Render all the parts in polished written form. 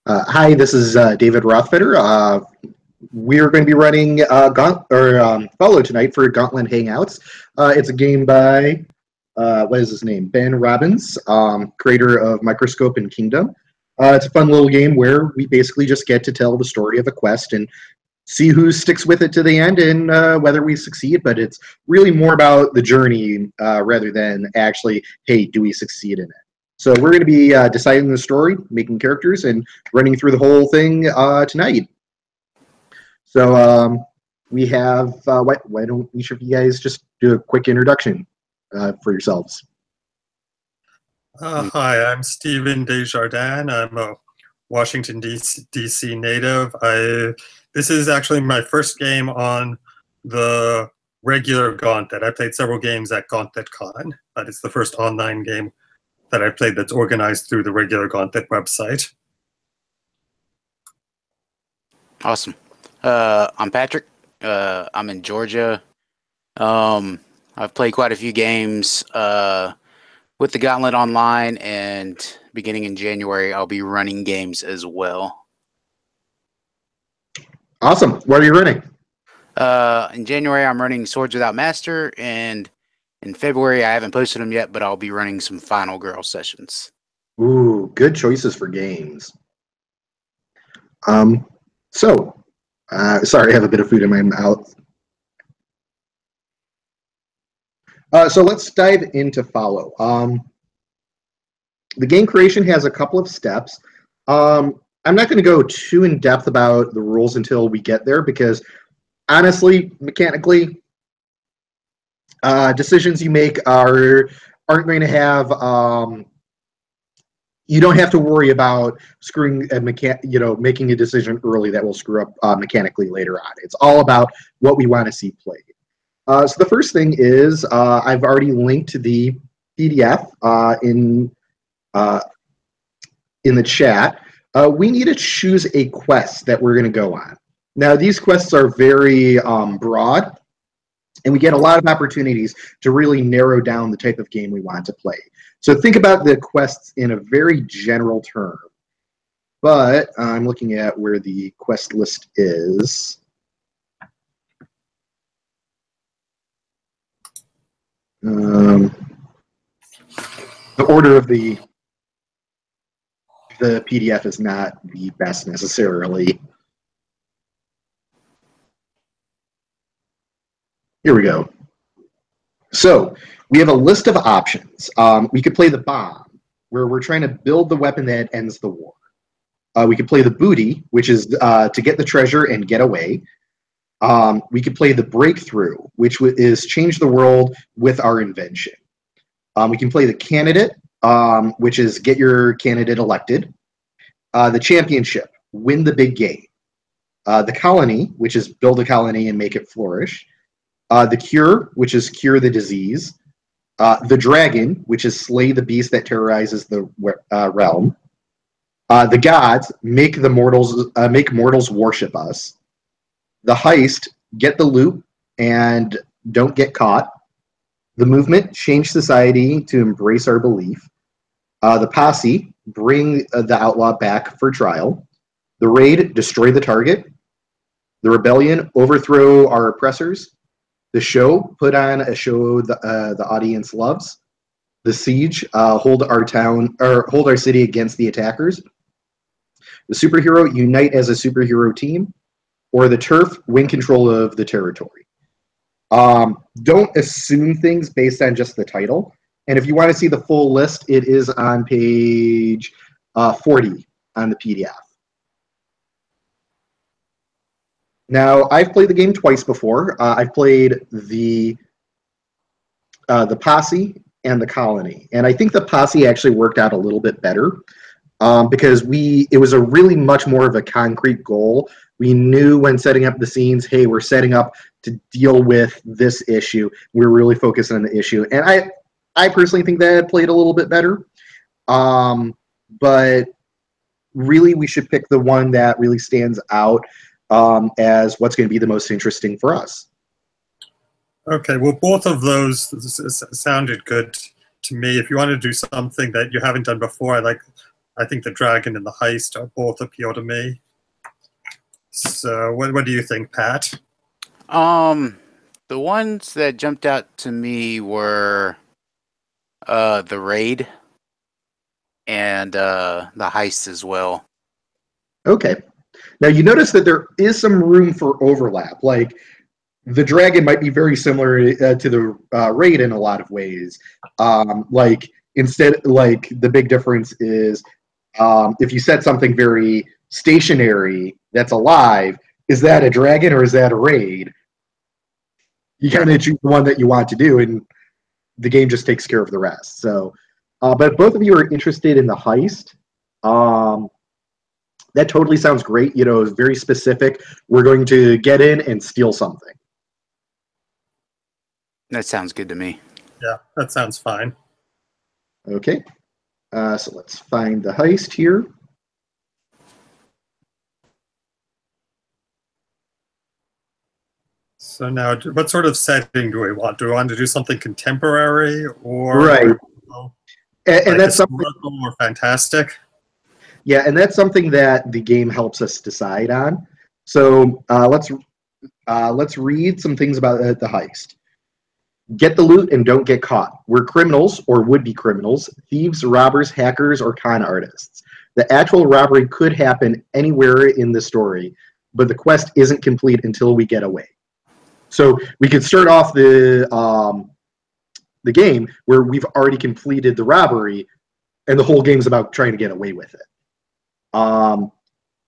Hi, this is David Rothfitter. We're going to be running Follow tonight for Gauntlet Hangouts. It's a game by, what is his name? Ben Robbins, creator of Microscope and Kingdom. It's a fun little game where we basically just get to tell the story of a quest and see who sticks with it to the end and whether we succeed. But it's really more about the journey rather than actually, hey, do we succeed in it? So we're going to be deciding the story, making characters, and running through the whole thing tonight. So we have, why don't each of you guys just do a quick introduction for yourselves? Hi, I'm Stephen Desjardins. I'm a Washington, D.C. native. This is actually my first game on the regular Gauntlet. I played several games at Gauntlet Con, but it's the first online game that I played that's organized through the regular Gauntlet website. Awesome. I'm Patrick. I'm in Georgia. I've played quite a few games with the Gauntlet online, and beginning in January, I'll be running games as well. Awesome. What are you running? In January, I'm running Swords Without Master, and in February, I haven't posted them yet, but I'll be running some Final Girl sessions. Ooh, good choices for games. Sorry, I have a bit of food in my mouth. So let's dive into Follow. The game creation has a couple of steps. I'm not going to go too in depth about the rules until we get there because, honestly, mechanically, decisions you make aren't going to have. You don't have to worry about making a decision early that will screw up mechanically later on. It's all about what we want to see played. So the first thing is I've already linked to the PDF in the chat. We need to choose a quest that we're going to go on. Now, these quests are very broad, and we get a lot of opportunities to really narrow down the type of game we want to play. So think about the quests in a very general term. But I'm looking at where the quest list is. The order of the PDF is not the best necessarily. Here we go. So we have a list of options. We could play the bomb, where we're trying to build the weapon that ends the war. We could play the booty, which is to get the treasure and get away. We could play the breakthrough, which is change the world with our invention. We can play the candidate, which is get your candidate elected. The championship, win the big game. The colony, which is build a colony and make it flourish. The cure, which is cure the disease. The dragon, which is slay the beast that terrorizes the realm. The gods, make mortals worship us. The heist, get the loot and don't get caught. The movement, change society to embrace our belief. The posse, bring the outlaw back for trial. The raid, destroy the target. The rebellion, overthrow our oppressors. The show, put on a show the audience loves. The siege, hold our city against the attackers. The superhero, unite as a superhero team. Or the turf, win control of the territory. Don't assume things based on just the title. And if you want to see the full list, it is on page 40 on the PDF. Now, I've played the game twice before. I've played the posse and the colony. And I think the posse actually worked out a little bit better because it was a really much more of a concrete goal. We knew when setting up the scenes, hey, we're setting up to deal with this issue. We're really focused on the issue. And I personally think that played a little bit better. But really, we should pick the one that really stands out as what's going to be the most interesting for us. Okay, well, both of those sounded good to me. If you want to do something that you haven't done before, I think the dragon and the heist both appeal to me. So what do you think, Pat? The ones that jumped out to me were the raid and the heist as well. Okay. Now you notice that there is some room for overlap. Like the dragon might be very similar to the raid in a lot of ways. Like the big difference is if you set something very stationary that's alive, is that a dragon or is that a raid? You kind of choose the one that you want to do, and the game just takes care of the rest. So, but both of you are interested in the heist. That totally sounds great. You know, it's very specific. We're going to get in and steal something. That sounds good to me. Yeah, that sounds fine. Okay. So let's find the heist here. So now, what sort of setting do we want? Do we want to do something contemporary or right? And that's something or fantastic. Yeah, and that's something that the game helps us decide on. So let's read some things about the heist. Get the loot and don't get caught. We're criminals or would-be criminals, thieves, robbers, hackers, or con artists. The actual robbery could happen anywhere in the story, but the quest isn't complete until we get away. So we could start off the game where we've already completed the robbery, and the whole game's about trying to get away with it.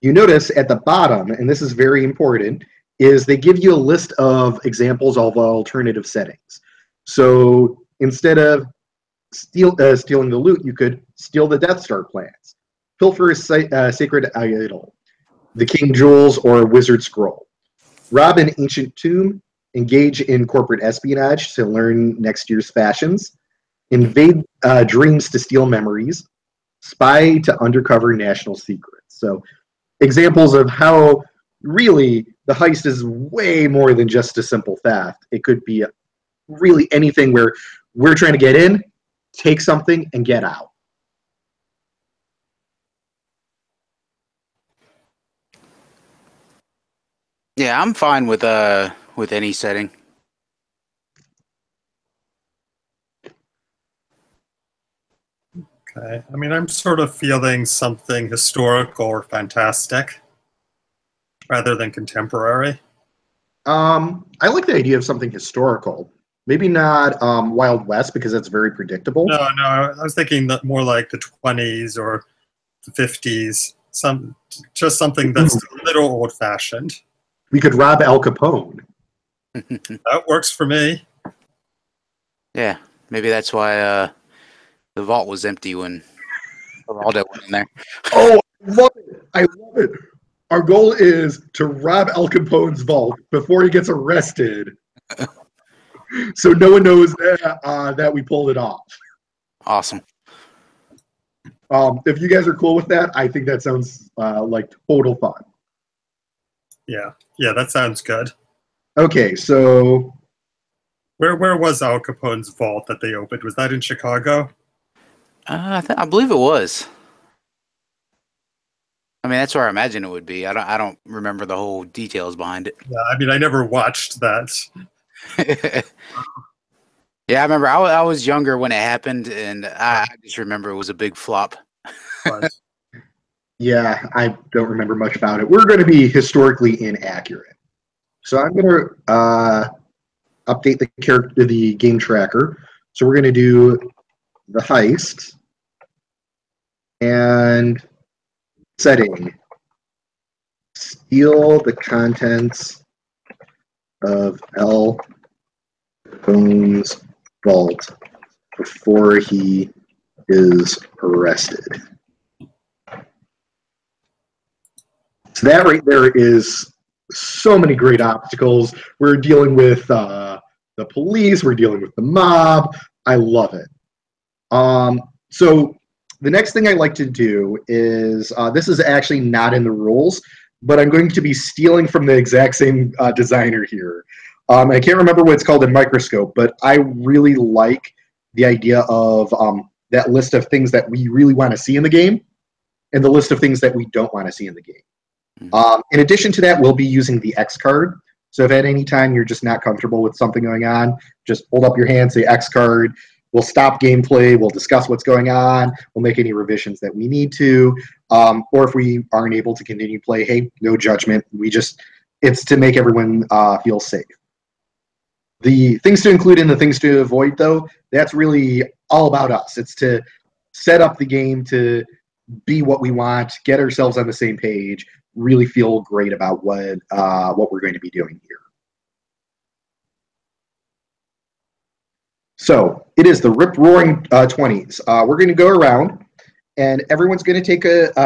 You notice at the bottom, and this is very important, is they give you a list of examples of alternative settings. So instead of stealing the loot, you could steal the Death Star plans, pilfer a sacred idol, the King Jewels, or a wizard scroll, rob an ancient tomb, engage in corporate espionage to learn next year's fashions, invade dreams to steal memories, spy to undercover national secrets. So examples of how really the heist is way more than just a simple theft. It could be really anything where we're trying to get in, take something, and get out. Yeah, I'm fine with any setting. Okay. I mean, I'm sort of feeling something historical or fantastic rather than contemporary. I like the idea of something historical. Maybe not Wild West because it's very predictable. No, I was thinking that more like the 20s or the 50s. Just something that's a little old-fashioned. We could rob Al Capone. That works for me. Yeah, maybe that's why the vault was empty when Geraldo went in there. Oh, I love it. I love it. Our goal is to rob Al Capone's vault before he gets arrested. So no one knows that we pulled it off. Awesome. If you guys are cool with that, I think that sounds like total fun. Yeah, that sounds good. Okay, so where was Al Capone's vault that they opened? Was that in Chicago? I believe it was. I mean, that's where I imagine it would be. I don't remember the whole details behind it. Yeah, I mean, I never watched that. Yeah, I remember. I was younger when it happened, and I just remember it was a big flop. Yeah, I don't remember much about it. We're going to be historically inaccurate, so I'm going to update the game tracker. So we're going to do the heist and setting. Steal the contents of Al Capone's vault before he is arrested. So that right there is so many great obstacles. We're dealing with the police. We're dealing with the mob. I love it. So the next thing I like to do is, this is actually not in the rules, but I'm going to be stealing from the exact same designer here. I can't remember what it's called in Microscope, but I really like the idea of that list of things that we really want to see in the game. and the list of things that we don't want to see in the game. In addition to that, we'll be using the X card. So if at any time you're just not comfortable with something going on, just hold up your hand, say X card. We'll stop gameplay. We'll discuss what's going on. We'll make any revisions that we need to. Or if we aren't able to continue play, hey, no judgment. It's to make everyone feel safe. The things to include and the things to avoid, though, that's really all about us. It's to set up the game to be what we want, get ourselves on the same page, really feel great about what we're going to be doing here. So it is the rip-roaring 20s. We're going to go around, and everyone's going to take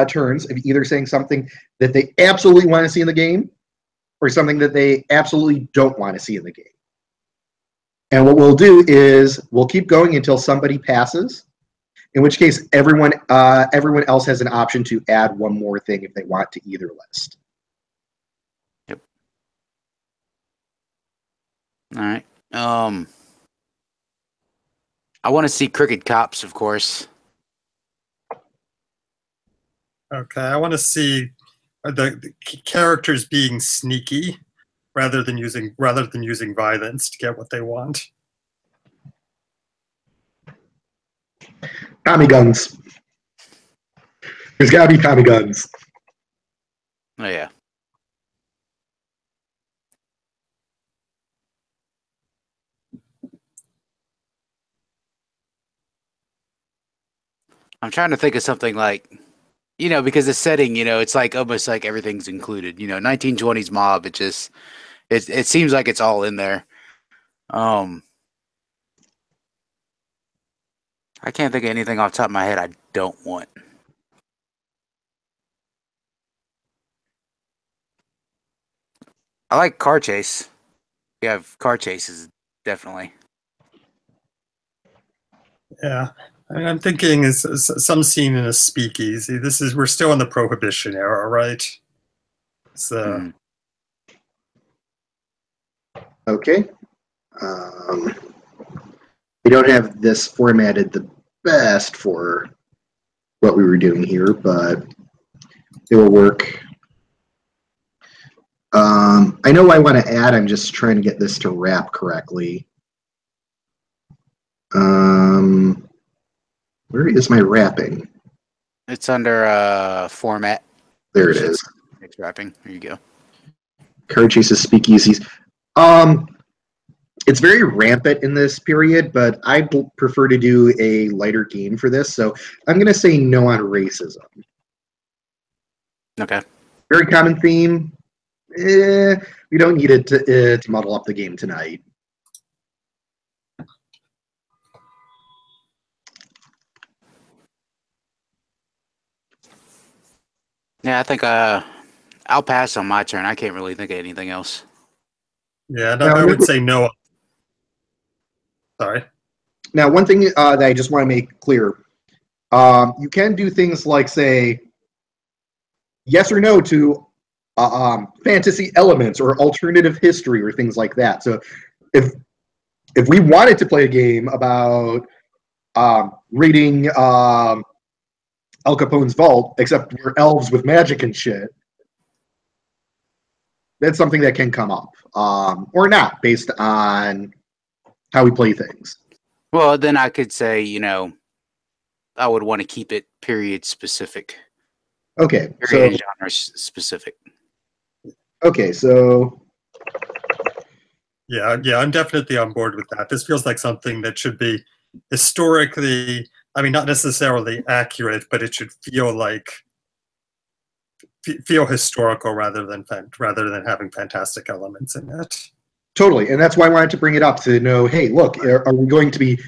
turns of either saying something that they absolutely want to see in the game or something that they absolutely don't want to see in the game. And what we'll do is we'll keep going until somebody passes, in which case everyone else has an option to add one more thing if they want to either list. Yep. All right. I want to see Crooked Cops, of course. Okay, I want to see the characters being sneaky rather than using violence to get what they want. Tommy guns. There's got to be Tommy guns. Oh, yeah. I'm trying to think of something like, because the setting, it's like almost like everything's included. 1920s mob. It seems like it's all in there. I can't think of anything off the top of my head I don't want. I like car chase. You have car chases, definitely. Yeah. I'm thinking is some scene in a speakeasy. We're still in the Prohibition era, right? So. Okay. We don't have this formatted the best for what we were doing here, but it will work. I know I want to add, I'm just trying to get this to wrap correctly. Where is my wrapping? It's under format. There it is. It's wrapping. There you go. Card chases, speakeasies. It's very rampant in this period, but I prefer to do a lighter game for this, so I'm going to say no on racism. Okay. Very common theme. We don't need it to muddle up the game tonight. Yeah, I think I'll pass on my turn. I can't really think of anything else. Yeah, I would say no. Sorry. Now, one thing that I just want to make clear, you can do things like say yes or no to fantasy elements or alternative history or things like that. So if we wanted to play a game about raiding Al Capone's vault, except we're elves with magic and shit, that's something that can come up, or not, based on how we play things. Well, then I could say, I would want to keep it period specific. Okay. Period and genre specific. Okay, so... Yeah, I'm definitely on board with that. This feels like something that should be historically, not necessarily accurate, but it should feel historical rather than having fantastic elements in it. Totally, and that's why I wanted to bring it up to know, hey, look, are we going to be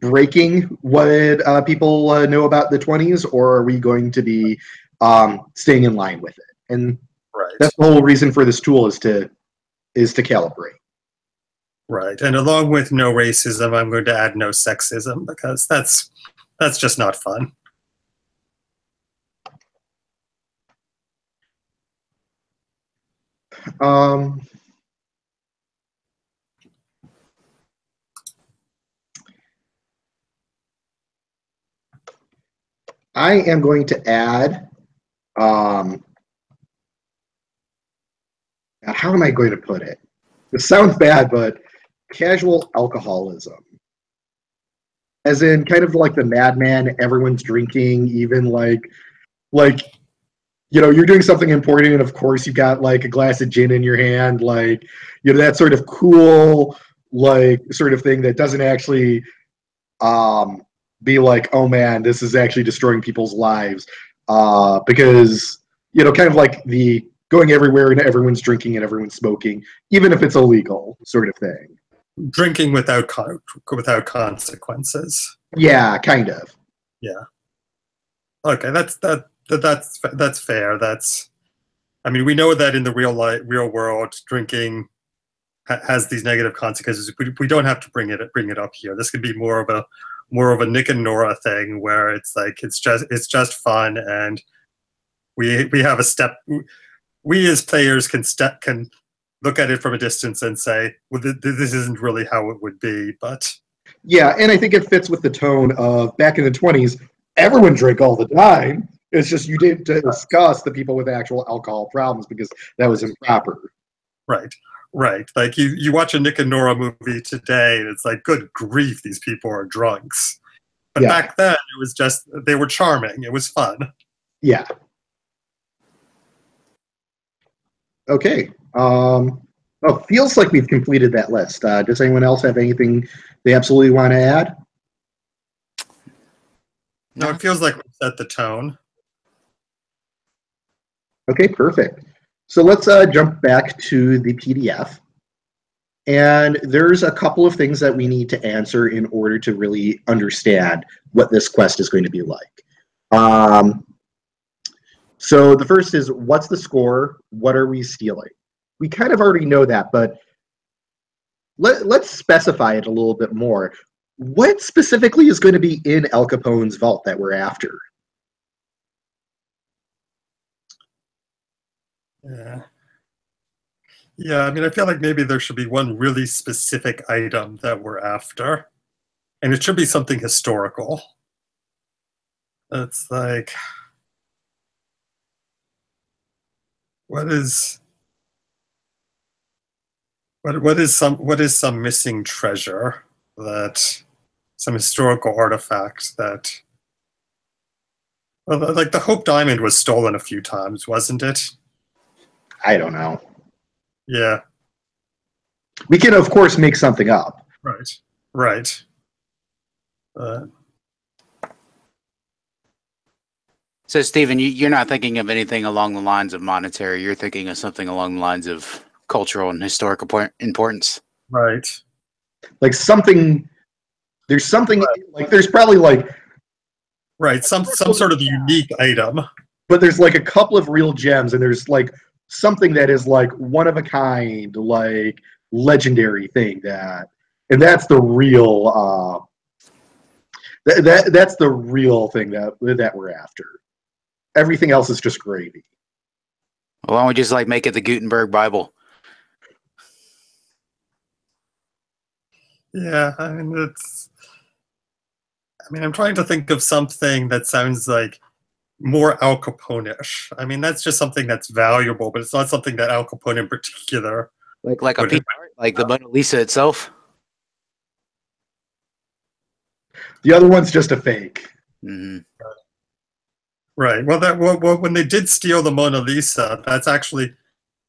breaking what people know about the 20s, or are we going to be staying in line with it? And that's the whole reason for this tool is to calibrate. Right, and along with no racism, I'm going to add no sexism, because that's just not fun. I am going to add um, how am I going to put it? It sounds bad, but casual alcoholism. As in kind of like the madman, everyone's drinking, even like you're doing something important, and of course you've got like a glass of gin in your hand, like that sort of cool, like sort of thing that doesn't actually be like, oh man, this is actually destroying people's lives, because kind of like the going everywhere and everyone's drinking and everyone's smoking, even if it's illegal, sort of thing. Drinking without consequences. Yeah, kind of. Yeah. Okay, that's fair. I mean, we know that in the real world, drinking has these negative consequences. We don't have to bring it up here. This could be more of a Nick and Nora thing, where it's like it's just fun, and we have a step. We as players can look at it from a distance and say, well, this isn't really how it would be, but yeah, and I think it fits with the tone of back in the 20s. Everyone drank all the time. It's just you didn't discuss the people with actual alcohol problems because that was improper. Right. Like you watch a Nick and Nora movie today, and it's like, good grief, these people are drunks. But back then, it was just they were charming. It was fun. Yeah. Okay. Feels like we've completed that list. Does anyone else have anything they absolutely want to add? No, it feels like we set the tone. Okay, perfect. So let's jump back to the PDF. And there's a couple of things that we need to answer in order to really understand what this quest is going to be like. So the first is, what's the score? What are we stealing? We kind of already know that, but let's specify it a little bit more. What specifically is going to be in Al Capone's vault that we're after? Yeah, I mean, I feel like maybe there should be one really specific item that we're after, and it should be something historical. It's like, what is some missing treasure, that some historical artifact that, well, like the Hope Diamond was stolen a few times, wasn't it? I don't know. Yeah. We can, of course, make something up. Right. So, Stephen, you're not thinking of anything along the lines of monetary. You're thinking of something along the lines of cultural and historical importance. Right. Like something. There's something like there's probably like. Right. Some sort of unique item. But there's like a couple of real gems, and there's like something that is like one of a kind, like legendary thing and that's the real. That's the real thing that we're after. Everything else is just gravy. Well, why don't we just like make it the Gutenberg Bible? Yeah, I mean I'm trying to think of something that sounds like more Al Capone-ish. I mean, that's just something that's valuable, but it's not something that Al Capone in particular. Like a piece of art, like the Mona Lisa itself. The other one's just a fake. Mm-hmm. Right. Well, when they did steal the Mona Lisa, that's actually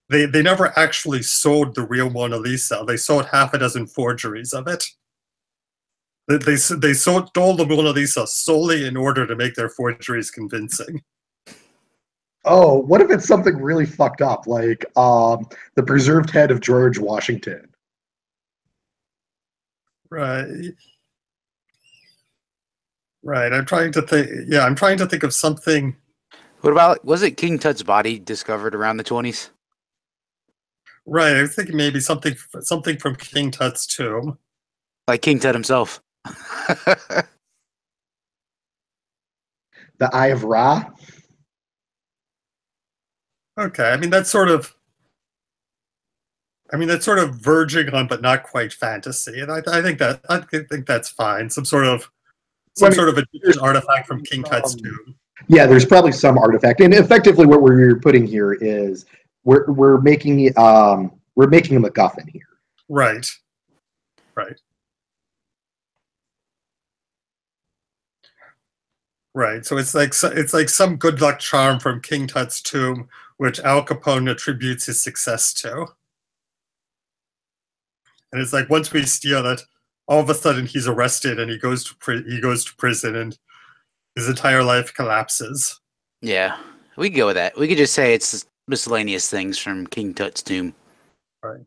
they never actually sold the real Mona Lisa. They sold half a dozen forgeries of it. They stole the Mona Lisa solely in order to make their forgeries convincing. Oh, what if it's something really fucked up, like the preserved head of George Washington? Right. I'm trying to think. Yeah, I'm trying to think of something. What about, was it King Tut's body discovered around the 20s? Right, I was thinking maybe something from King Tut's tomb. Like King Tut himself. The Eye of Ra? Okay, I mean that's sort of verging on, but not quite fantasy, and I think that's fine. Some sort of Egyptian artifact from King Tut's tomb. Yeah, there's probably some artifact, and effectively, what we're putting here is we're making a MacGuffin here. Right. Right. Right. So it's like some good luck charm from King Tut's tomb, which Al Capone attributes his success to. And it's like once we steal it, all of a sudden he's arrested and he goes to prison, and his entire life collapses. Yeah, we could go with that. We could just say it's miscellaneous things from King Tut's tomb. Right.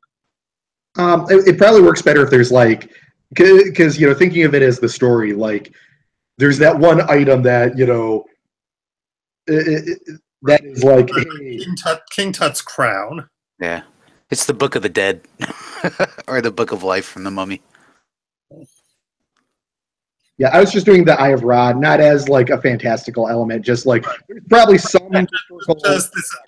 It probably works better if there's like, because thinking of it as the story, like there's that one item that that is like King Tut's crown. Yeah, it's the Book of the Dead, or the Book of Life from the Mummy. Yeah, I was just doing the Eye of Ra, not as like a fantastical element, just like there's probably some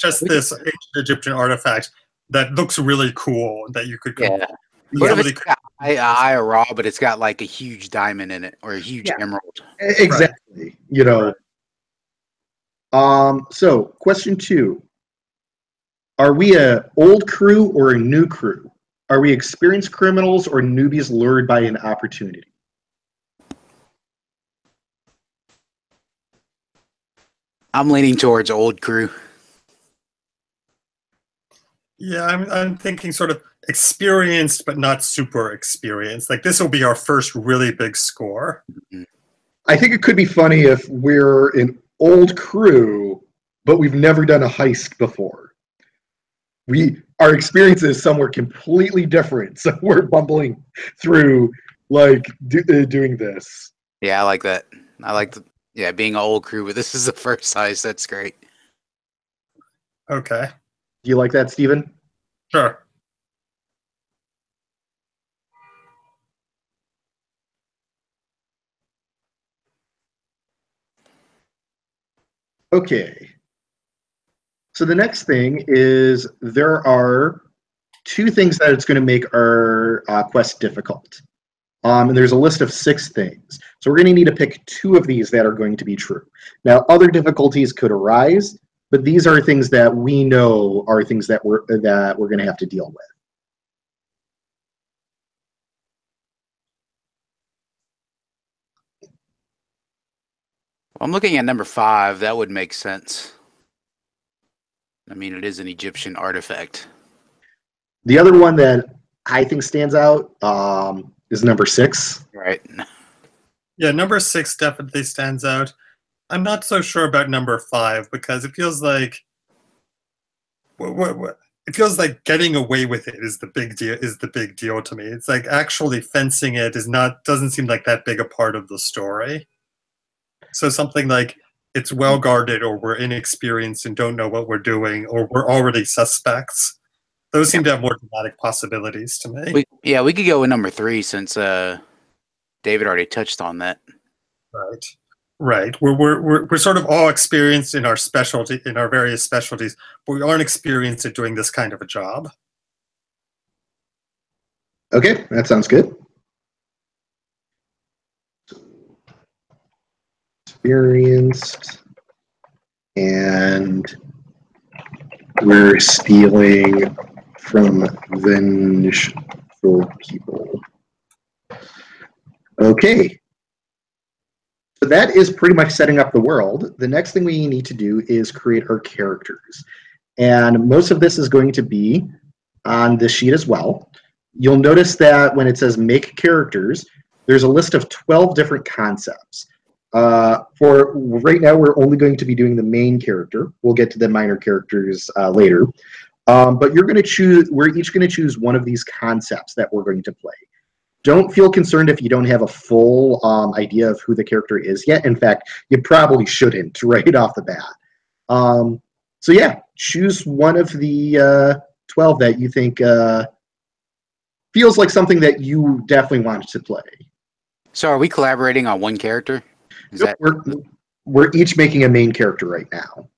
just this ancient Egyptian artifact that looks really cool that you could. Yeah. What if it's got Eye of Ra, but it's got like a huge diamond in it or a huge emerald? Exactly. So question 2: are we a old crew or a new crew? Are we experienced criminals or newbies lured by an opportunity? I'm leaning towards old crew. Yeah, I'm thinking sort of experienced, but not super experienced. Like this will be our first really big score. I think it could be funny if we're an old crew, but we've never done a heist before. Our experience is somewhere completely different, so we're bumbling through like doing this. Yeah, I like that. I like being an old crew, but this is the first heist. That's great. Okay. Do you like that, Steven? Sure. Okay. So the next thing is there are 2 things that it's going to make our quest difficult. And there's a list of 6 things. So we're going to need to pick 2 of these that are going to be true. Now, other difficulties could arise, but these are things that we know are things that we're going to have to deal with. Well, I'm looking at number 5. That would make sense. I mean, it is an Egyptian artifact. The other one that I think stands out is number 6. Right. Yeah, number 6 definitely stands out. I'm not so sure about number 5 because it feels like it feels like getting away with it is the big deal. Is the big deal to me. It's like actually fencing it doesn't seem like that big a part of the story. So something like it's well guarded, or we're inexperienced and don't know what we're doing, or we're already suspects. Those seem to have more dramatic possibilities to me. We could go with number 3 since David already touched on that. Right. We're sort of all experienced in our specialty, in our various specialties, but we aren't experienced at doing this kind of a job. Okay, that sounds good. Experienced, and we're stealing from vengeful people. Okay. So that is pretty much setting up the world. The next thing we need to do is create our characters. And most of this is going to be on this sheet as well. You'll notice that when it says make characters, there's a list of 12 different concepts. For right now, we're only going to be doing the main character. We'll get to the minor characters later. But we're each going to choose one of these concepts that we're going to play. Don't feel concerned if you don't have a full idea of who the character is yet. In fact, you probably shouldn't right off the bat. So yeah, choose one of the 12 that you think feels like something that you definitely want to play. So are we collaborating on one character? We're each making a main character right now.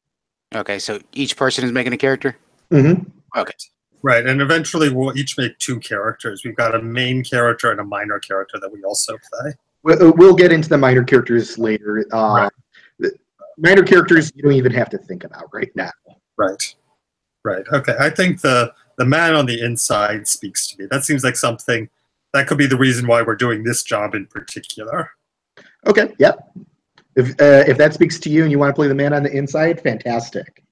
Okay, so each person is making a character? Mm-hmm. Okay. Right, and eventually we'll each make 2 characters. We've got a main character and a minor character that we also play. We'll get into the minor characters later. Right. minor characters you don't even have to think about right now. Right. Okay. I think the man on the inside speaks to me. That seems like something that could be the reason why we're doing this job in particular. Okay. Yep. If that speaks to you and you want to play the man on the inside, fantastic.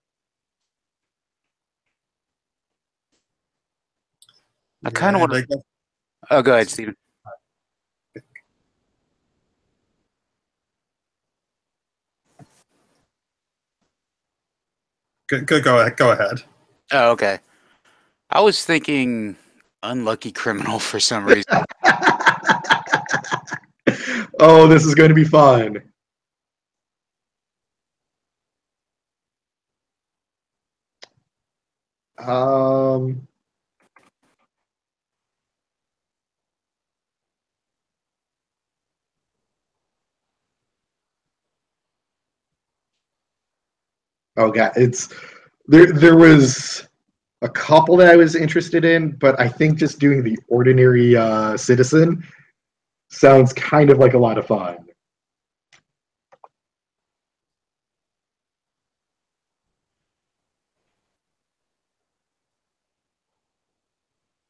I kind of want to. Oh, go ahead, Steven. Go ahead. Oh, okay. I was thinking unlucky criminal for some reason. Oh, this is going to be fun. Oh god, it's there was a couple that I was interested in, but I think just doing the ordinary citizen sounds kind of like a lot of fun.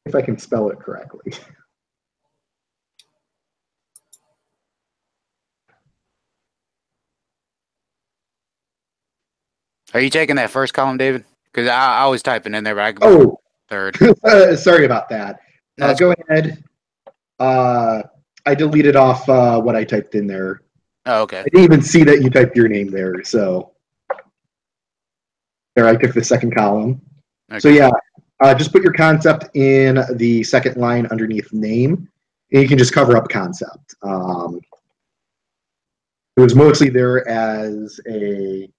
If I can spell it correctly. Are you taking that first column, David? Because I was typing in there, but I could Oh, third. Sorry about that. Go ahead. I deleted off what I typed in there. Oh, okay. I didn't even see that you typed your name there, so there I took the second column. Okay. So yeah, just put your concept in the second line underneath name, and you can just cover up concept. It was mostly there as a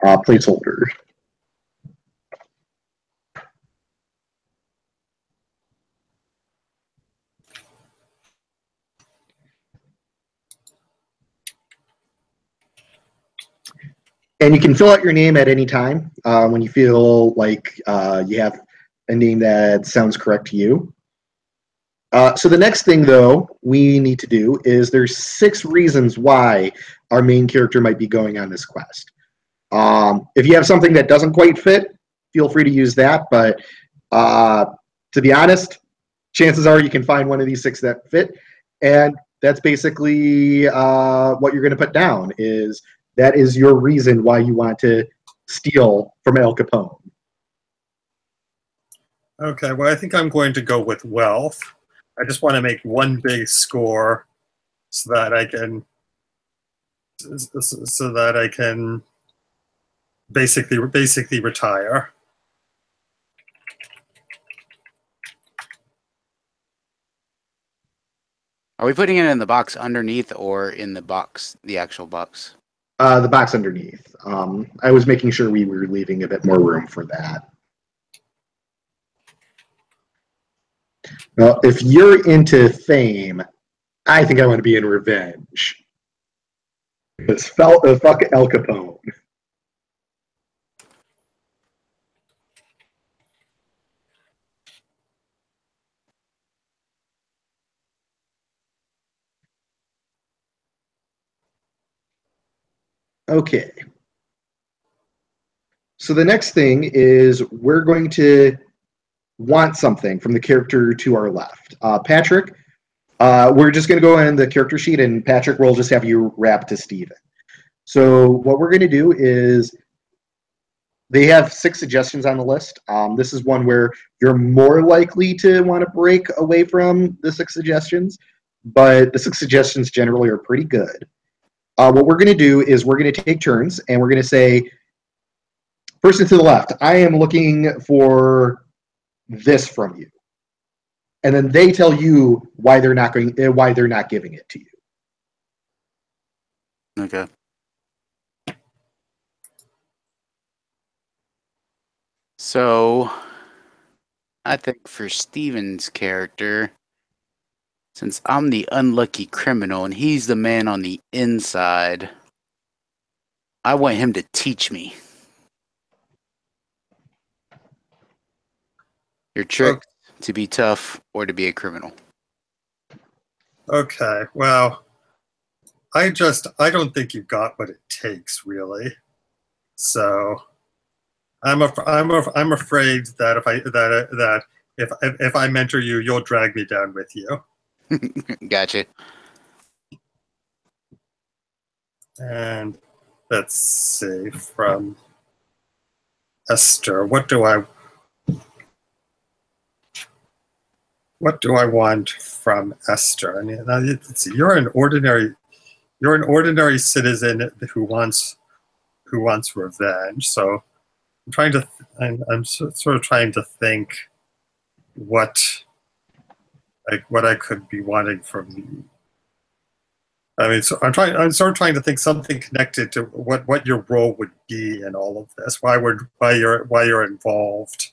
placeholder. And you can fill out your name at any time when you feel like you have a name that sounds correct to you. So the next thing, though, we need to do is there's 6 reasons why our main character might be going on this quest. If you have something that doesn't quite fit, feel free to use that. But to be honest, chances are you can find one of these 6 that fit. And that's basically what you're going to put down is that is your reason why you want to steal from Al Capone. Okay, well, I think I'm going to go with wealth. I just want to make one big score so that I can basically retire. Are we putting it in the box underneath or in the box, the actual box? The box underneath. I was making sure we were leaving a bit more room for that. Well, if you're into fame, I think I want to be in revenge. Because fuck Al Capone. Okay. So the next thing is we're going to want something from the character to our left. Patrick, we're just going to go in the character sheet, and Patrick will just have you wrap to Steven. So what we're going to do is they have 6 suggestions on the list. This is one where you're more likely to want to break away from the 6 suggestions, but the 6 suggestions generally are pretty good. What we're going to do is we're going to take turns, and we're going to say, person to the left, I am looking for this from you. And then they tell you why they're not giving it to you. Okay. So, I think for Steven's character, since I'm the unlucky criminal and he's the man on the inside, I want him to teach me. Your trick to be tough or to be a criminal. Okay, well, don't think you've got what it takes, really. So I'm afraid that if I mentor you, you'll drag me down with you. Gotcha. And let's see, from Esther, what do I want from Esther? I mean, let's see, you're an ordinary citizen who wants revenge. So I'm sort of trying to think what I could be wanting from you. I mean, so I'm sort of trying to think something connected to what your role would be in all of this. Why you're involved.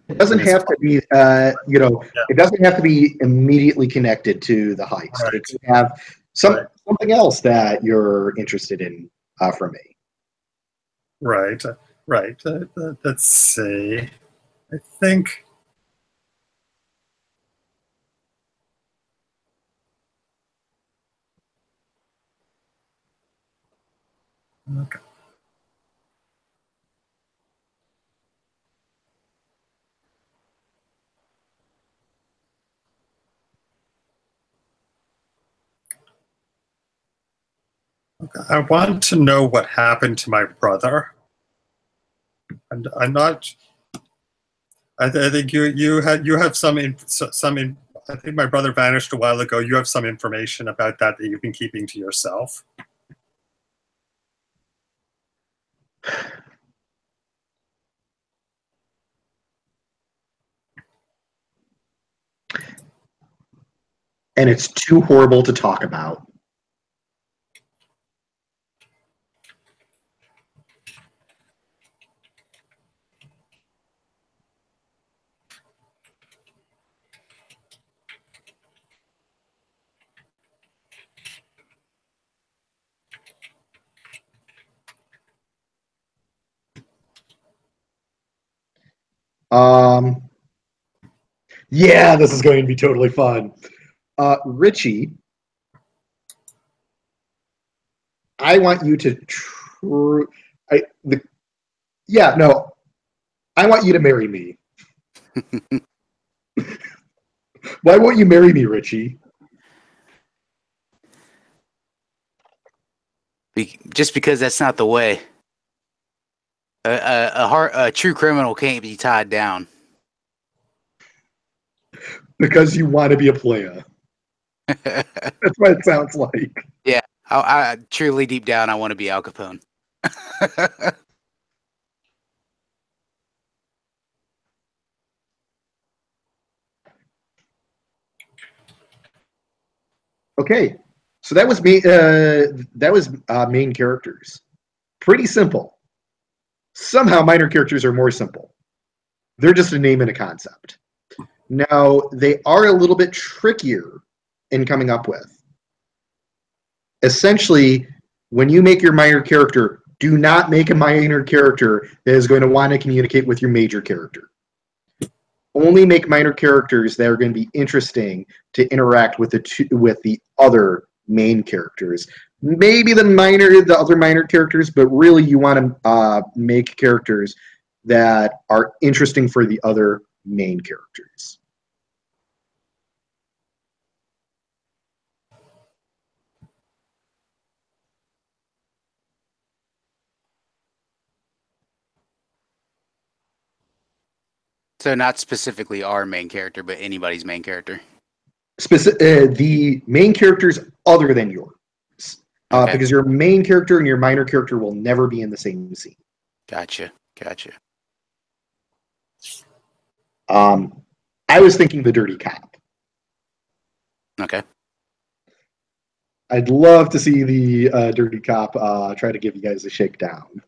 It doesn't have to be, it doesn't have to be immediately connected to the heist. Right. It could have something else that you're interested in from me. Right. Let's see. I think. Okay. I want to know what happened to my brother. And I'm not. I think you have some. I think my brother vanished a while ago. You have some information about that you've been keeping to yourself. And it's too horrible to talk about. Yeah, this is going to be totally fun. Richie, I want you to I want you to marry me. Why won't you marry me, Richie? Just because that's not the way. A true criminal can't be tied down. Because you want to be a player. That's what it sounds like. Yeah, I truly deep down I want to be Al Capone. Okay, so that was me. That was main characters. Pretty simple. Somehow minor characters are more simple. They're just a name and a concept. Now, they are a little bit trickier in coming up with. Essentially, when you make your minor character, do not make a minor character that is going to want to communicate with your major character. Only make minor characters that are going to be interesting to interact with the other main characters. Maybe the other minor characters, but really you want to make characters that are interesting for the other main characters. So not specifically our main character, but anybody's main character. The main characters other than yours. Okay. Because your main character and your minor character will never be in the same scene. Gotcha. I was thinking the dirty cop. Okay. I'd love to see the dirty cop try to give you guys a shakedown.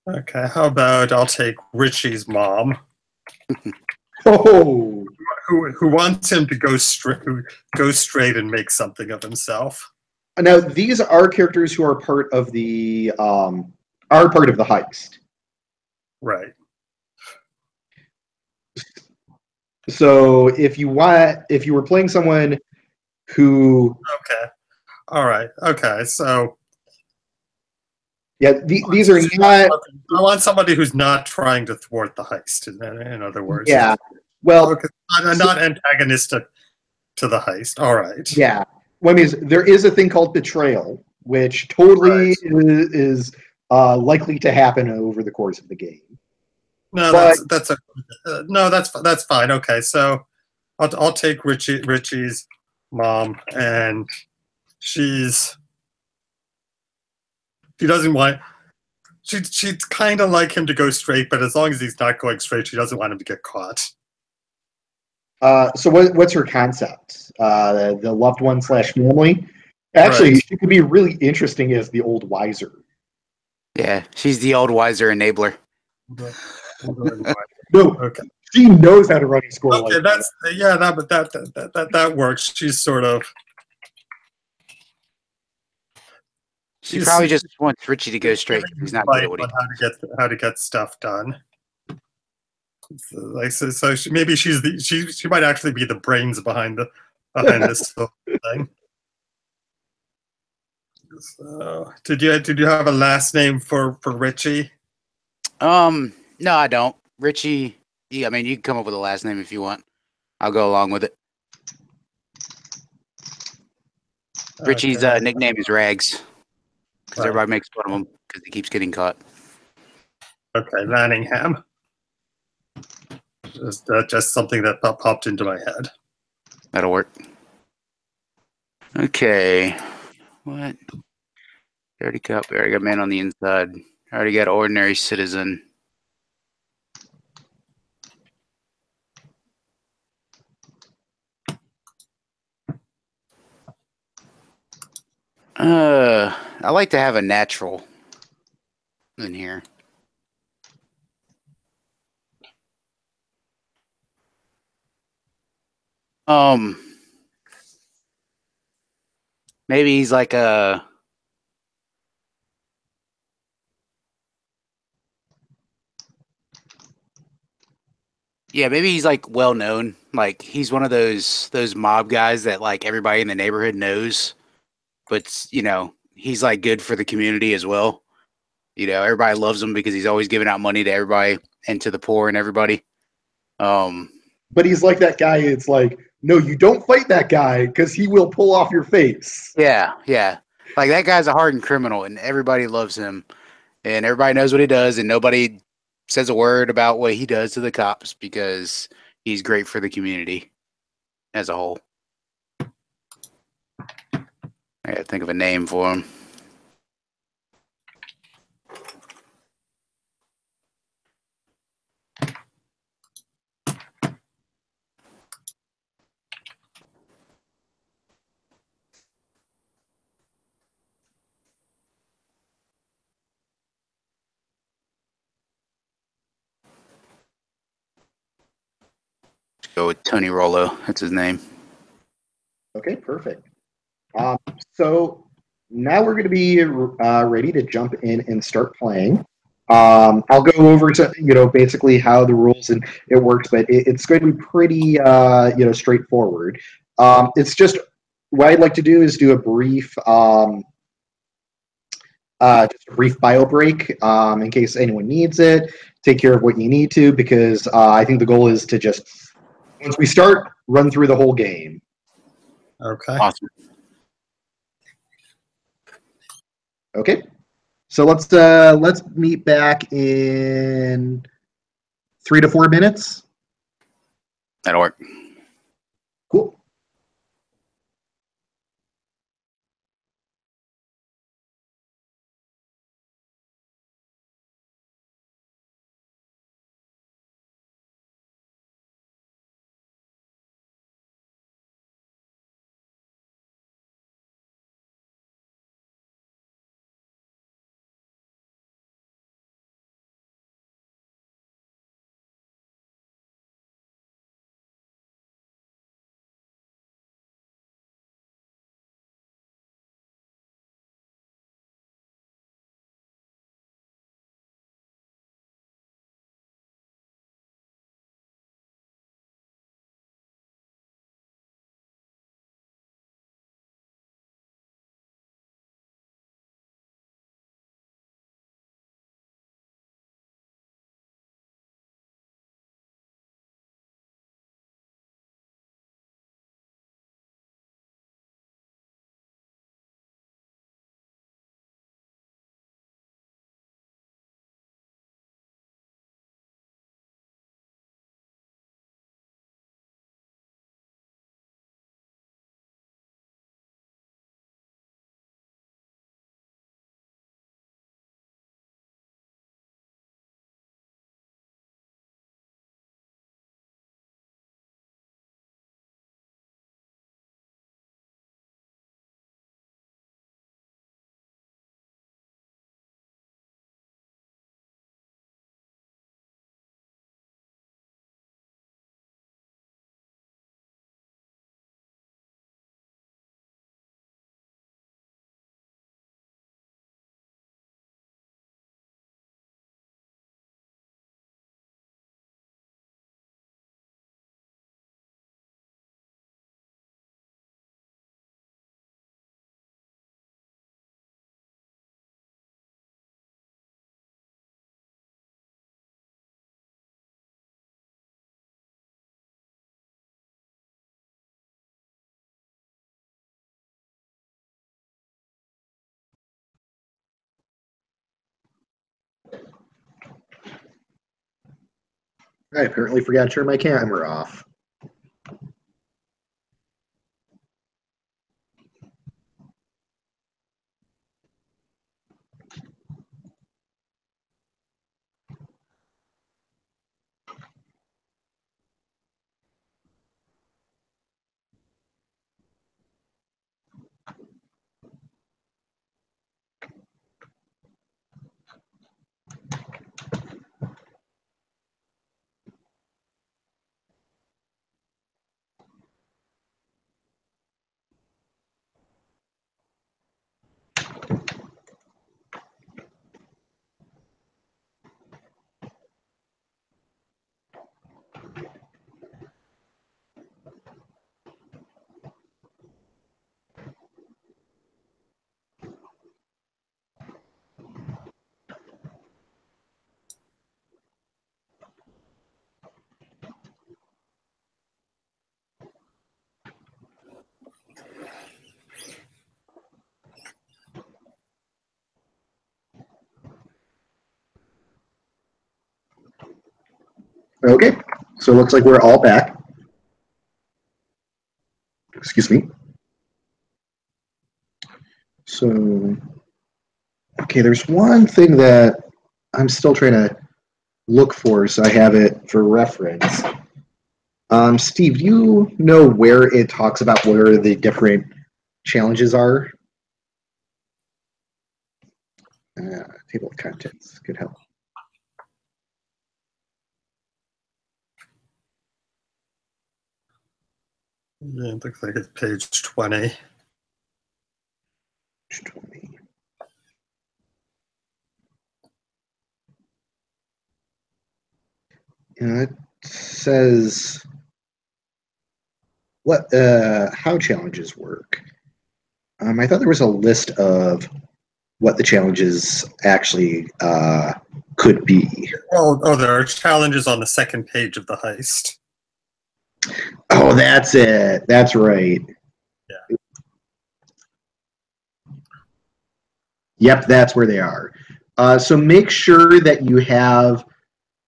Okay, how about I'll take Richie's mom, Oh, who wants him to go straight and make something of himself. Now, these are characters who are part of the heist. Right. So if you were playing someone who, Okay. All right. Okay. So yeah, these are not. I want somebody who's not trying to thwart the heist. In other words. Yeah. Well, okay. Not antagonistic to the heist. All right. Yeah. Well, I mean, there is a thing called betrayal, which totally is likely to happen over the course of the game. No, But, that's fine. Okay, so I'll take Richie's mom, and she doesn't want she'd kind of like him to go straight, but as long as he's not going straight, she doesn't want him to get caught. so what's her concept? The loved one / family. Actually, Right. she could be really interesting as the old wiser. Yeah, she's the old wiser enabler. No, Okay. she knows how to run a score. Okay, like that's yeah, that works. She's sort of. She probably just wants Richie to go straight. He's not good at what he does. How to get stuff done. So maybe she might actually be the brains behind this whole thing. So did you have a last name for Richie? No, I don't. Richie. Yeah, I mean, you can come up with a last name if you want. I'll go along with it. Richie's nickname is Rags because everybody makes fun of him because he keeps getting caught. Okay, Manningham. Just something that popped into my head. That'll work. Okay. What? Dirty Cup. We already got man on the inside. I already got ordinary citizen. I like to have a natural in here. Maybe he's like a. Yeah, maybe he's like well known. Like he's one of those mob guys that like everybody in the neighborhood knows, but he's like good for the community as well. Everybody loves him because he's always giving out money to everybody and to the poor and everybody. But he's like that guy. It's like, no, you don't fight that guy because he will pull off your face. Yeah. Like that guy's a hardened criminal, and everybody loves him, and everybody knows what he does, and nobody says a word about what he does to the cops because he's great for the community as a whole. I gotta think of a name for him. Let's go with Tony Rollo. That's his name. Okay, perfect. So now we're going to be ready to jump in and start playing. I'll go over to basically how the rules and it works, but it's going to be pretty straightforward. It's just what I'd like to do is do a brief bio break in case anyone needs it. Take care of what you need to, because I think the goal is to just once we start, run through the whole game. Okay. Awesome. Okay. So let's meet back in 3 to 4 minutes. That'll work. Cool. I apparently forgot to turn my camera off. Okay, so it looks like we're all back. Excuse me. So, okay, there's one thing that I'm still trying to look for, so I have it for reference. Steve, do you know where it talks about where the different challenges are? Table of contents could help. Yeah, it looks like it's page 20. 20. It says how challenges work. I thought there was a list of what the challenges actually could be. Oh, there are challenges on the second page of the heist. Oh, that's it. That's right. Yeah. Yep, that's where they are. So make sure that you have,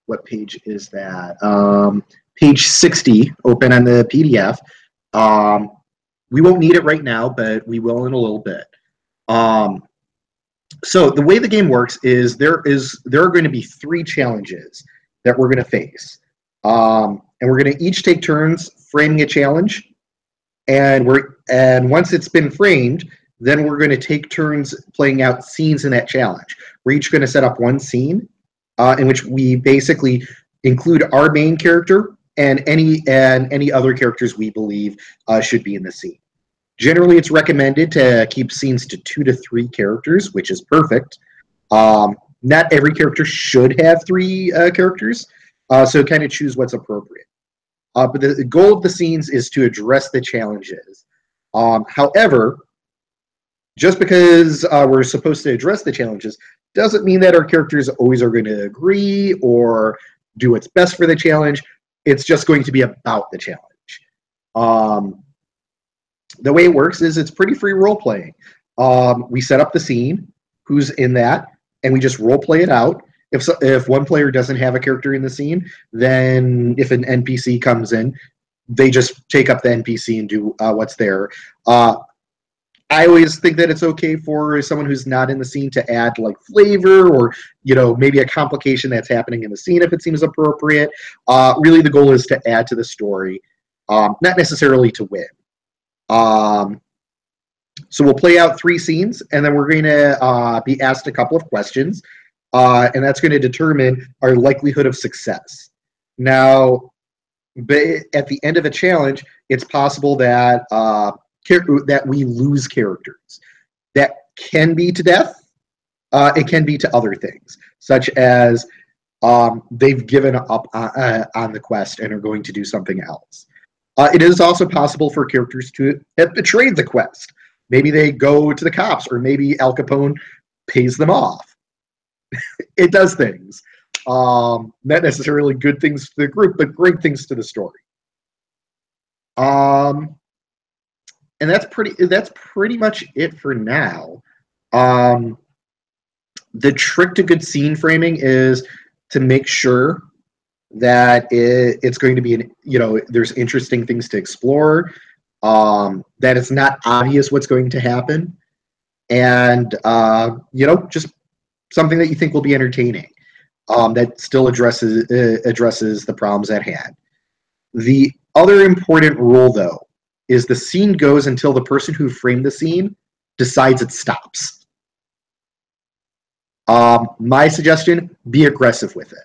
what page is that? Page 60 open on the PDF. We won't need it right now, but we will in a little bit. So the way the game works is there are going to be 3 challenges that we're going to face. And we're going to each take turns framing a challenge. And once it's been framed, then we're going to take turns playing out scenes in that challenge. We're each going to set up one scene in which we basically include our main character and any other characters we believe should be in the scene. Generally, it's recommended to keep scenes to 2 to 3 characters, which is perfect. Not every character should have 3 characters, so kind of choose what's appropriate. But the goal of the scenes is to address the challenges. However, just because we're supposed to address the challenges doesn't mean that our characters always are going to agree or do what's best for the challenge. It's just going to be about the challenge. The way it works is it's pretty free role playing. We set up the scene, who's in that, and we just role play it out. If one player doesn't have a character in the scene, then if an NPC comes in, they just take up the NPC and do what's there. I always think that it's okay for someone who's not in the scene to add like flavor or maybe a complication that's happening in the scene if it seems appropriate. Really, the goal is to add to the story, not necessarily to win. So we'll play out 3 scenes, and then we're going to be asked a couple of questions, and that's going to determine our likelihood of success. Now, at the end of a challenge, it's possible that that we lose characters. That can be to death. It can be to other things, such as they've given up on the quest and are going to do something else. It is also possible for characters to have betrayed the quest. Maybe they go to the cops, or maybe Al Capone pays them off. It does things. Not necessarily good things to the group, but great things to the story. And that's pretty much it for now. The trick to good scene framing is to make sure that it's going to be, there's interesting things to explore, that it's not obvious what's going to happen, and, just something that you think will be entertaining, that still addresses the problems at hand. The other important rule, though, is the scene goes until the person who framed the scene decides it stops. My suggestion, be aggressive with it.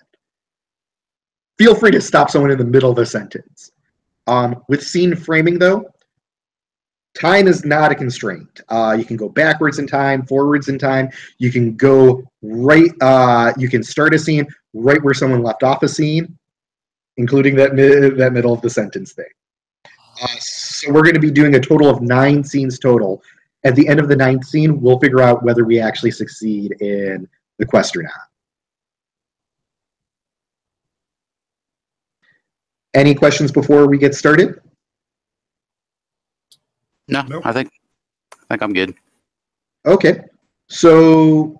Feel free to stop someone in the middle of the sentence. With scene framing, though, time is not a constraint. You can go backwards in time, forwards in time. You can go right. You can start a scene right where someone left off a scene, including that middle of the sentence thing. So we're going to be doing a total of 9 scenes total. At the end of the 9th scene, we'll figure out whether we actually succeed in the quest or not. Any questions before we get started? No, Nope. I think I'm good. Okay. So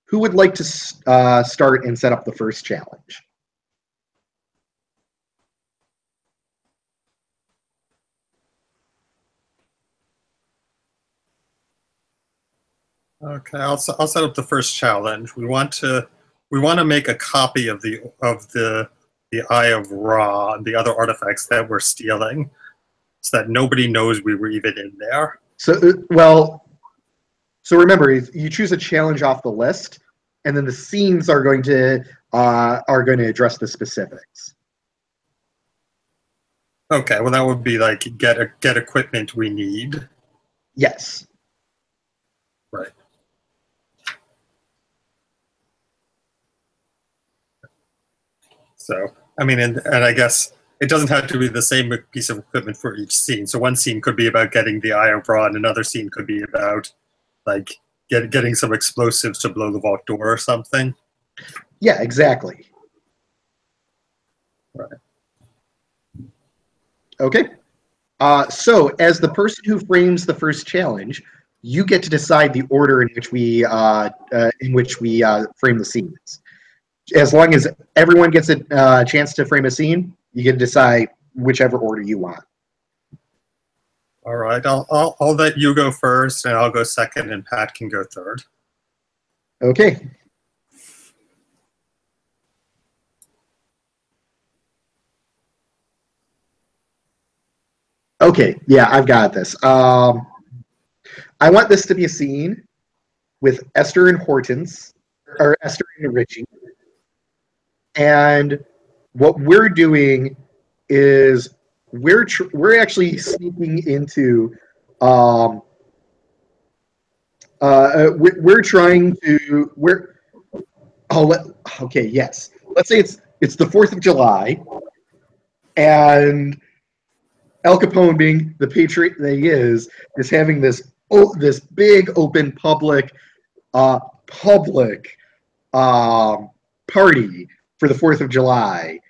who would like to start and set up the first challenge? Okay, I'll set up the first challenge. We want to make a copy of the Eye of Ra and the other artifacts that we're stealing, so that nobody knows we were even in there. So remember, you choose a challenge off the list, and then the scenes are going to address the specifics. Okay, well that would be like get equipment we need. Yes. Right. So, I mean, and I guess it doesn't have to be the same piece of equipment for each scene. So one scene could be about getting the Eye of Ra, and another scene could be about, like, getting some explosives to blow the vault door or something. Yeah, exactly. Right. Okay. So as the person who frames the first challenge, you get to decide the order in which we frame the scenes. As long as everyone gets a chance to frame a scene, you get to decide whichever order you want. All right. I'll let you go first, and I'll go second, and Pat can go third. Okay. Okay. Yeah, I've got this. I want this to be a scene with Esther and Hortense, or Esther and Richie. And what we're doing is we're actually sneaking into we're trying to okay, yes, let's say it's the 4th of July, and Al Capone, being the patriot that he is having this big open public party for the 4th of July.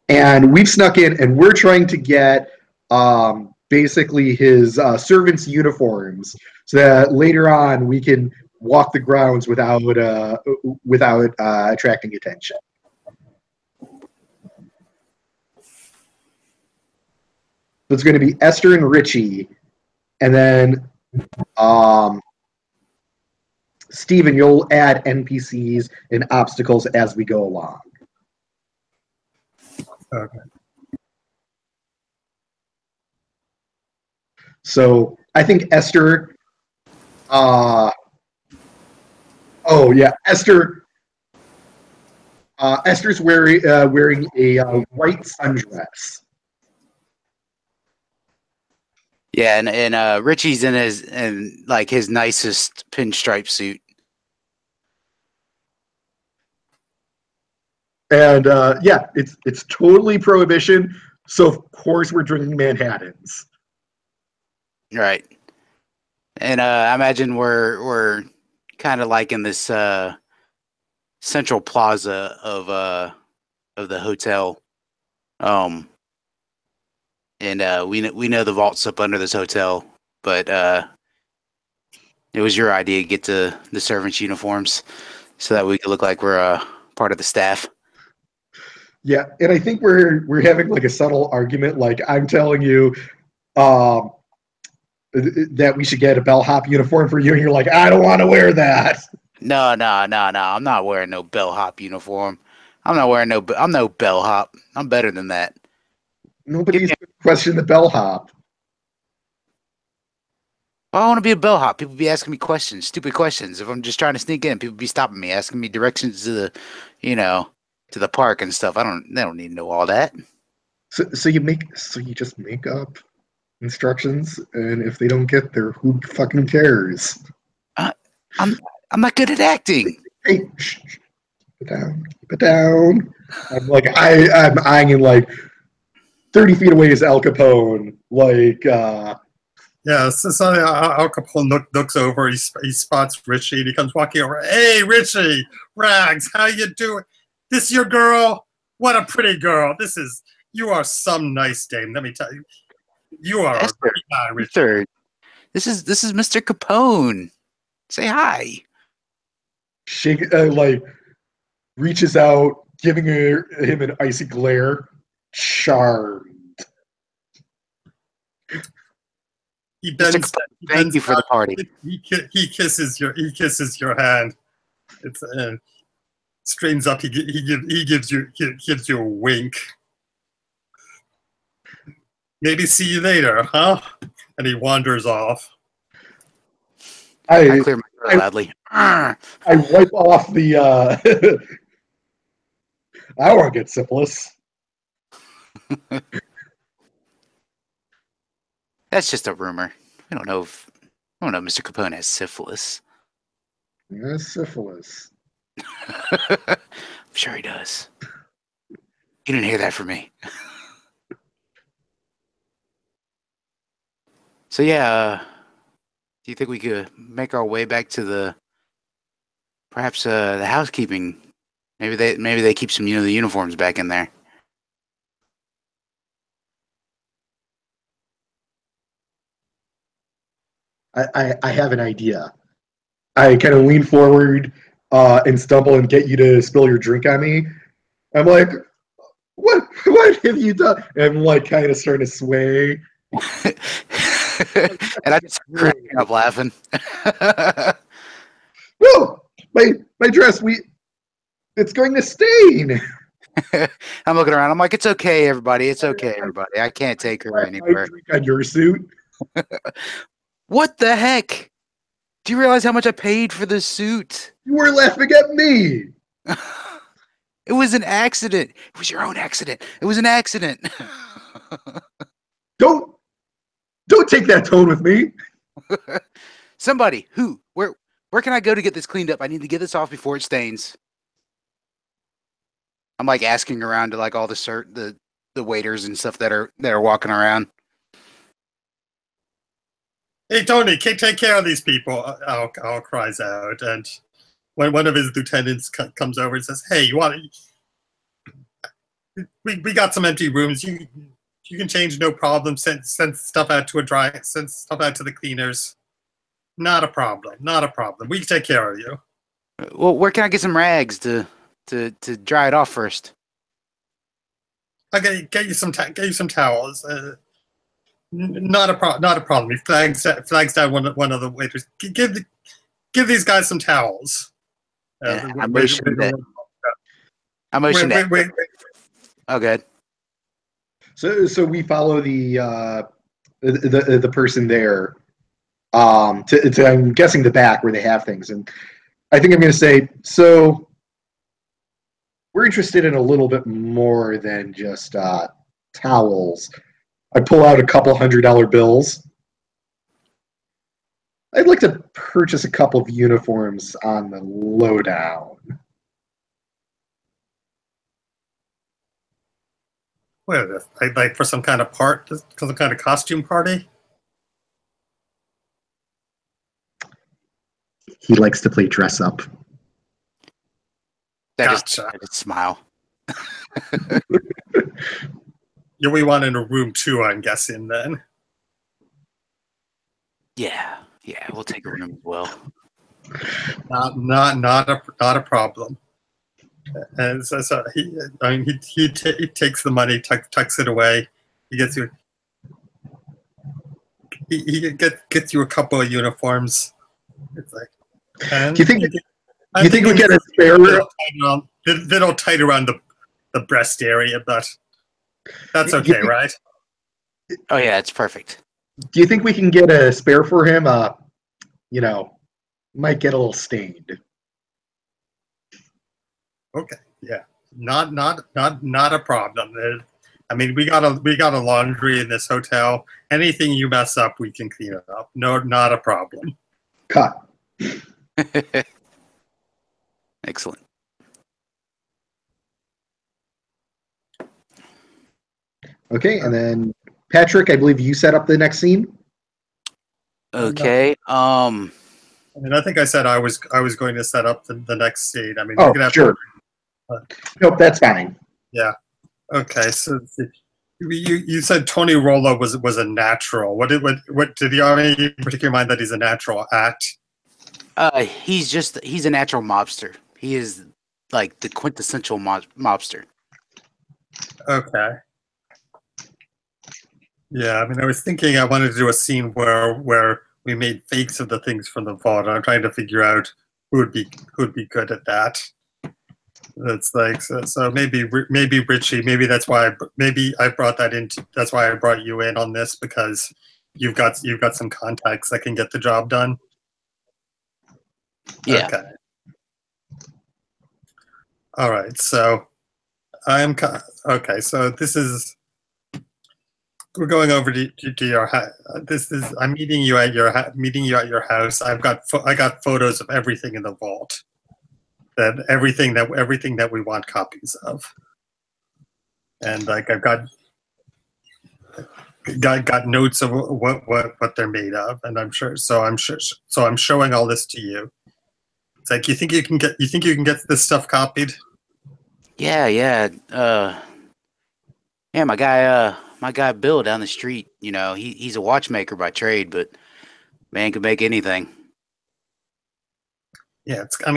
And we've snuck in, and we're trying to get basically his servants' uniforms, so that later on we can walk the grounds without attracting attention. So it's going to be Esther and Richie, and then Steven, you'll add NPCs and obstacles as we go along. Okay. So I think Esther. Esther's wearing a white sundress. Yeah, and Richie's in his nicest pinstripe suit. And it's totally prohibition. So of course we're drinking Manhattans. Right. And I imagine we're kind of like in this central plaza of the hotel. And we know the vault's up under this hotel, but it was your idea to get to the servants' uniforms so that we could look like we're part of the staff. Yeah, and I think we're having like a subtle argument. Like I'm telling you um, that we should get a bellhop uniform for you, and you're like, I don't want to wear that. No, no, no, no. I'm not wearing no bellhop uniform. I'm not wearing no. I'm no bellhop. I'm better than that. Give Nobody's me. questioned the bellhop. I want to be a bellhop. People be asking me questions, stupid questions. If I'm just trying to sneak in, people be stopping me, asking me directions to the, to the park and stuff. They don't need to know all that. So you just make up instructions, and if they don't get there, who fucking cares? I'm not good at acting. Hey, shh, keep it down, keep it down. I'm eyeing him like 30 feet away is Al Capone. Yeah, so Al Capone looks over, he spots Richie, and he comes walking over. Hey, Richie, Rags, how you doing? This your girl? What a pretty girl. You are some nice dame, let me tell you. You are Esther, a pretty guy, Richie. Esther, this is Mr. Capone. Say hi. Reaches out, giving him an icy glare. Charmed. He bends, Mr. Capone, thank you for the party. He kisses your hand. It's straightens up. He gives you a wink. Maybe see you later, huh? And he wanders off. I clear my throat loudly. I wipe off the. I don't want to get syphilis. That's just a rumor. I don't know if Mr. Capone has syphilis. Yeah, syphilis. I'm sure he does. You didn't hear that from me. So yeah, do you think we could make our way back to perhaps the housekeeping? Maybe they keep some the uniforms back in there. I have an idea. I kind of lean forward and stumble and get you to spill your drink on me. I'm like, what have you done? And I'm like kind of starting to sway. And I just cracking up laughing. No, my dress, it's going to stain. I'm looking around. I'm like, it's okay, everybody. It's okay, everybody. I can't take her anywhere. I drink on your suit. What the heck? Do you realize how much I paid for this suit? You were laughing at me. It was an accident. It was your own accident. It was an accident. Don't take that tone with me. Somebody, where can I go to get this cleaned up? I need to get this off before it stains. I'm like asking around to like all the waiters and stuff that are walking around. Hey, Tony, take care of these people. Al cries out, and when one of his lieutenants comes over and says, "Hey, we got some empty rooms. You can change, no problem. Send stuff out to send stuff out to the cleaners. Not a problem. Not a problem. We can take care of you." Well, where can I get some rags to dry it off first? Okay, get you some towels. Not a problem. He flags down one of the waiters. Give these guys some towels. I motioned that. Wait. Oh, good. So we follow the person there to I'm guessing the back where they have things, and I think I'm going to say, so we're interested in a little bit more than just towels. I pull out a couple $100 bills. I'd like to purchase a couple of uniforms on the lowdown. What is this? Like for some kind of some kind of costume party? He likes to play dress up. Gotcha. That is smile. We want in a room too, I'm guessing then. Yeah, we'll take a room as well. Not a problem. And so he takes the money, tucks it away. He gets you. He gets you a couple of uniforms. It's like, and Do you think? I'm You think we thinking get a spare? little tight around the breast area, but that's okay, right? Oh yeah, it's perfect. Do you think we can get a spare for him? Might get a little stained. Okay, yeah, not a problem. I mean, we got a laundry in this hotel. Anything you mess up, we can clean it up. No, not a problem. Cut. Excellent. Okay, and then Patrick, I believe you set up the next scene. Okay. I mean, I think I said I was going to set up the next scene. I mean, Oh, we're gonna have sure. Nope, that's fine. Yeah. Okay. So you said Tony Rolla was a natural. What did you have any particular mind that he's a natural at? He's a natural mobster. He is like the quintessential mobster. Okay. Yeah, I mean, I was thinking I wanted to do a scene where we made fakes of the things from the vault. I'm trying to figure out who would be good at that. That's like so maybe Richie. Maybe that's why. Maybe I brought that into. That's why I brought you in on this, because you've got some contacts that can get the job done. Yeah. Okay. All right. So okay. So this is. We're going over to your house. I'm meeting you at your house. I got photos of everything in the vault. Everything that we want copies of. And like I've got notes of what they're made of, and I'm showing all this to you. It's like you think you can get this stuff copied? Yeah. Yeah, my guy Bill down the street. He's a watchmaker by trade, but man can make anything. Yeah, it's got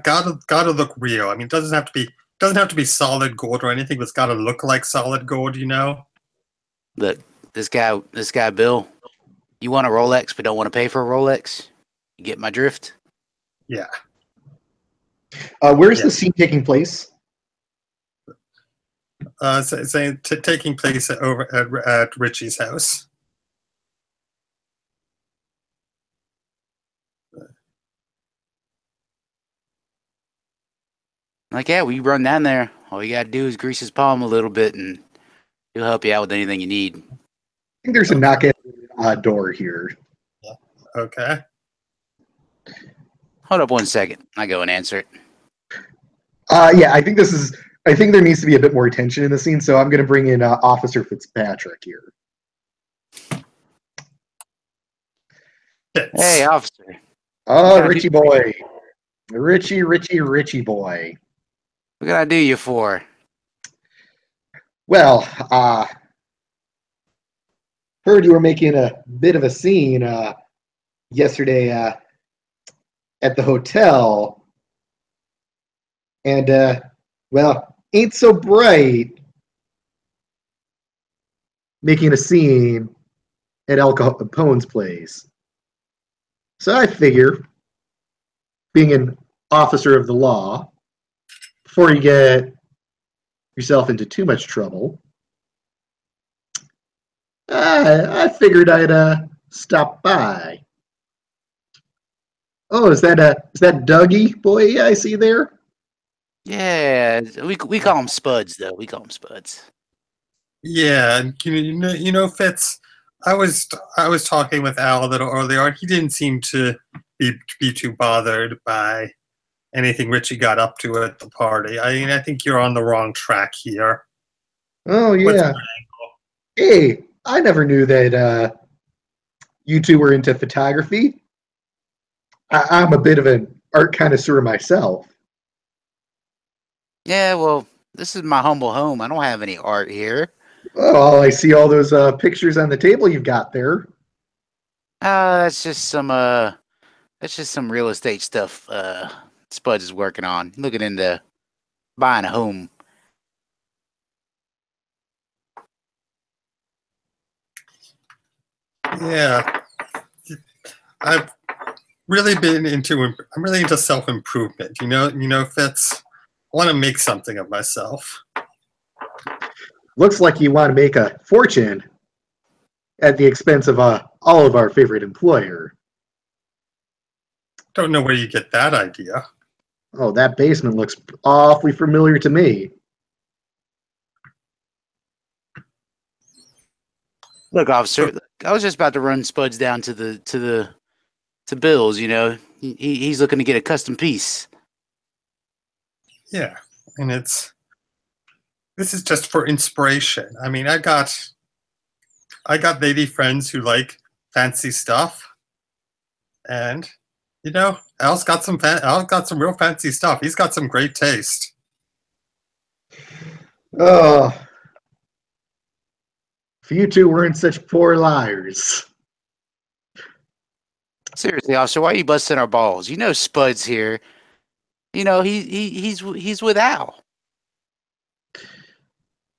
to look real. I mean, it doesn't have to be solid gold or anything, but it's got to look like solid gold. Look, this guy Bill, you want a Rolex but don't want to pay for a Rolex? You get my drift? Yeah. Where's the scene taking place? Taking place over at Richie's house. Like, yeah, we run down there. All you gotta do is grease his palm a little bit, and he'll help you out with anything you need. I think there's a knock at the door here. Yeah. Okay. Hold up 1 second. I go and answer it. Yeah, I think there needs to be a bit more attention in the scene, so I'm going to bring in Officer Fitzpatrick here. Hey, officer. Oh, Richie boy. Richie boy. What can I do you for? Well, heard you were making a bit of a scene yesterday at the hotel. And, well, ain't so bright making a scene at Al Capone's place. So I figure, being an officer of the law, before you get yourself into too much trouble, I figured I'd stop by. Oh, is that Dougie boy I see there? Yeah, we call him Spuds though. We call him Spuds. Yeah, Fitz. I was talking with Al a little earlier, and he didn't seem to be too bothered by anything Richie got up to at the party. I mean, I think you're on the wrong track here. Oh yeah. Hey, I never knew that you two were into photography. I'm a bit of an art connoisseur myself. Yeah, well, this is my humble home. I don't have any art here. Oh, I see all those pictures on the table you've got there. That's just some real estate stuff Spuds is working on. Looking into buying a home. Yeah, I've really been into. I'm really into self-improvement. Fitz. I want to make something of myself. Looks like you want to make a fortune at the expense of all of our favorite employer. Don't know where you get that idea. Oh, that basement looks awfully familiar to me. Look, officer, I was just about to run Spuds down to Bill's. He's looking to get a custom piece. Yeah, and this is just for inspiration. I mean, I got lady friends who like fancy stuff, and Al's got some real fancy stuff. He's got some great taste. Oh, if you two weren't such poor liars. Seriously, officer, why are you busting our balls? Spud's here. He's with Al.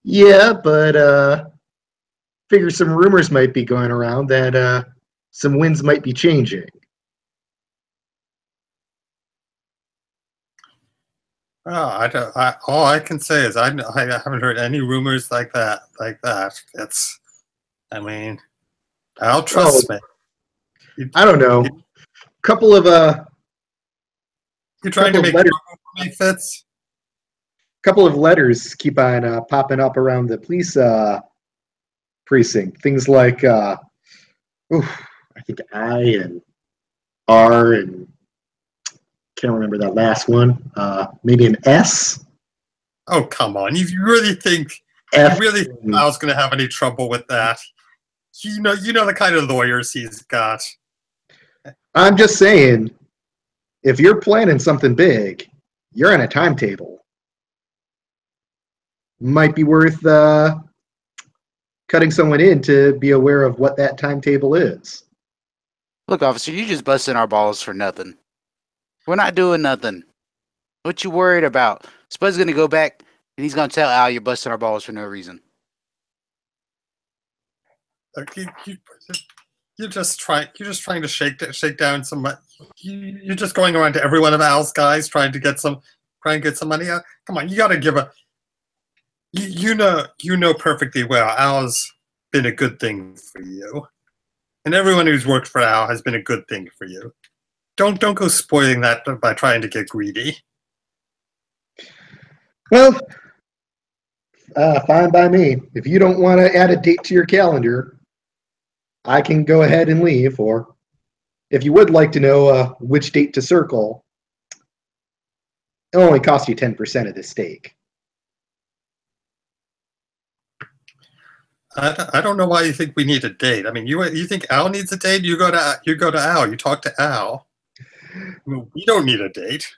Yeah, but figure some rumors might be going around that some winds might be changing. Oh, all I can say is I haven't heard any rumors like that. I mean, Al trusts me. I don't know. Couple of You're trying to make trouble for me, Fitz? Couple of letters keep on popping up around the police precinct. Things like I think I and R and can't remember that last one. Maybe an S. Oh, come on! You really think F. Al's going to have any trouble with that? You know the kind of lawyers he's got. I'm just saying, if you're planning something big, you're on a timetable. Might be worth cutting someone in to be aware of what that timetable is. Look, officer, you just busting our balls for nothing. We're not doing nothing. What you worried about? Spud's gonna go back and he's gonna tell Al you're busting our balls for no reason. You're just trying to shake down some. You're just going around to every one of Al's guys trying to get some money out. Come on, you got to give a. You know perfectly well Al's been a good thing for you, and everyone who's worked for Al has been a good thing for you. Don't go spoiling that by trying to get greedy. Well, fine by me. If you don't want to add a date to your calendar, I can go ahead and leave. Or if you would like to know which date to circle, it'll only cost you 10% of the stake. I don't know why you think we need a date. I mean, you think Al needs a date? You go to Al. You talk to Al. I mean, we don't need a date.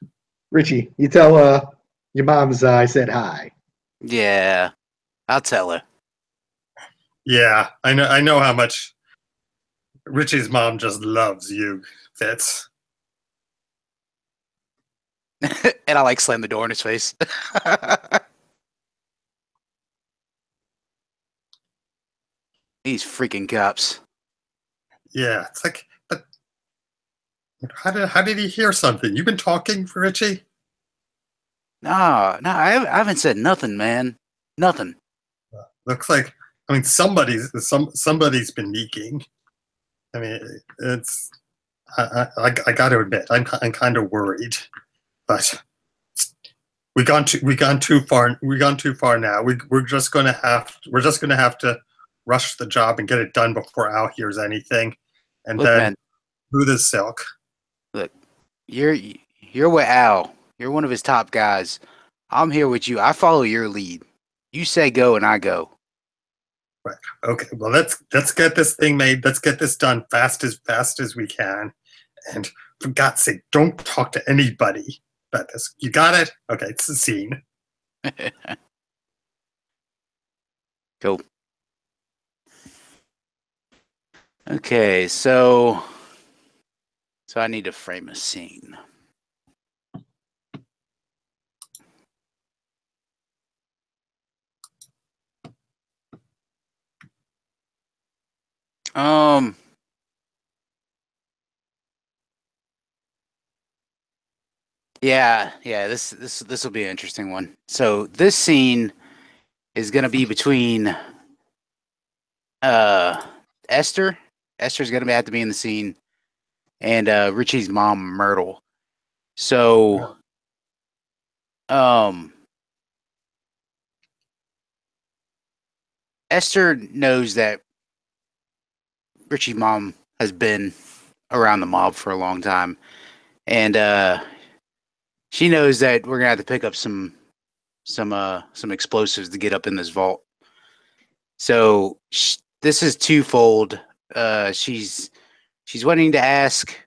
Richie, you tell your mom's I said hi. Yeah, I'll tell her. Yeah, I know how much Richie's mom just loves you, Fitz. And I slam the door in his face. These freaking cops. Yeah, it's like, but how did he hear something? You've been talking, Richie? No, I haven't said nothing, man. Nothing. Looks like, I mean, somebody's been leaking. I mean, it's I got to admit, I'm kind of worried, but we've gone too far. We've gone too far now. We're just gonna have to rush the job and get it done before Al hears anything, and Look, then man, through the silk. Look, you're with Al. You're one of his top guys. I'm here with you. I follow your lead. You say go, and I go. Right. Okay. Well, let's get this thing made. Let's get this done fast as we can. And for God's sake, don't talk to anybody about this. You got it? Okay. It's the scene. Cool. Okay, so I need to frame a scene. Um. Yeah, yeah. This will be an interesting one. So this scene is gonna be between uh Esther. Esther's gonna have to be in the scene, and Richie's mom Myrtle. So um Esther knows that Richie's mom has been around the mob for a long time, and she knows that we're gonna have to pick up some explosives to get up in this vault. So this is twofold. She's wanting to ask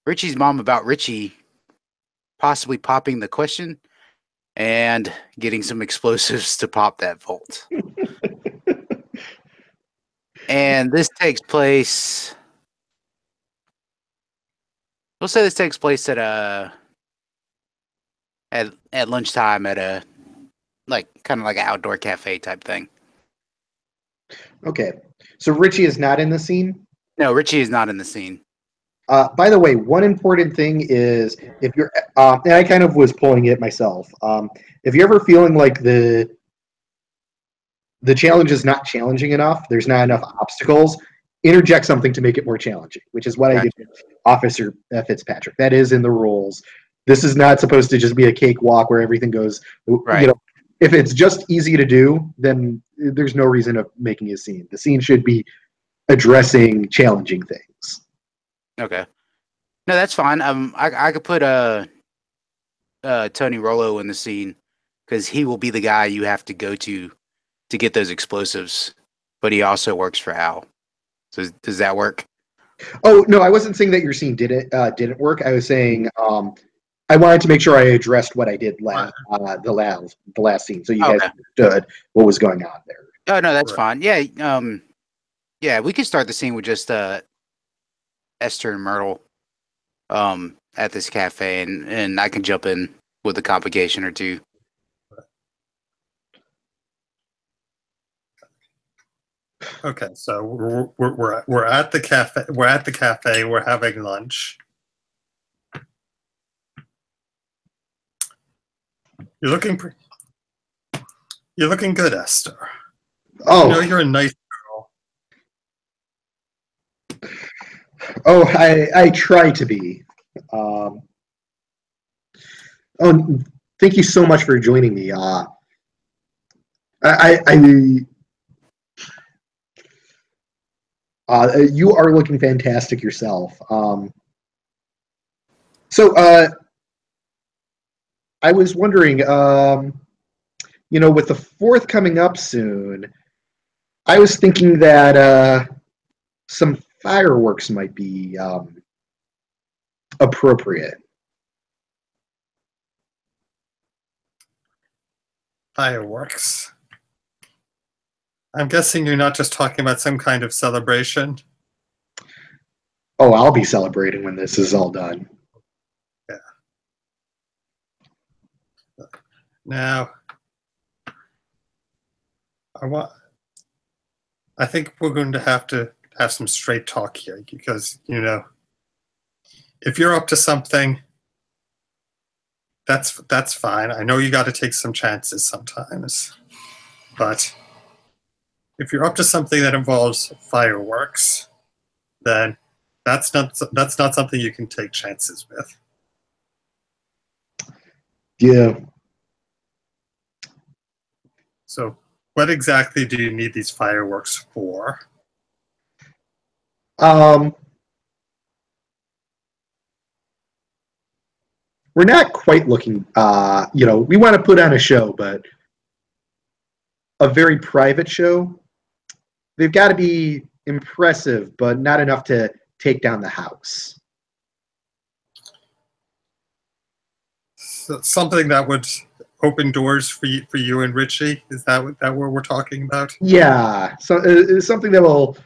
Richie's mom about Richie possibly popping the question and getting some explosives to pop that vault. And this takes place. We'll say this takes place at at lunchtime at a kind of like an outdoor cafe type thing. Okay. So Richie is not in the scene? No, Richie is not in the scene. By the way, one important thing is if you're, and I kind of was pulling it myself. If you're ever feeling like the challenge is not challenging enough, there's not enough obstacles, interject something to make it more challenging, which is what I did with Officer Fitzpatrick. That is in the rules. This is not supposed to just be a cakewalk where everything goes, Right. you know, if it's just easy to do, then there's no reason of making a scene. The scene should be addressing challenging things. Okay. No, that's fine. I could put Tony Rollo in the scene because he will be the guy you have to go to get those explosives, but he also works for Al. So does that work? Oh no, I wasn't saying that your scene didn't work. I was saying I wanted to make sure I addressed what I did the last scene, so you guys understood what was going on there. Oh no, that's fine. Yeah, yeah, we could start the scene with just Esther and Myrtle at this cafe, and I can jump in with a complication or two. Okay, so we're at the cafe. We're at the cafe. We're having lunch. You're looking good, Esther. Oh, you know you're a nice girl. Oh, I try to be. Oh, thank you so much for joining me. You are looking fantastic yourself. I was wondering, with the 4th coming up soon, I was thinking that some fireworks might be appropriate. Fireworks. I'm guessing you're not just talking about some kind of celebration. Oh, I'll be celebrating when this is all done. Yeah. Now, I think we're going to have some straight talk here because, if you're up to something, that's fine. I know you got to take some chances sometimes, but if you're up to something that involves fireworks, then that's not something you can take chances with. Yeah. So, what exactly do you need these fireworks for? We're not quite looking, we want to put on a show, but a very private show. They've got to be impressive, but not enough to take down the house. So something that would open doors for you and Richie? Is that what we're talking about? Yeah, so something that will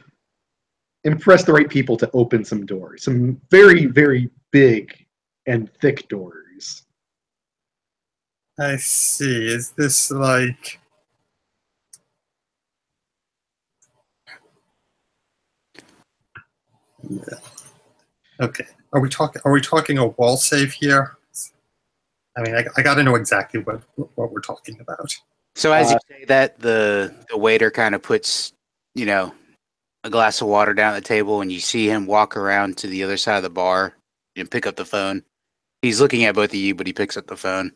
impress the right people to open some doors. Some very, very big and thick doors. I see. Is this like... Yeah. Okay. Are we talking a wall save here? I mean, I got to know exactly what we're talking about. So as you say that, the waiter kind of puts, a glass of water down at the table, and you see him walk around to the other side of the bar and pick up the phone. He's looking at both of you, but he picks up the phone.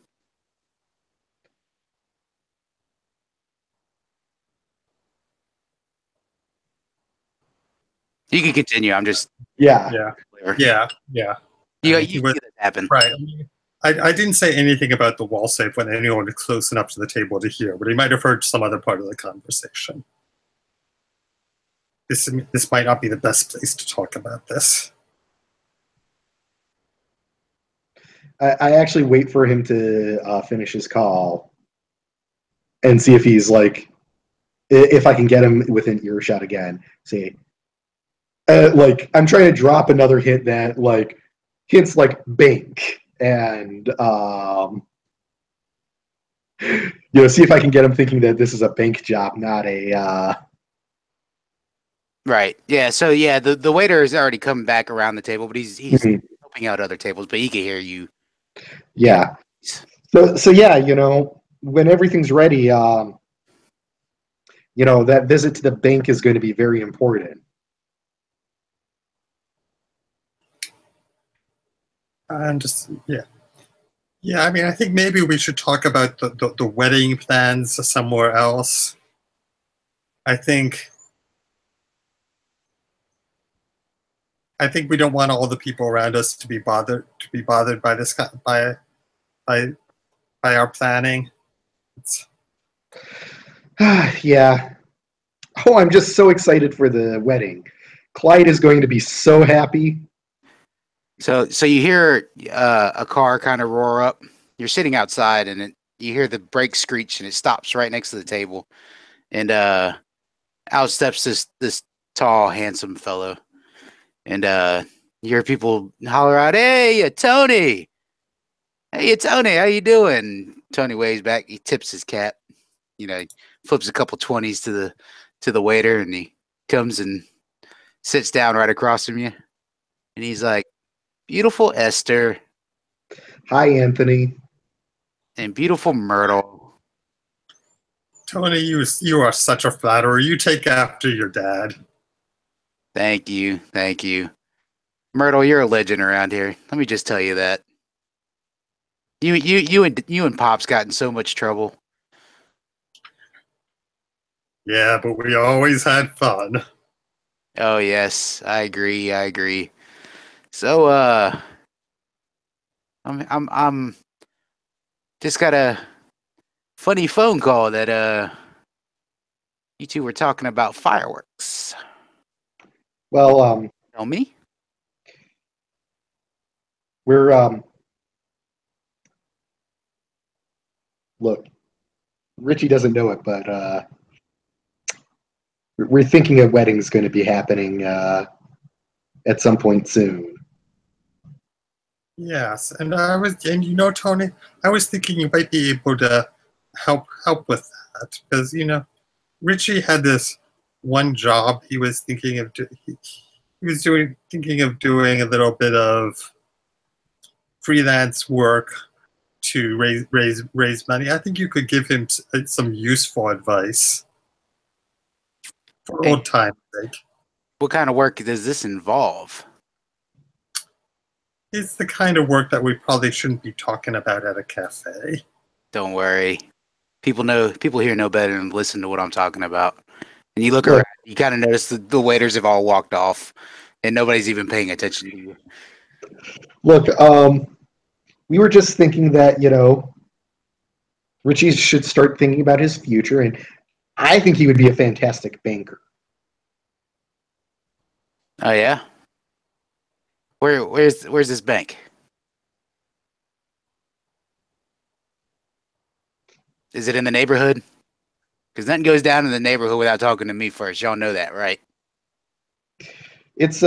You can continue. I'm just Yeah. Yeah. You see that happen, right? I didn't say anything about the wall safe when anyone was close enough to the table to hear, but he might have heard some other part of the conversation. This might not be the best place to talk about this. I actually wait for him to finish his call and see if he's like, if I can get him within earshot again. See, like I'm trying to drop another hint that like hints like bank and see if I can get him thinking that this is a bank job, not a. Right. Yeah. So yeah, the waiter has already come back around the table, but he's helping out other tables, but he can hear you. Yeah. So yeah, when everything's ready, that visit to the bank is going to be very important. And just yeah. I mean, I think maybe we should talk about the wedding plans somewhere else. I think we don't want all the people around us to be bothered by this by our planning. Yeah. Oh, I'm just so excited for the wedding. Clyde is going to be so happy. So you hear a car kind of roar up. You're sitting outside, and you hear the brake screech, and it stops right next to the table. And out steps this tall, handsome fellow, and you hear people holler out, "Hey, Tony! Hey, Tony! How you doing?" Tony waves back. He tips his cap. He flips a couple 20s to the waiter, and he comes and sits down right across from you. And he's like, "Beautiful Esther." Hi, Anthony. And beautiful Myrtle. Tony, you are such a flatterer. You take after your dad. Thank you. Myrtle, you're a legend around here. Let me just tell you that. You and Pop's got in so much trouble. Yeah, but we always had fun. Oh yes, I agree. So I'm just got a funny phone call that you two were talking about fireworks. Well, Tell me. we're look, Richie doesn't know it, but we're thinking a wedding's going to be happening at some point soon. Yes, and Tony, I was thinking you might be able to help with that because Richie had this one job he was thinking of thinking of doing a little bit of freelance work to raise money. I think you could give him some useful advice for old time's sake. What kind of work does this involve? It's the kind of work that we probably shouldn't be talking about at a cafe. Don't worry. People here know better than listen to what I'm talking about. And you look around, you kind of notice the waiters have all walked off, and nobody's even paying attention to you. Look, we were just thinking that, Richie should start thinking about his future, and I think he would be a fantastic banker. Oh yeah? Where's this bank? Is it in the neighborhood? Because nothing goes down in the neighborhood without talking to me first. Y'all know that, right? It's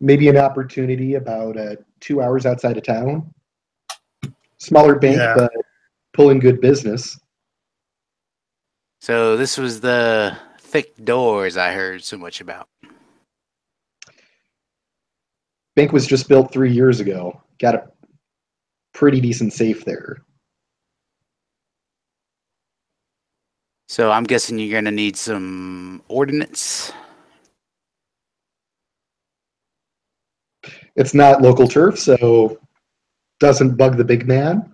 maybe an opportunity about 2 hours outside of town. Smaller bank, but pulling good business. So this was the thick doors I heard so much about. Bank was just built 3 years ago. Got a pretty decent safe there. So I'm guessing you're gonna need some ordnance. It's not local turf, so doesn't bug the big man.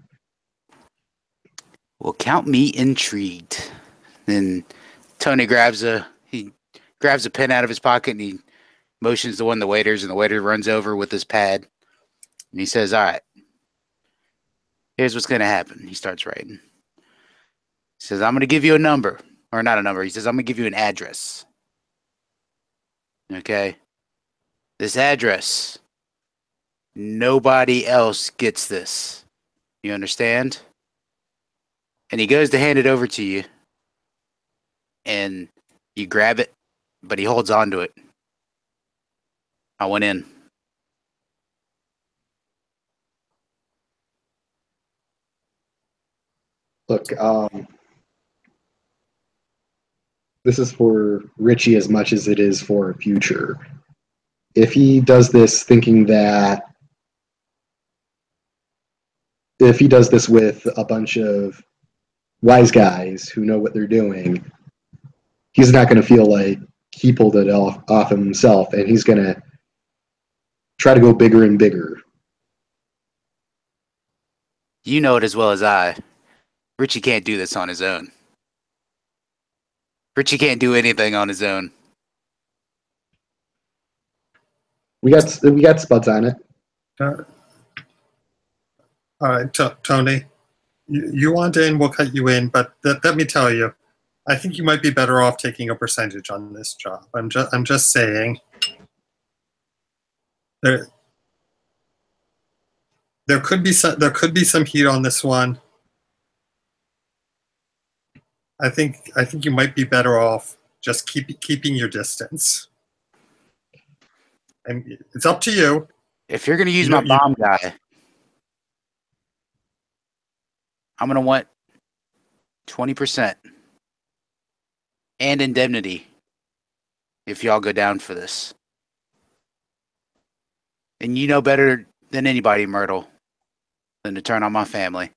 Well, count me intrigued. Then Tony grabs a pen out of his pocket and he motions to one of the waiters, and the waiter runs over with his pad and he says, "All right, here's what's gonna happen." He starts writing. He says, "I'm gonna give you a number, or not a number." He says, "I'm gonna give you an address. Okay, this address. Nobody else gets this. You understand?" And he goes to hand it over to you, and you grab it, but he holds on to it. I went in. Look, this is for Richie as much as it is for future. If he does this thinking that, if he does this with a bunch of wise guys who know what they're doing, he's not going to feel like he pulled it off himself, and he's going to try to go bigger and bigger. You know it as well as I. Richie can't do this on his own. Richie can't do anything on his own. We got Spuds on it. All right, Tony, you want in, we'll cut you in, but let me tell you, I think you might be better off taking a percentage on this job. I'm just saying. There could be some heat on this one. I think you might be better off just keeping your distance. And it's up to you. If you're going to use my bomb guy, I'm going to want 20% and indemnity if y'all go down for this. And you know better than anybody, Myrtle, than to turn on my family.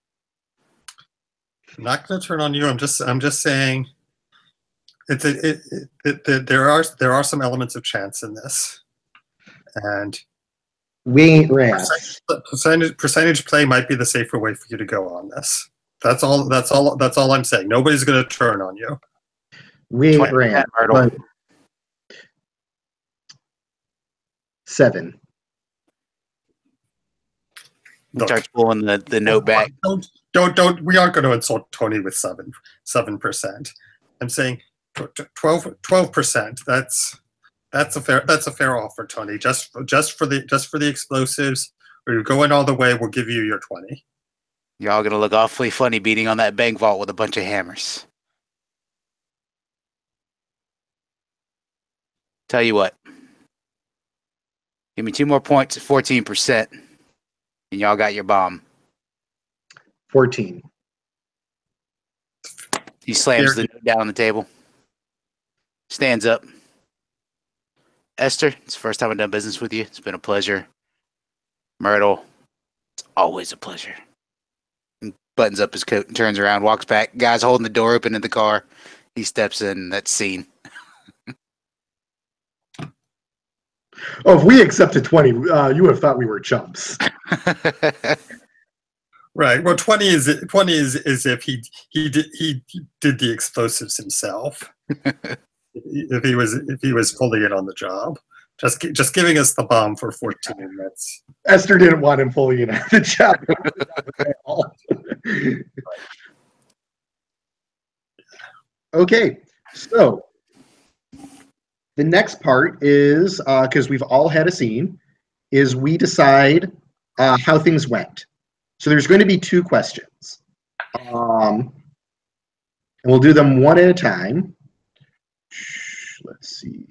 I'm not going to turn on you. I'm just saying there are some elements of chance in this, and We ain't rats. percentage play might be the safer way for you to go on this. That's all I'm saying. Nobody's going to turn on you. We ain't rats. But 7. Look, Starts pulling the note back. Don't. We aren't going to insult Tony with 7%. I'm saying 12%. That's a fair offer, Tony. Just for the explosives. Or you're going all the way. We'll give you your 20. Y'all gonna look awfully funny beating on that bank vault with a bunch of hammers. Tell you what. Give me 2 more points at 14%. And y'all got your bomb. 14. He slams the note down on the table. Stands up. Esther, it's the first time I've done business with you. It's been a pleasure. Myrtle, it's always a pleasure. And buttons up his coat and turns around, walks back. Guy's holding the door open in the car. He steps in. That's scene. Oh, if we accepted 20, you would have thought we were chumps. Right. Well, 20 is if he did the explosives himself. if he was pulling it on the job, just giving us the bomb for 14 minutes. Esther didn't want him pulling it out of the job. Okay, so the next part is, because we've all had a scene, is we decide how things went. So there's going to be 2 questions. And we'll do them one at a time. Let's see.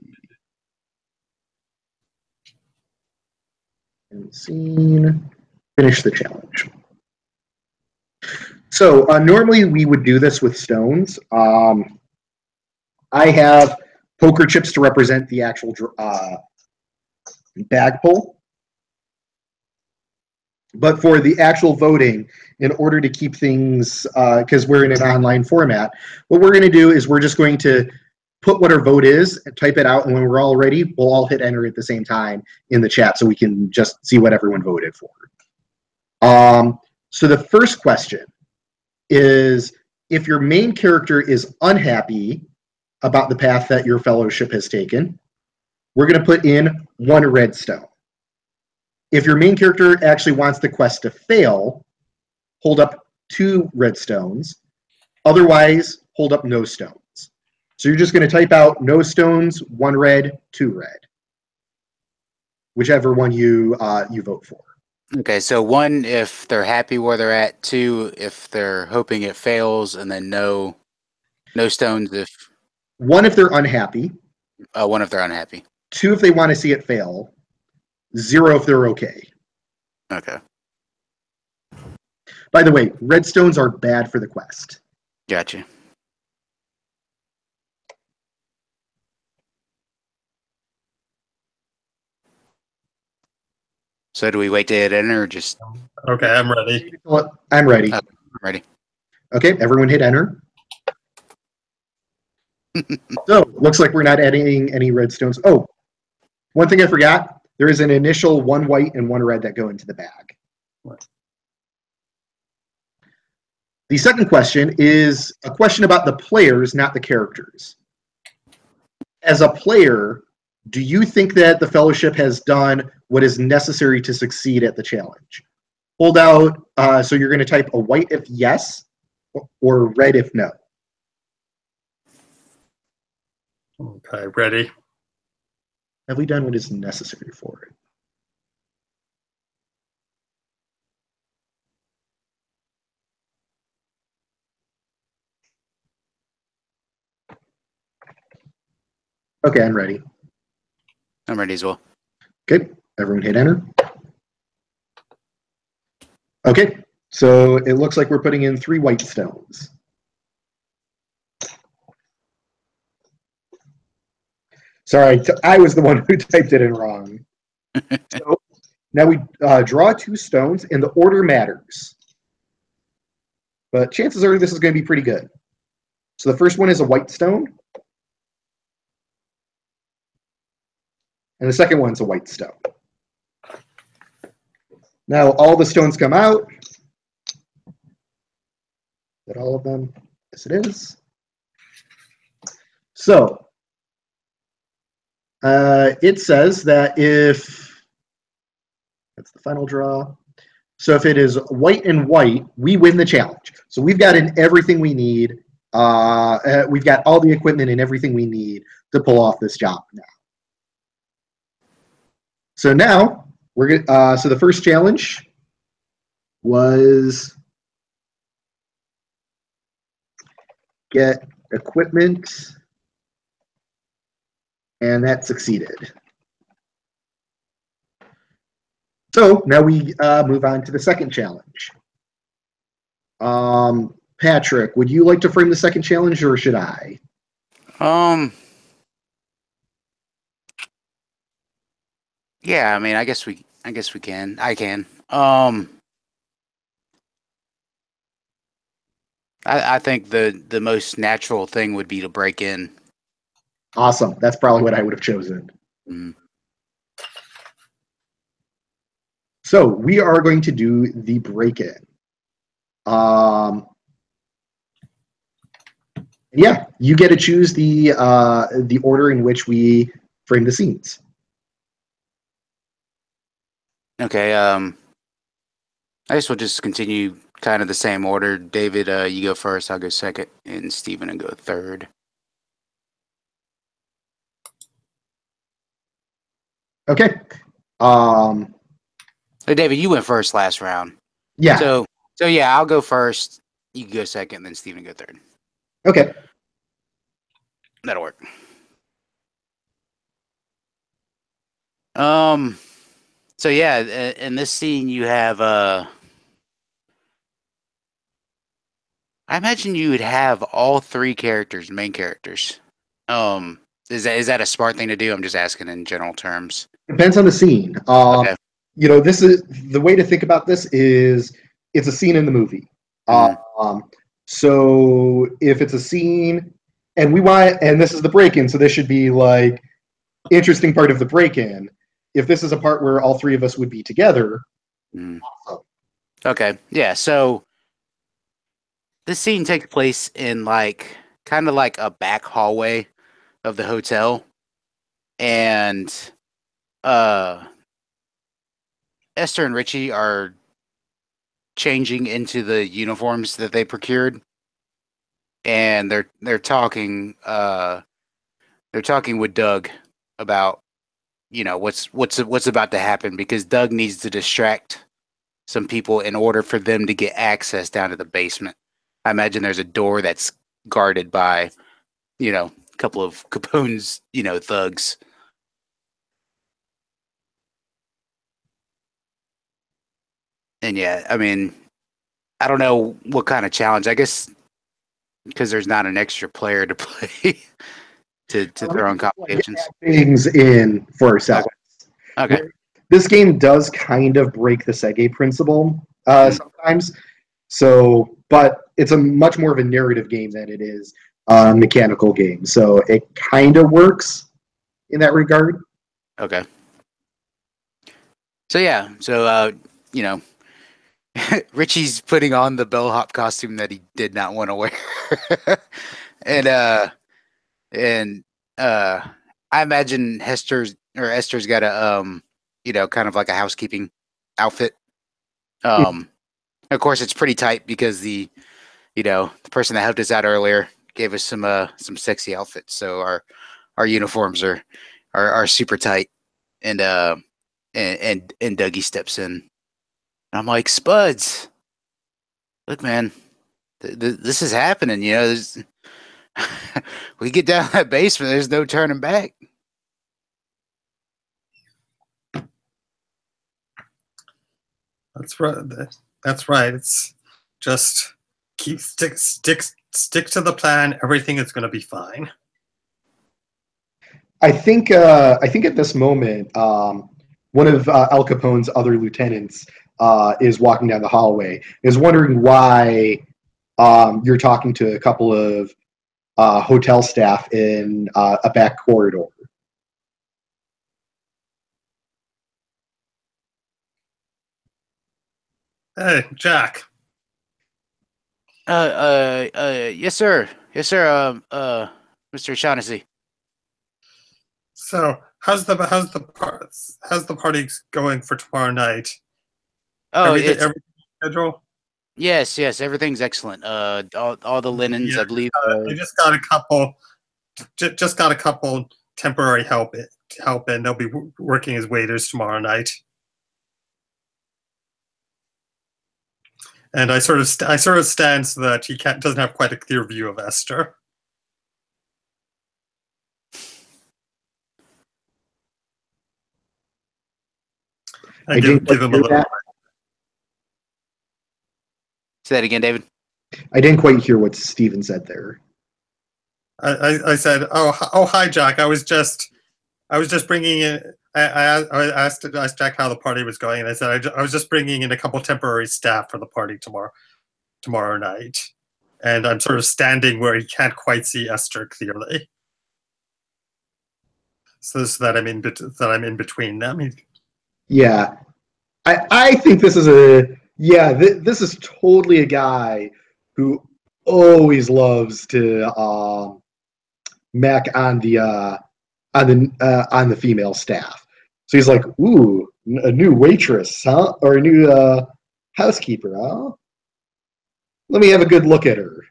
And scene. Finish the challenge. So normally we would do this with stones. I have poker chips to represent the actual bag pull. But for the actual voting, in order to keep things, because we're in an online format, what we're going to do is we're just going to put what our vote is, and type it out, and when we're all ready, we'll all hit enter at the same time in the chat so we can just see what everyone voted for. So the first question is, if your main character is unhappy about the path that your fellowship has taken, we're going to put in 1 red stone. If your main character actually wants the quest to fail, hold up 2 red stones. Otherwise, hold up no stones. So you're just going to type out no stones, 1 red, 2 red. Whichever one you vote for. Okay, so 1 if they're happy where they're at, 2 if they're hoping it fails, and then no stones if 1 if they're unhappy. 1 if they're unhappy. 2 if they want to see it fail. 0 if they're okay. Okay. By the way, red stones are bad for the quest. Gotcha. So do we wait to hit enter or just... Okay, I'm ready. I'm ready. I'm ready. Okay, everyone hit enter. So, looks like we're not adding any red stones. Oh, one thing I forgot. There is an initial 1 white and 1 red that go into the bag. What? The second question is a question about the players, not the characters. As a player, do you think that the Fellowship has done what is necessary to succeed at the challenge? Hold out, so you're going to type a white if yes, or red if no. Okay, ready. Have we done what is necessary for it? Okay, I'm ready. I'm ready as well. Good. Everyone hit enter. Okay, so it looks like we're putting in 3 white stones. Sorry, I was the one who typed it in wrong. So now we draw 2 stones, and the order matters. But chances are this is going to be pretty good. So the first one is a white stone. And the second one's a white stone. Now all the stones come out. Is that all of them? Yes, it is. So it says that if, that's the final draw. So if it is white and white, we win the challenge. So we've got everything we need. We've got all the equipment and everything we need to pull off this job now. So now we're gonna. So the first challenge was get equipment, and that succeeded. So now we move on to the second challenge. Patrick, would you like to frame the second challenge, or should I? Yeah, I mean, I guess we can. I can. I think the most natural thing would be to break in. Awesome. That's probably what I would have chosen. Mm. So we are going to do the break-in. Yeah, you get to choose the order in which we frame the scenes. Okay. I guess we'll just continue kind of the same order. David, you go first. I'll go second, and Steven will go third. Okay. So David, you went first last round. Yeah. So yeah, I'll go first. You go second, then Steven go third. Okay. That'll work. So yeah, in this scene you have I imagine you would have all 3 characters, main characters. Is that a smart thing to do? I'm just asking in general terms. Depends on the scene. Okay. This is the way to think about this is it's a scene in the movie. Mhm. So if it's a scene and this is the break-in, so this should be like interesting part of the break-in. If this is a part where all three of us would be together, Mhm. awesome. Okay. Yeah. So this scene takes place in like kind of like a back hallway of the hotel, and uh, Esther and Richie are changing into the uniforms that they procured, and they're talking with Doug about what's about to happen because Doug needs to distract some people in order for them to get access down to the basement. I imagine there's a door that's guarded by a couple of Capone's thugs. And yeah, I mean, I don't know what kind of challenge. I guess because there's not an extra player to play to throw in complications. Things in for ourselves. Okay. This game does kind of break the Sege principle sometimes. So, but it's a much more of a narrative game than it is a mechanical game. So it kind of works in that regard. Okay. So yeah, you know, Richie's putting on the bellhop costume that he did not want to wear, and and I imagine Esther's got a kind of like a housekeeping outfit. Of course, it's pretty tight because the person that helped us out earlier gave us some sexy outfits. So our uniforms are super tight, and and Dougie steps in. And I'm like, Spuds, look, man, this is happening. We get down that basement. There's no turning back. That's right. That's right. It's just stick to the plan. Everything is going to be fine. I think at this moment, one of Al Capone's other lieutenants is walking down the hallway, is wondering why you're talking to a couple of hotel staff in a back corridor. Hey, Jack. Yes, sir. Yes, sir. Mr. Shaughnessy. So, how's the party going for tomorrow night? Oh, Everything schedule? yes, yes. Everything's excellent. All the linens, Yeah, I believe. I just got a couple. Just got a couple temporary help in. They'll be working as waiters tomorrow night. And I sort of stand so that he doesn't have quite a clear view of Esther. I give him a little. Say that again, David. I didn't quite hear what Steven said there. I said, oh hi Jack. I was just bringing in. I asked Jack how the party was going, and I said I was just bringing in a couple temporary staff for the party tomorrow night, and I'm sort of standing where he can't quite see Esther clearly, so that I'm in between them. Yeah, I think this is this is totally a guy who always loves to mac on the female staff. So he's like, ooh, a new waitress, huh? Or a new housekeeper, huh? Let me have a good look at her.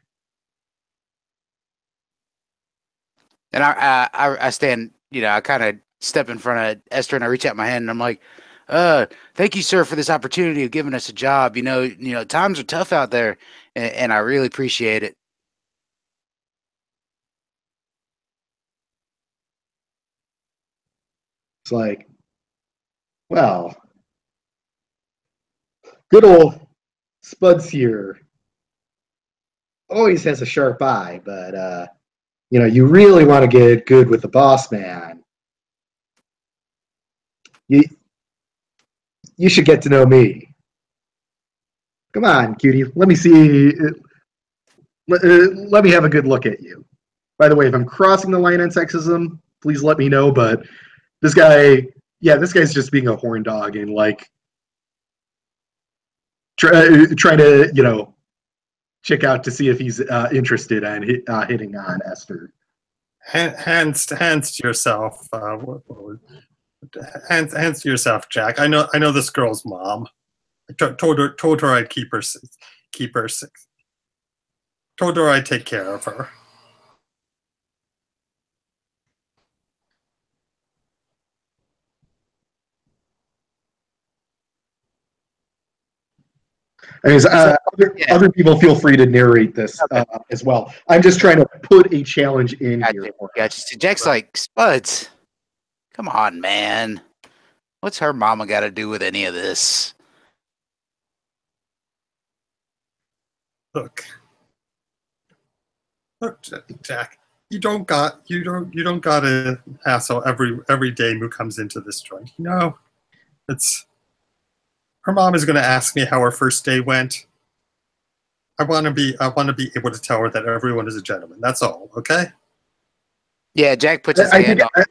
And I stand, I kind of step in front of Esther and I reach out my hand and I'm like, thank you, sir, for this opportunity of giving us a job. Times are tough out there, and I really appreciate it. It's like, well, good old Spuds here always has a sharp eye, but You really want to get good with the boss man. You should get to know me. Come on, cutie. Let me see. Let me have a good look at you. By the way, if I'm crossing the line on sexism, please let me know. But this guy's just being a horn dog and like trying to check out to see if he's interested in hitting on Esther. Hands to yourself. Hands to yourself, Jack. I know this girl's mom. I told her I'd keep her. Told her I'd take care of her. Other people feel free to narrate this as well. I'm just trying to put a challenge in here. Gotcha. So Jack's like, Spuds, come on, man. What's her mama got to do with any of this? Look, Jack. You don't gotta hassle every day who comes into this joint. It's her mom is going to ask me how her first day went. I want to be able to tell her that everyone is a gentleman. That's all. Okay. Yeah, Jack puts his hand on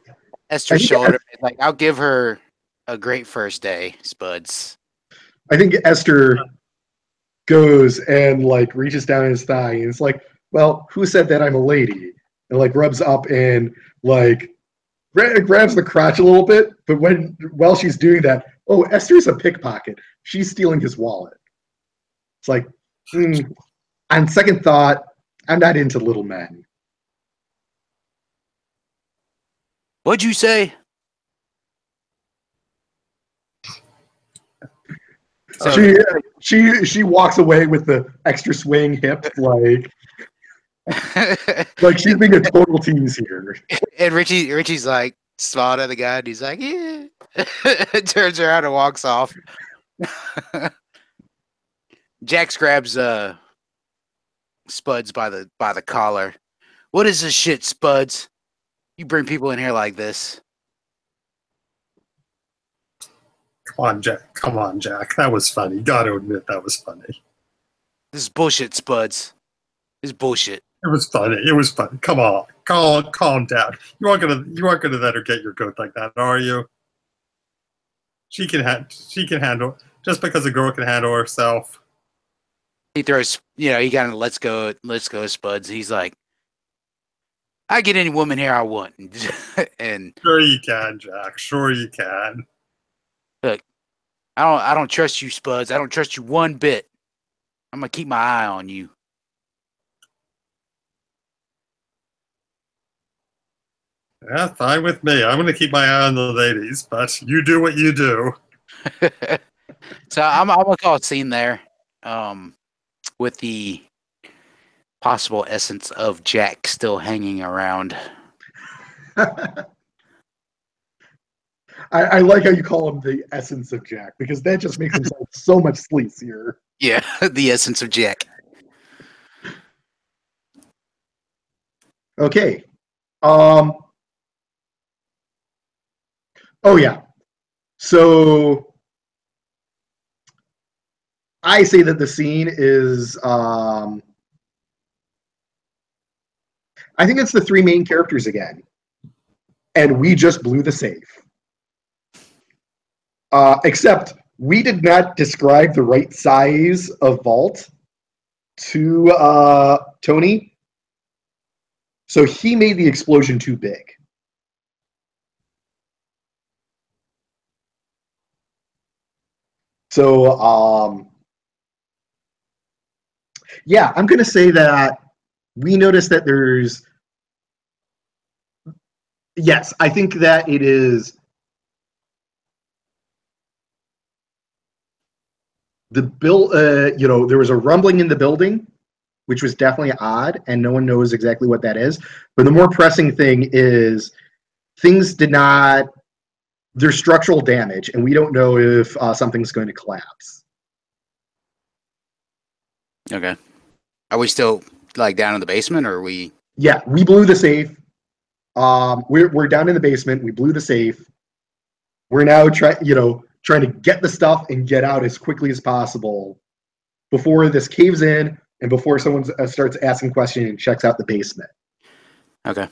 Esther's shoulder. Like, I'll give her a great first day, Spuds. I think Esther goes and like reaches down his thigh and it's like, well, who said that I'm a lady? And like rubs up and like grabs the crotch a little bit, but while she's doing that, oh, Esther's a pickpocket. She's stealing his wallet. It's like, on second thought, I'm not into little men. What'd you say? She walks away with the extra swing hip, like she's being a total tease here. And Richie's like smiling at the guy, and he's like, yeah. Turns around and walks off. Jax grabs Spuds by the collar. What is this shit, Spuds? You bring people in here like this? Come on, Jack. That was funny. Gotta admit that was funny. This is bullshit, Spuds. This is bullshit. It was funny. Come on, calm down. You aren't gonna let her get your goat like that, are you? She can handle. Just because a girl can handle herself. He throws, he kind of let's go, Spuds. He's like, I get any woman here I want. And sure you can, Jack. Sure you can. Look, I don't trust you, Spuds. I don't trust you one bit. I'm gonna keep my eye on you. Yeah, fine with me. I'm gonna keep my eye on the ladies, but you do what you do. So I'm gonna call a scene there, with the possible essence of Jack still hanging around. I like how you call him the essence of Jack, because that just makes him sound so much sleazier. Yeah, the essence of Jack. Okay. Oh yeah. So I say that the scene is I think it's the three main characters again. And we just blew the safe. Except we did not describe the right size of vault to Tony. So he made the explosion too big. So, yeah, I'm going to say that we noticed that there's... Yes, I think that it is... there was a rumbling in the building, which was definitely odd, and no one knows exactly what that is. But the more pressing thing is things did not... There's structural damage, and we don't know if something's going to collapse. Okay. Are we still, down in the basement, or are we Yeah, we blew the safe. We're down in the basement. We blew the safe. We're now trying to get the stuff and get out as quickly as possible before this caves in and before someone starts asking questions and checks out the basement. Okay.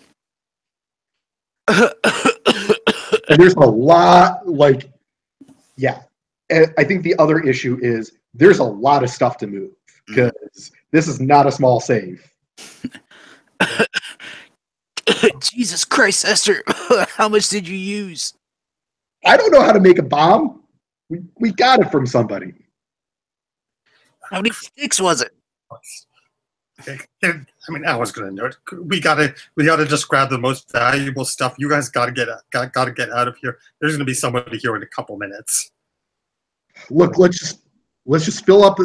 And there's a lot, yeah. And I think the other issue is there's a lot of stuff to move because this is not a small safe. Jesus Christ, Esther, how much did you use? I don't know how to make a bomb. We got it from somebody. How many sticks was it? I mean, I was gonna know it. We gotta just grab the most valuable stuff. You guys gotta get out of here. There's gonna be somebody here in a couple minutes. Look, let's just fill up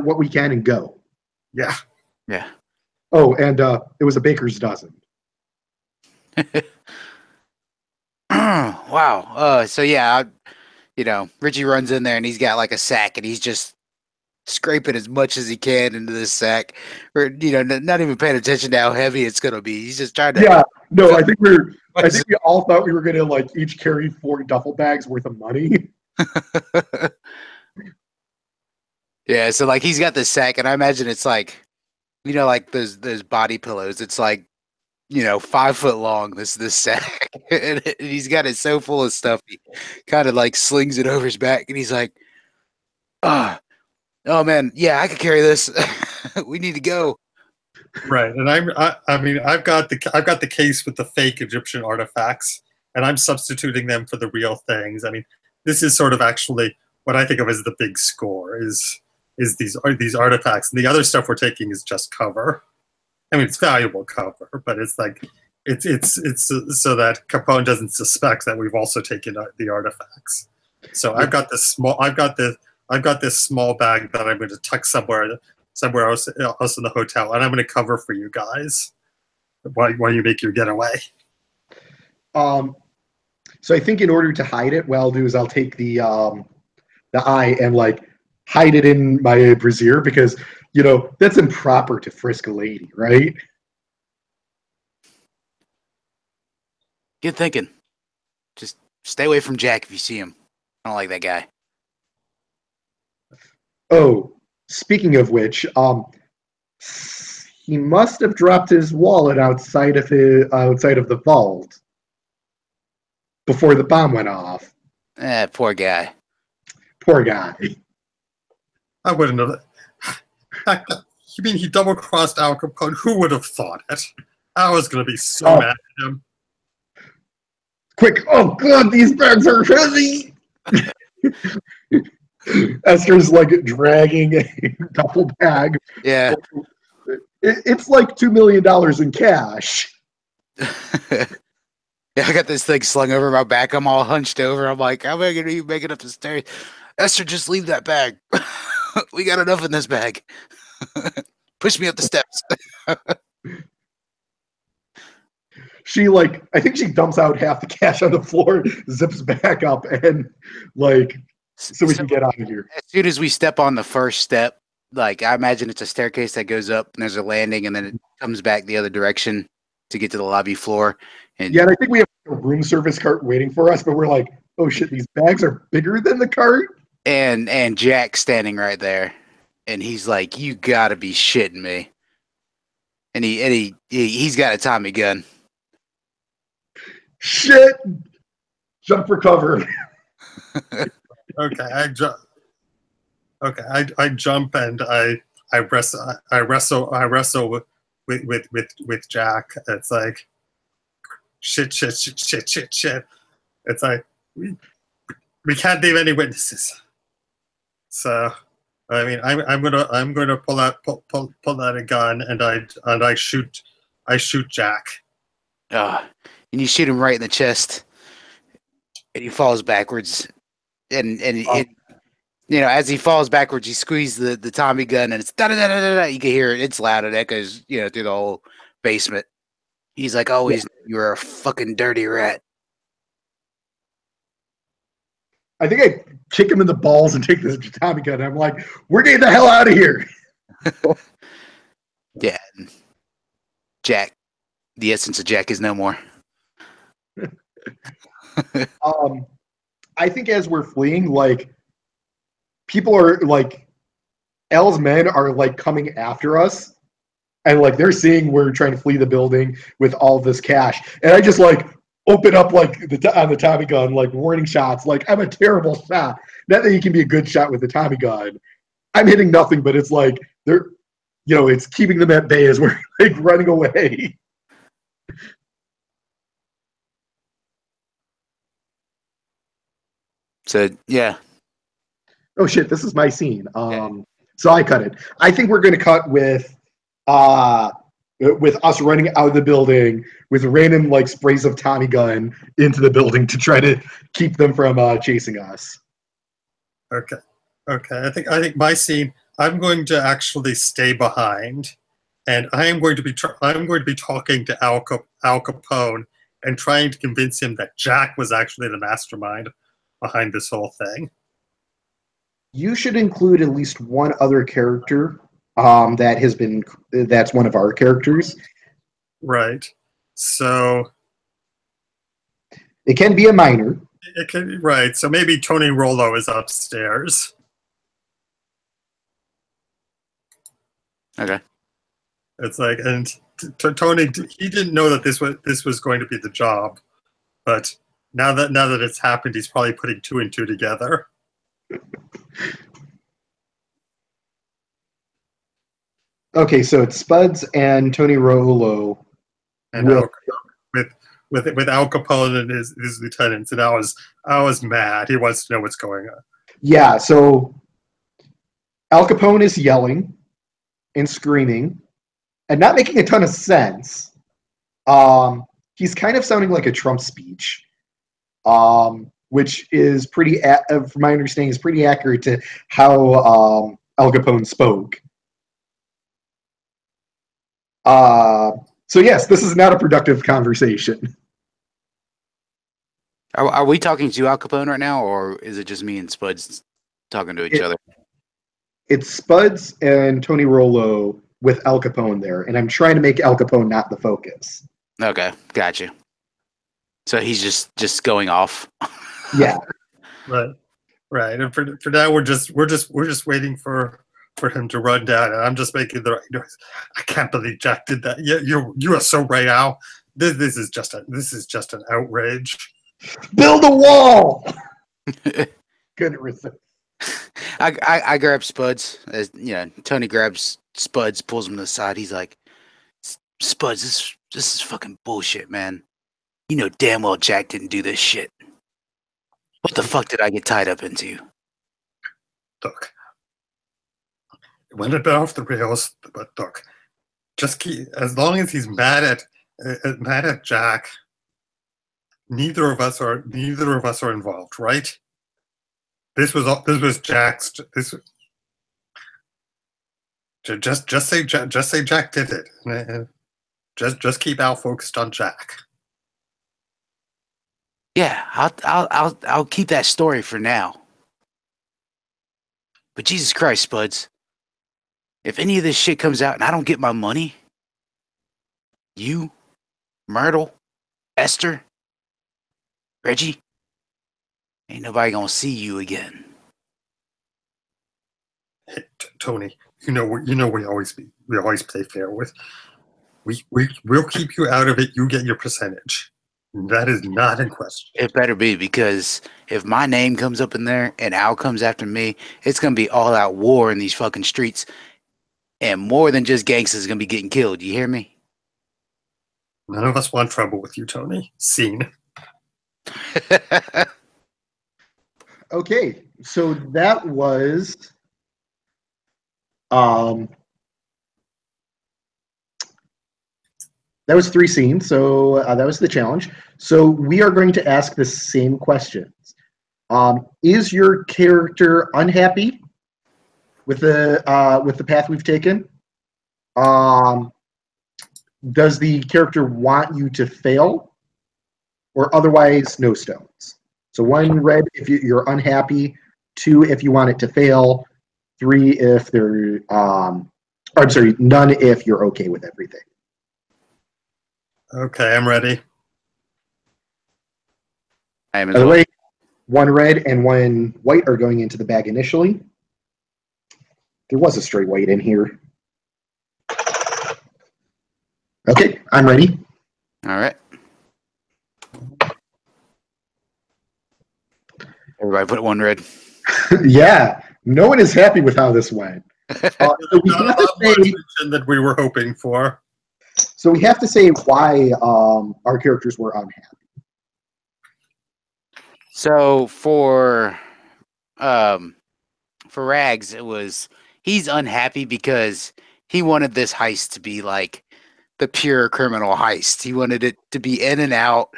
what we can and go. Yeah. Yeah. Oh, and it was a baker's dozen. Wow. So yeah, Richie runs in there and he's got like a sack and he's just scraping as much as he can into this sack, or not even paying attention to how heavy it's gonna be. He's just trying to. Yeah. No, I think we all thought we were gonna each carry 4 duffel bags worth of money. Yeah. So he's got this sack, and I imagine it's like those body pillows. It's 5 foot long. This sack, and he's got it so full of stuff. He kind of slings it over his back, and he's like, oh man, yeah, I could carry this. We need to go. Right, and I've got the case with the fake Egyptian artifacts, and I'm substituting them for the real things. I mean, this is sort of actually what I think of as the big score is these artifacts, and the other stuff we're taking is just cover. I mean, it's valuable cover, but it's so that Capone doesn't suspect that we've also taken the artifacts. So I've got this small bag that I'm going to tuck somewhere else in the hotel, and I'm going to cover for you guys while you make your getaway. So I think in order to hide it, what I'll do is I'll take the eye and hide it in my brassiere because that's improper to frisk a lady, right? Good thinking. Just stay away from Jack if you see him. I don't like that guy. Oh, speaking of which, he must have dropped his wallet outside of the vault before the bomb went off. Poor guy. Poor guy. I wouldn't have. You mean he double-crossed Al Capone? Who would have thought it? I was going to be so mad at him. Quick! Oh God, these bags are heavy. Esther's dragging a duffel bag. Yeah. It's $2 million in cash. Yeah, I got this thing slung over my back. I'm all hunched over. I'm like, how am I going to make it up the stairs? Esther, just leave that bag. We got enough in this bag. Push me up the steps. She I think she dumps out half the cash on the floor, zips back up, and so we can get out of here. As soon as we step on the first step, I imagine it's a staircase that goes up and there's a landing and then it comes back the other direction to get to the lobby floor. And I think we have a room service cart waiting for us, but we're like, oh shit, these bags are bigger than the cart. And Jack's standing right there, and he's like, "You gotta be shitting me!" And he's got a Tommy gun. Shit! Jump for cover. Okay, I jump. Okay, I jump and I wrestle with Jack. It's like shit. It's like we can't leave any witnesses. So, I mean, I'm gonna pull out a gun and I shoot Jack. And you shoot him right in the chest, and he falls backwards. And as he falls backwards, you squeeze the Tommy gun, and it's da da da da da. You can hear it; it's loud. It echoes, through the whole basement. He's like, "Always, you're a fucking dirty rat." I think I kick him in the balls and take this Tommy gun. I'm like, we're getting the hell out of here. Yeah. Jack the essence of Jack is no more. I think as we're fleeing, like, people are, like, Al's men are, like, coming after us, and, like, they're seeing we're trying to flee the building with all this cash, and I just, like, open up, like, on the Tommy gun, like, warning shots. Like, I'm a terrible shot. Not that you can be a good shot with the Tommy gun. I'm hitting nothing, but it's like, they're, you know, it's keeping them at bay as we're, like, running away. So yeah. Oh shit, this is my scene. Yeah. So I cut it. I think we're gonna cut with us running out of the building with random, like, sprays of Tommy gun into the building to try to keep them from chasing us. Okay. I think my scene. I'm going to actually stay behind, and I'm going to be talking to Al Capone and trying to convince him that Jack was actually the mastermind behind this whole thing. You should include at least one other character that's one of our characters. Right. So it can be a minor. It can be, right. So maybe Tony Rollo is upstairs. Okay. It's like, and Tony, he didn't know that this was going to be the job, but now that it's happened, he's probably putting 2 and 2 together. Okay, so it's Spuds and Tony Rollo, and with Al Capone and his lieutenants, and I was mad. He wants to know what's going on. Yeah, so Al Capone is yelling and screaming and not making a ton of sense. He's kind of sounding like a Trump speech, which is from my understanding, is pretty accurate to how Al Capone spoke. So yes, this is not a productive conversation. Are we talking to Al Capone right now, or is it just me and Spuds talking to each other? It's Spuds and Tony Rollo with Al Capone there, and I'm trying to make Al Capone not the focus. Okay, gotcha. So he's just going off. Yeah. Right. And for now, we're just waiting for him to run down, and I'm just making the right noise. I can't believe Jack did that. Yeah, you are so right, Al. This is just an outrage. Build a wall. Couldn't resist. I grab Spuds. As you know, Tony grabs Spuds, pulls him to the side. He's like, Spuds, this is fucking bullshit, man. You know damn well Jack didn't do this shit. What the fuck did I get tied up into? Look, it went a bit off the rails, but look, just keep, as long as he's mad at Jack, neither of us are involved, right? This was Jack's. Just say Jack did it. And just keep Al focused on Jack. Yeah, I'll keep that story for now. But Jesus Christ, Spuds, if any of this shit comes out and I don't get my money, you, Myrtle, Esther, Reggie, ain't nobody gonna see you again. Hey, Tony, you know we always play fair with. We'll keep you out of it. You get your percentage. That is not in question. It better be, because if my name comes up in there and Al comes after me, it's gonna be all out war in these fucking streets, and more than just gangsters gonna be getting killed. You hear me? None of us want trouble with you, Tony. Scene. Okay, so that was that was 3 scenes, so that was the challenge. So we are going to ask the same questions. Is your character unhappy with the path we've taken? Does the character want you to fail, or otherwise no stones? So 1 red if you're unhappy, 2 if you want it to fail, 3 if they're none if you're okay with everything. Okay, I'm ready. I am as By the well. way, one red and one white are going into the bag initially. There was a stray white in here. Okay, I'm ready. All right. Everybody put one red. Yeah, no one is happy with how this went. So we Not have a to lot more say, attention than we were hoping for. why our characters were unhappy. So for Rags, it was he's unhappy because he wanted this heist to be like the pure criminal heist. He wanted it to be in and out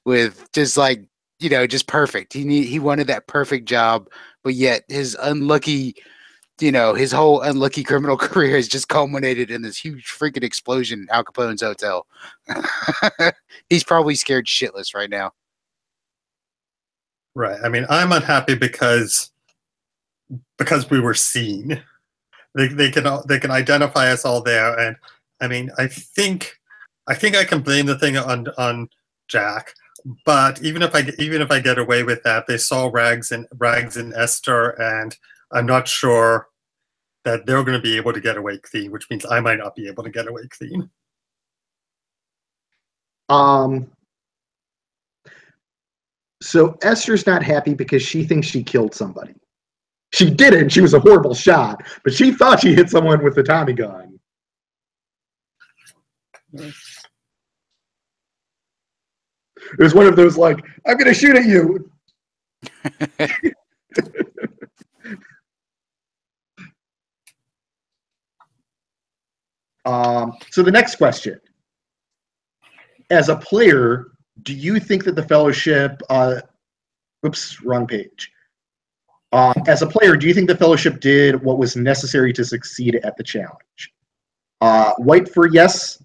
with just like just perfect. He wanted that perfect job, but yet his unlucky, his whole unlucky criminal career has just culminated in this huge freaking explosion at Al Capone's hotel. He's probably scared shitless right now. Right. I mean, I'm unhappy because we were seen. They can identify us all there, and I mean, I think I can blame the thing on Jack. But even if I get away with that, they saw Rags and Esther, and I'm not sure that they're going to be able to get away clean, which means I might not be able to get away clean. So Esther's not happy because she thinks she killed somebody. She didn't. She was a horrible shot, but she thought she hit someone with the Tommy gun. It was one of those like, I'm going to shoot at you. So the next question. As a player, do you think that the Fellowship... oops, wrong page. As a player, do you think the Fellowship did what was necessary to succeed at the challenge? White for yes,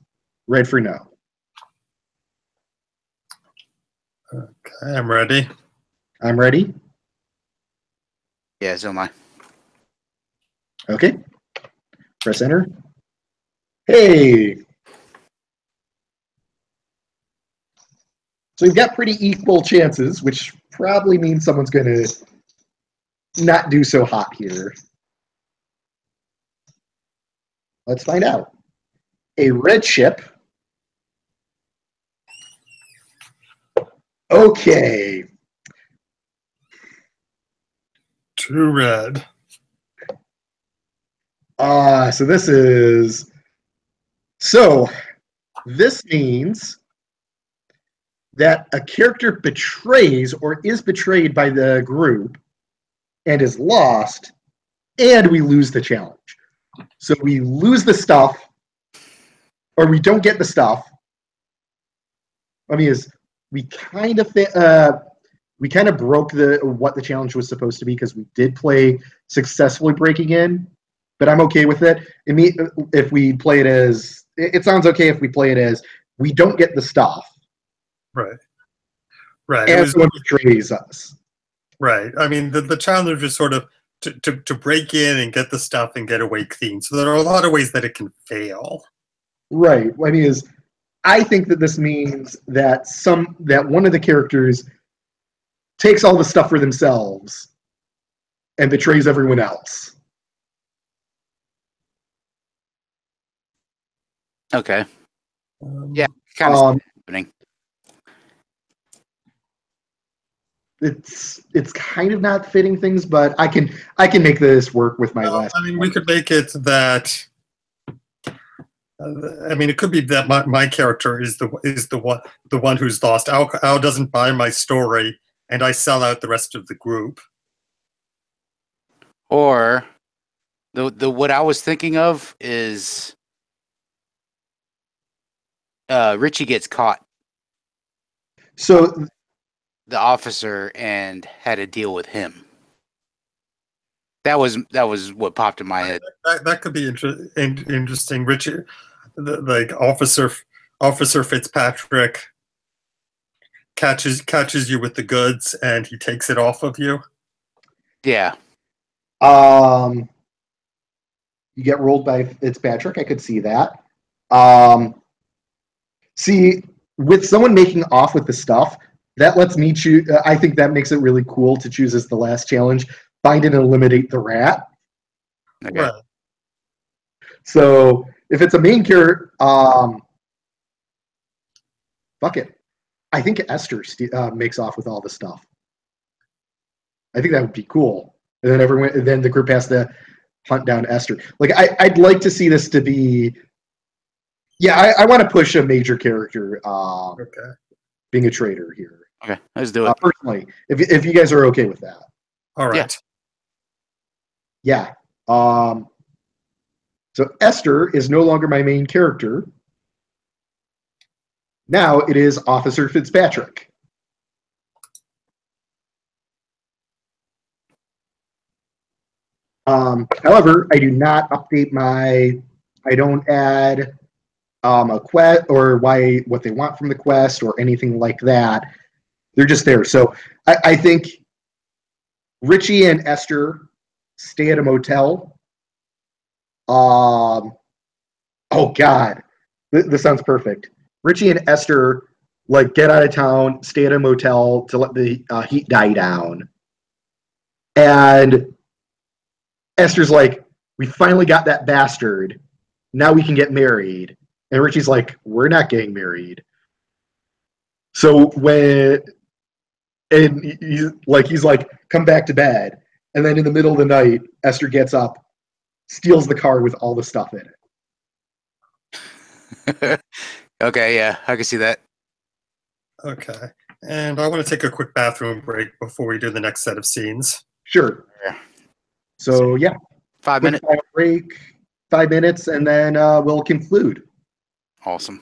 red for no. Okay, I'm ready. I'm ready. Yeah, so am I. Okay. Press enter. Hey. So we've got pretty equal chances, which probably means someone's going to not do so hot here. Let's find out. A red ship. Okay. 2 red. So this is... So this means that a character betrays or is betrayed by the group and is lost, and we lose the challenge. So we lose the stuff, or we don't get the stuff. I mean, we kind of broke what the challenge was supposed to be because we did play successfully breaking in, but I'm okay with it. If we play it as, it sounds okay if we play it as we don't get the stuff. Right. Right. And someone betrays us. Right. I mean, the challenge is sort of to break in and get the stuff and get away clean. So there are a lot of ways that it can fail. Right. I mean, I think that this means that one of the characters takes all the stuff for themselves and betrays everyone else. Okay. Yeah, kind of happening. It's kind of not fitting things, but I can make this work with my last. I mean, we could make it that. I mean, it could be that my character is the one who's lost. Al doesn't buy my story, and I sell out the rest of the group. Or the what I was thinking of is Richie gets caught. So the officer and had to deal with him. That was what popped in my head. That could be interesting. Richard, like Officer Fitzpatrick catches you with the goods, and he takes it off of you. Yeah. You get rolled by Fitzpatrick. I could see that. See, with someone making off with the stuff, that lets me choose. I think that makes it really cool to choose as the last challenge. Find and eliminate the rat. Okay. Right. So if it's a main character, fuck it. I think Esther makes off with all the stuff. I think that would be cool. And then then the group has to hunt down Esther. Like I'd like to see this to be. Yeah, I want to push a major character Okay. being a traitor here. Okay, let's do it. Personally, if you guys are okay with that. All right. Yeah. So Esther is no longer my main character. Now it is Officer Fitzpatrick. However, I do not update I don't add a quest or what they want from the quest or anything like that. They're just there. So I think Richie and Esther stay at a motel. Oh God, this sounds perfect. Richie and Esther get out of town, stay at a motel to let the heat die down, and Esther's like, "We finally got that bastard. Now we can get married." And Richie's like, "We're not getting married." So he's like, "Come back to bed." And then in the middle of the night, Esther gets up, steals the car with all the stuff in it. Okay, yeah, I can see that. Okay. And I want to take a quick bathroom break before we do the next set of scenes. Sure. Yeah. So yeah, 5 quick minutes. break, 5 minutes, and then we'll conclude. Awesome.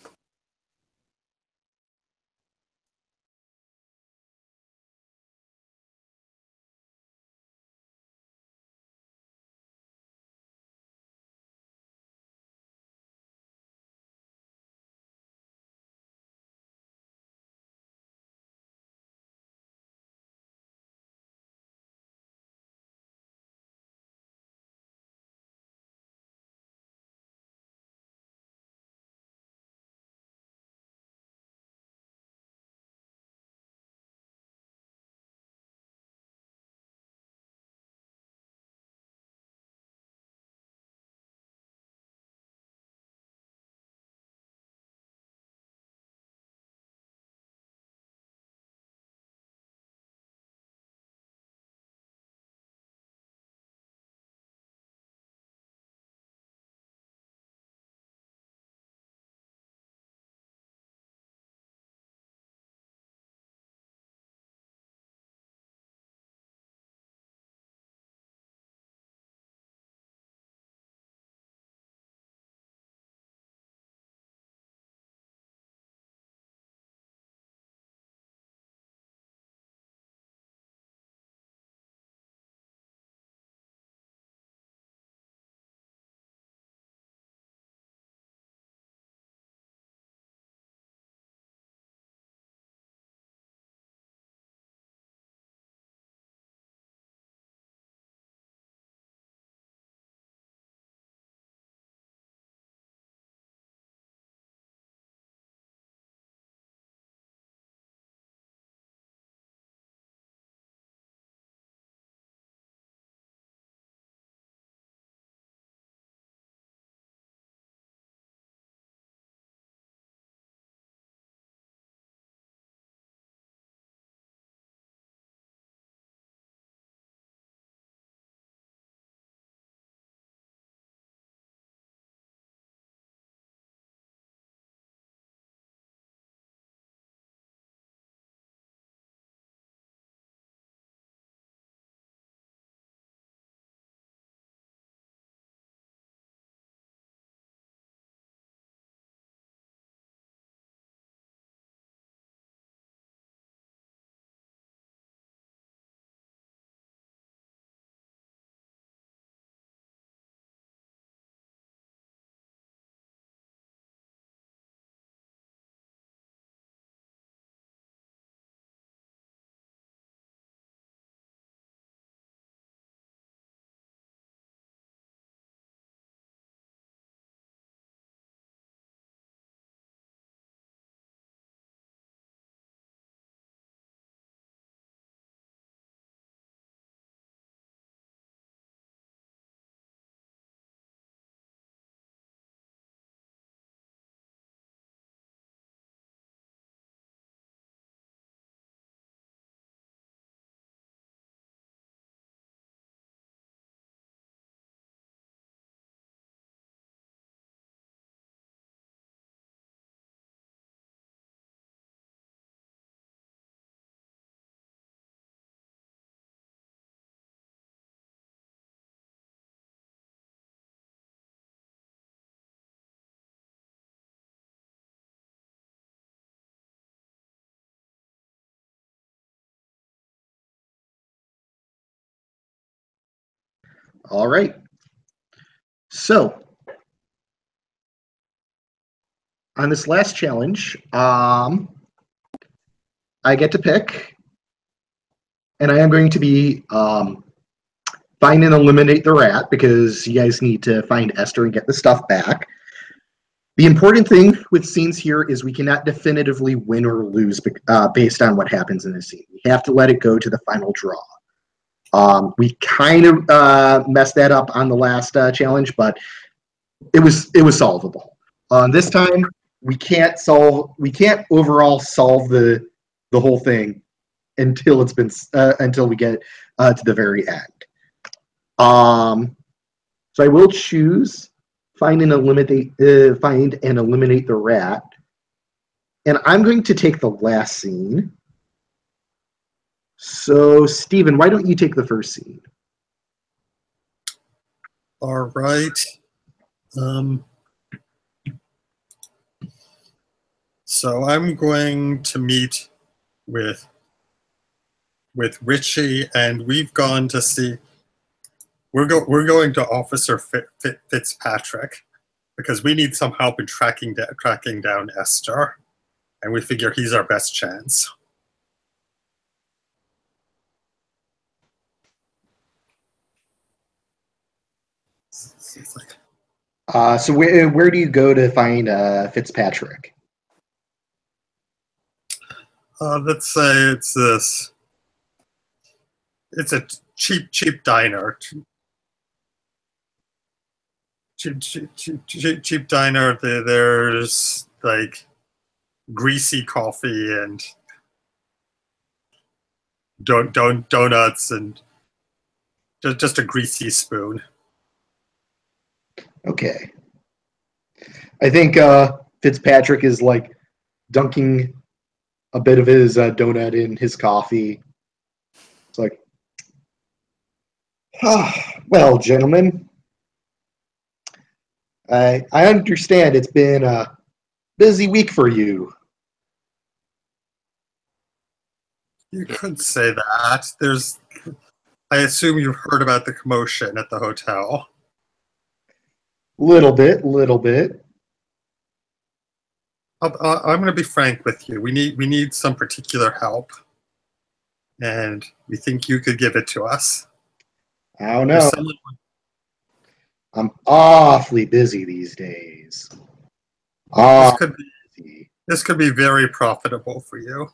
All right. So, on this last challenge, I get to pick, and I am going to be find and eliminate the rat because you guys need to find Esther and get the stuff back. The important thing with scenes here is we cannot definitively win or lose based on what happens in the scene. We have to let it go to the final draw. We kind of messed that up on the last challenge, but it was solvable. This time we can't overall solve the whole thing until it's been until we get to the very end. So I will choose find and eliminate the rat, and I'm going to take the last scene. So, Steven, why don't you take the first scene? All right. So I'm going to meet with Richie, and we've gone to see. We're going to Officer Fitzpatrick because we need some help in tracking down Esther, and we figure he's our best chance. So where do you go to find Fitzpatrick? Let's say it's this. It's a cheap diner. Cheap diner. There's like greasy coffee and donuts and just a greasy spoon. Okay. I think Fitzpatrick is like dunking a bit of his donut in his coffee. It's like, well, gentlemen, I understand it's been a busy week for you. You could say that. I assume you've heard about the commotion at the hotel. Little bit. I'm going to be frank with you. We need some particular help, and we think you could give it to us. I don't know. I'm awfully busy these days. This could be very profitable for you.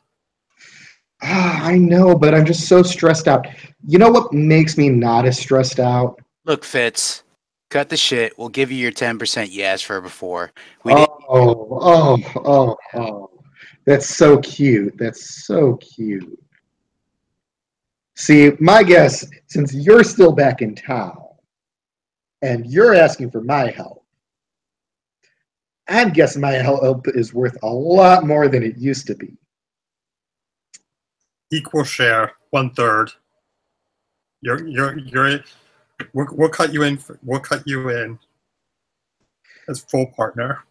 I know, but I'm just so stressed out. You know what makes me not as stressed out? Look, Fitz, cut the shit. We'll give you your 10% you asked for before. Oh. That's so cute. That's so cute. See, my guess, since you're still back in town, and you're asking for my help, I'm guessing my help is worth a lot more than it used to be. Equal share, 1/3. We'll cut you in. We'll cut you in as full partner,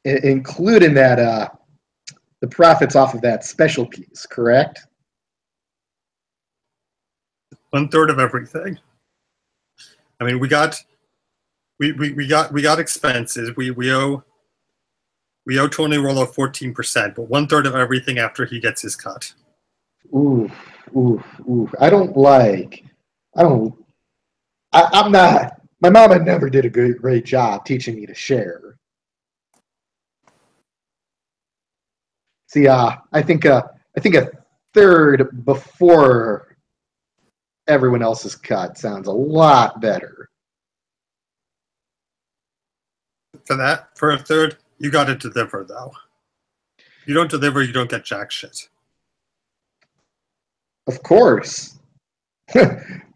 including that the profits off of that special piece. Correct? 1/3 of everything. I mean, we got expenses. We owe Tony Rollo 14%, but 1/3 of everything after he gets his cut. Ooh. I'm not. My mama never did a great job teaching me to share. See, I think a third before everyone else's cut sounds a lot better. For a third, you got to deliver though. If you don't deliver, you don't get jack shit. Of course.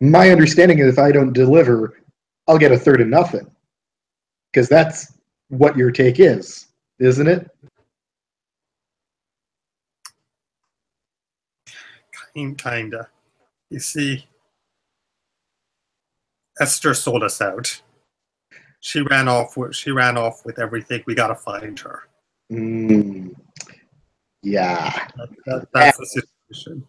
My understanding is if I don't deliver, I'll get a third of nothing. Because that's what your take is, isn't it? Kinda. You see, Esther sold us out. She ran off with everything. We gotta find her. Yeah. That's the situation.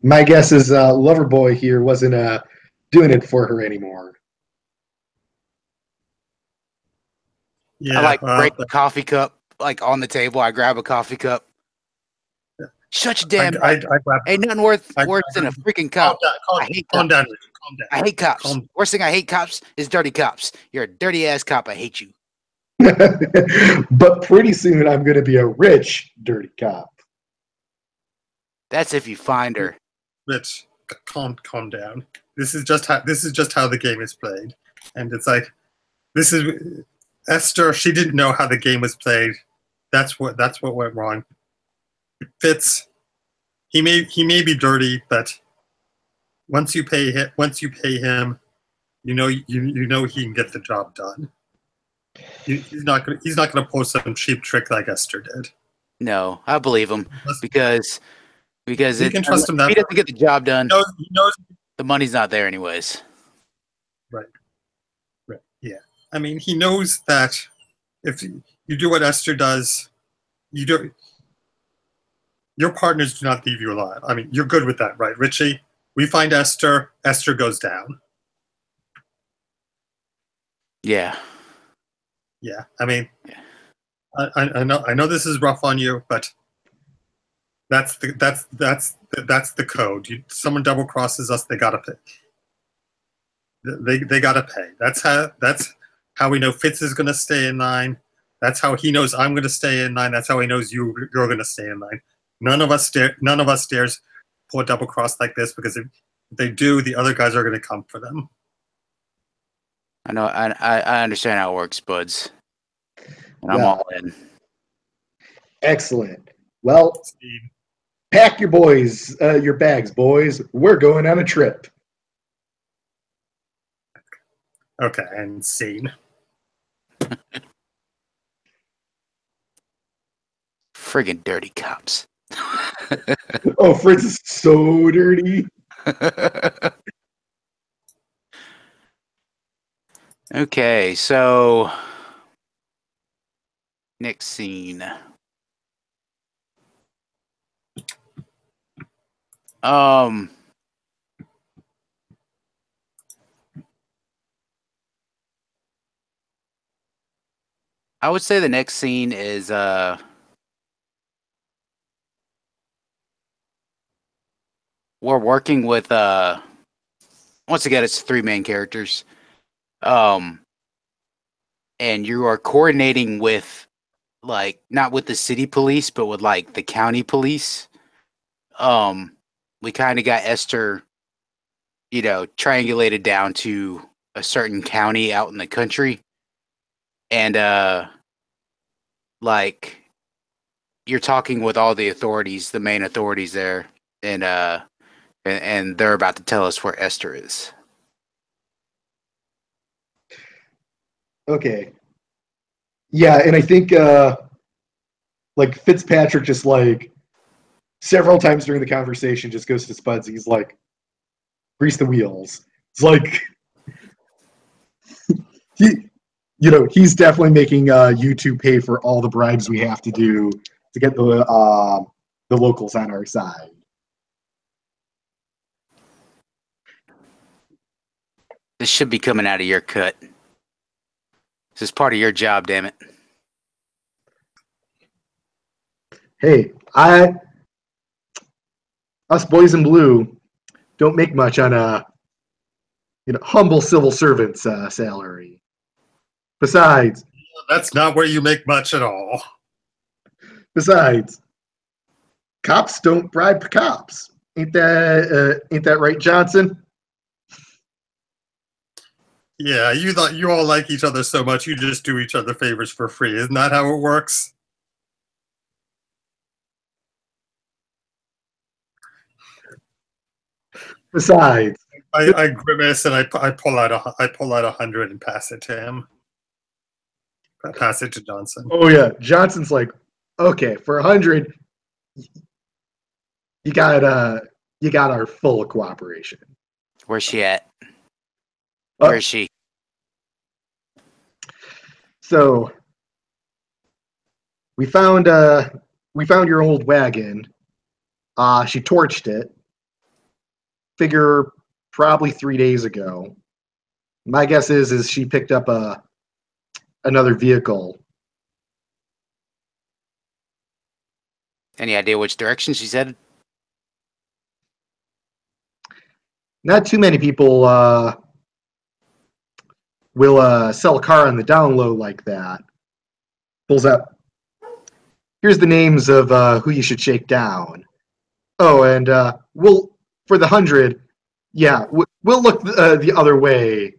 My guess is Loverboy here wasn't doing it for her anymore. Yeah, I like well, break the coffee cup like on the table. I grab a coffee cup. Shut your damn I mouth. grab. Ain't nothing worse I than a freaking calm cop. down, I hate calm cops. down, Richard, calm down. I hate cops. Calm- Worst thing I hate cops is dirty cops. You're a dirty ass cop. I hate you. But pretty soon I'm going to be a rich, dirty cop. That's if you find her. Rich, calm down. This is just how the game is played, and it's like this is Esther. She didn't know how the game was played. That's what went wrong. Fitz, he may be dirty, but once you pay him, you know he can get the job done. He's not gonna pull some cheap trick like Esther did. No, I believe him because You can trust him if that he doesn't get the job done, he knows. the money's not there anyways. Right. Yeah. I mean, he knows that if you do what Esther does, your partners do not leave you alive. I mean, you're good with that, right, Richie? We find Esther goes down. Yeah. Yeah. I mean, I know this is rough on you, but that's the code. Someone double crosses us, they gotta pay. They gotta pay. That's how we know Fitz is gonna stay in line. That's how he knows I'm gonna stay in line. That's how he knows you're gonna stay in line. None of us dares pull a double cross like this, because if they do, the other guys are gonna come for them. I know. I understand how it works, buds. And I'm Yeah. all in. Excellent. Well, Steve. pack your bags, boys. We're going on a trip. Okay, and scene. Friggin' dirty cops. Oh, Fritz is so dirty. Okay, so next scene. I would say the next scene is we're working with once again it's 3 main characters. And you are coordinating with like not with the city police but with like the county police. We kind of got Esther, triangulated down to a certain county out in the country. And like you're talking with all the authorities, the main authorities there, and they're about to tell us where Esther is. Okay. Yeah, and I think like Fitzpatrick just like several times during the conversation just goes to Spuds. He's like, grease the wheels. It's like he's definitely making you two pay for all the bribes we have to do to get the locals on our side. This should be coming out of your cut. This is part of your job, damn it. Hey, us boys in blue don't make much on a humble civil servant's salary. Besides, That's not where you make much at all. Cops don't bribe cops. Ain't that right, Johnson? Yeah, you thought you all like each other so much, you just do each other favors for free. Isn't that how it works? Besides, I grimace and I pull out 100 and pass it to him. I pass it to Johnson. oh yeah, Johnson's like, okay, for 100, you got our full cooperation. Where's she at? Where is she? So we found your old wagon. She torched it. Figure probably 3 days ago. My guess is she picked up another vehicle. Any idea which direction she's headed? Not too many people will sell a car on the down low like that. Pulls out. Here's the names of who you should shake down. Oh, and we'll for the 100. Yeah, we'll look the other way,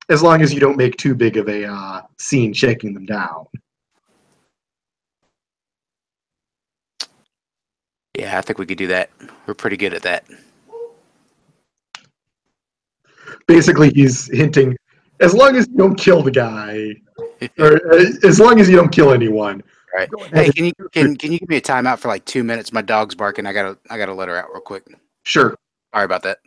as long as you don't make too big of a scene shaking them down. Yeah, I think we could do that. We're pretty good at that. Basically, he's hinting, as long as you don't kill the guy, or as long as you don't kill anyone. Right. Hey, can you give me a timeout for like 2 minutes? My dog's barking. I gotta let her out real quick. Sure. Sorry about that.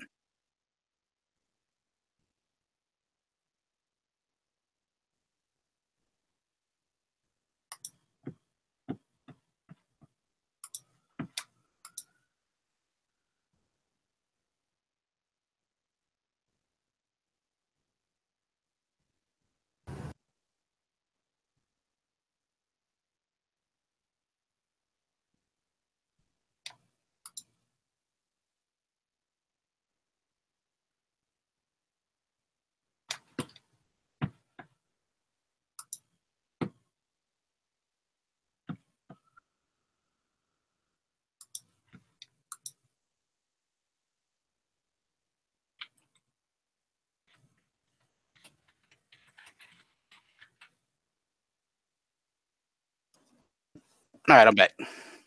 All right, I'm back.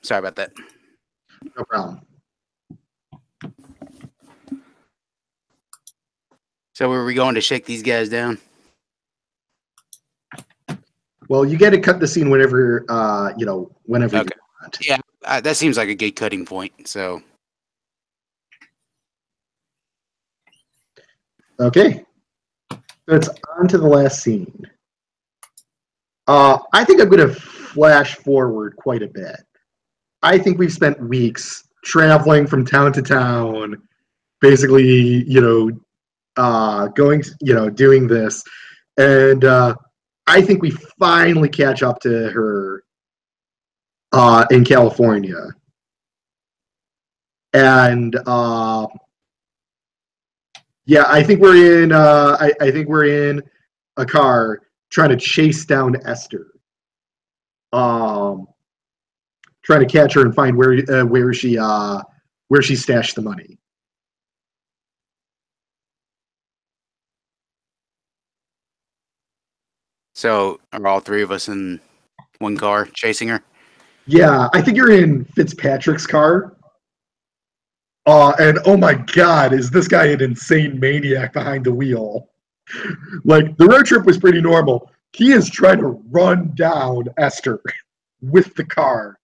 Sorry about that. No problem. So were we going to shake these guys down? Well, you get to cut the scene whenever whenever Okay. you want. Yeah, that seems like a good cutting point. So Okay. So it's on to the last scene. I think I'm going to flash forward quite a bit. I think we've spent weeks traveling from town to town, basically, going, doing this. And I think we finally catch up to her in California. And yeah, I think we're in. I think we're in a car trying to chase down Esther. Trying to catch her and find where she stashed the money. So are all three of us in one car chasing her? Yeah, I think you're in Fitzpatrick's car. And oh my God, is this guy an insane maniac behind the wheel? Like, the road trip was pretty normal. He is trying to run down Esther with the car.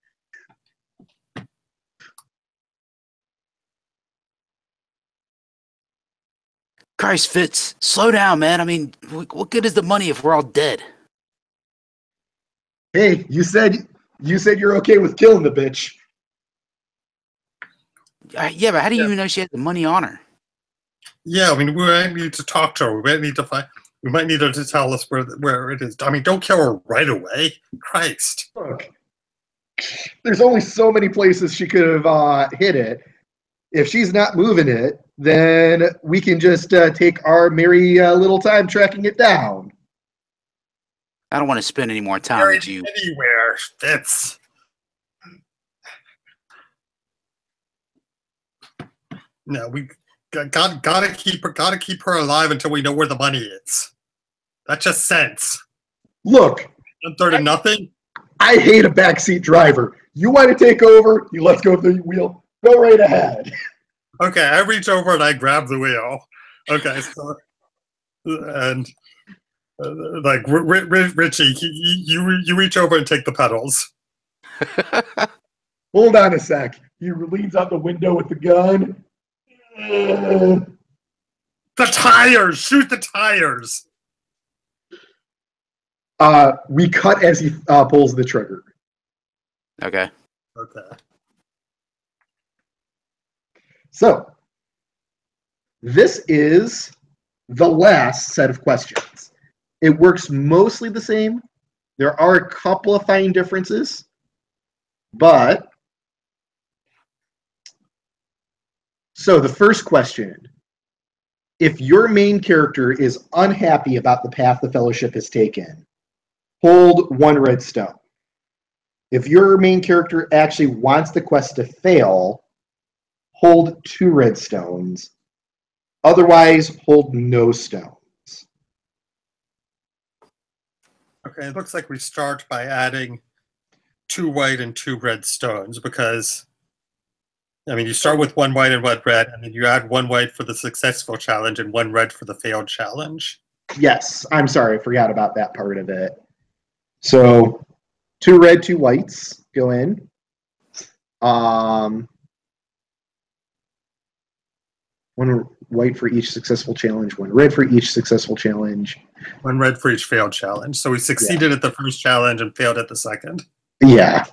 Christ, Fitz, slow down, man. I mean, what good is the money if we're all dead? Hey, you said you're okay with killing the bitch. Yeah, but how do you even know she had the money on her? Yeah, I mean, we might need to talk to her. We might need to find. We might need her to tell us where it is. I mean, don't kill her right away. Christ. Look, there's only so many places she could have hit it. If she's not moving it, then we can just take our merry little time tracking it down. I don't want to spend any more time with you. Anywhere. That's. No, we gotta keep her alive until we know where the money is. That's just sense. Look, 1/3 of nothing. I hate a backseat driver. You want to take over? You let's go the wheel. Go right ahead. Okay, I reach over and I grab the wheel. Okay, so and like Richie, you reach over and take the pedals. Hold on a sec. He leans out the window with the gun. The tires! Shoot the tires! We cut as he pulls the trigger. Okay. Okay. So, This is the last set of questions. It works mostly the same. There are a couple of fine differences, but so the first question, if your main character is unhappy about the path the Fellowship has taken, hold 1 red stone. If your main character actually wants the quest to fail, hold 2 red stones. Otherwise, hold no stones. Okay, it looks like we start by adding 2 white and 2 red stones because, I mean, you start with 1 white and 1 red, and then you add 1 white for the successful challenge and 1 red for the failed challenge. Yes, I'm sorry, I forgot about that part of it. So 2 red, 2 whites go in. 1 white for each successful challenge, 1 red for each successful challenge. 1 red for each failed challenge. So we succeeded at the first challenge and failed at the second. Yeah.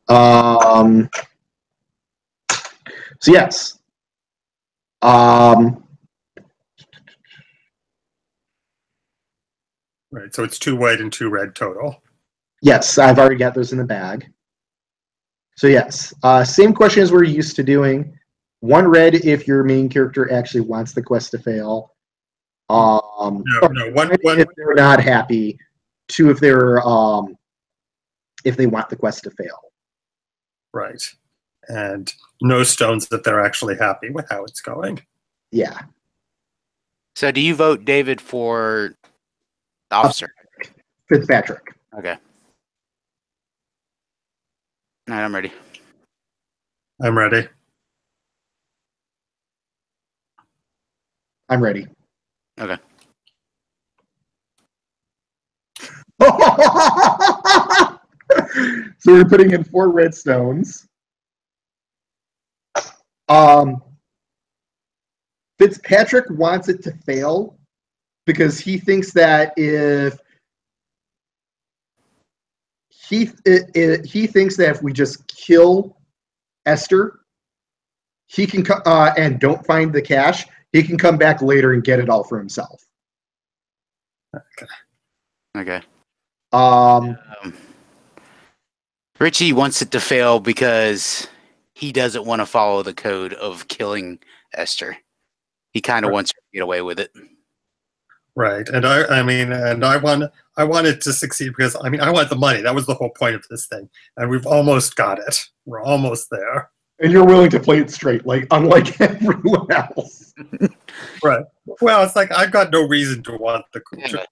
So yes. Right, so it's 2 white and 2 red total. Yes, I've already got those in the bag. So yes, same question as we're used to doing. 1 red if your main character actually wants the quest to fail. No, one if they're not happy. 2 if they're if they want the quest to fail. Right, and no stones if they're actually happy with how it's going. Yeah. So do you vote David for the officer? Fitzpatrick. Okay. All right, I'm ready. I'm ready. I'm ready. Okay. So we're putting in 4 red stones. Fitzpatrick wants it to fail because he thinks that if he thinks that if we just kill Esther, he can and don't find the cash, he can come back later and get it all for himself. Okay. Okay. Richie wants it to fail because he doesn't want to follow the code of killing Esther. He kind of wants her to get away with it. Right, and I want it to succeed because I want the money. That was the whole point of this thing, and we've almost got it. We're almost there. And you're willing to play it straight, like unlike everyone else. Right. Well, it's like I've got no reason to want to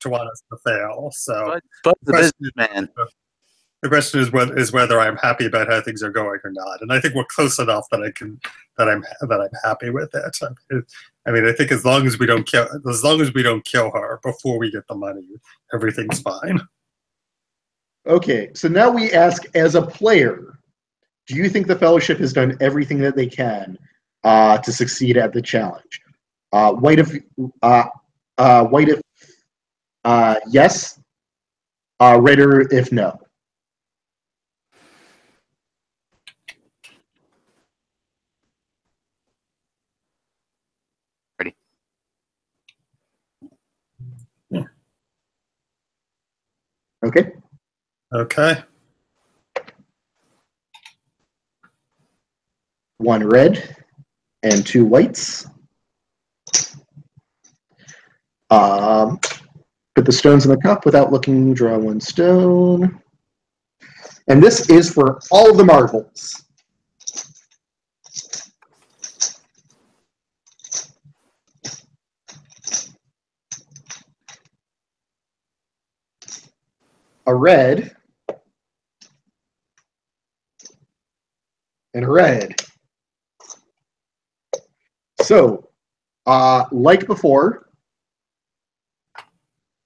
want us to fail. So, but the businessman. The question is whether I'm happy about how things are going or not, and I think we're close enough that I'm happy with it. I think as long as we don't kill her before we get the money, everything's fine. Okay, so now we ask, as a player, do you think the Fellowship has done everything that they can to succeed at the challenge? White if yes, redder if no. Ready. Yeah. Okay. Okay. 1 red and 2 whites. Put the stones in the cup without looking, draw 1 stone. And this is for all of the marbles. A red and a red. So, like before,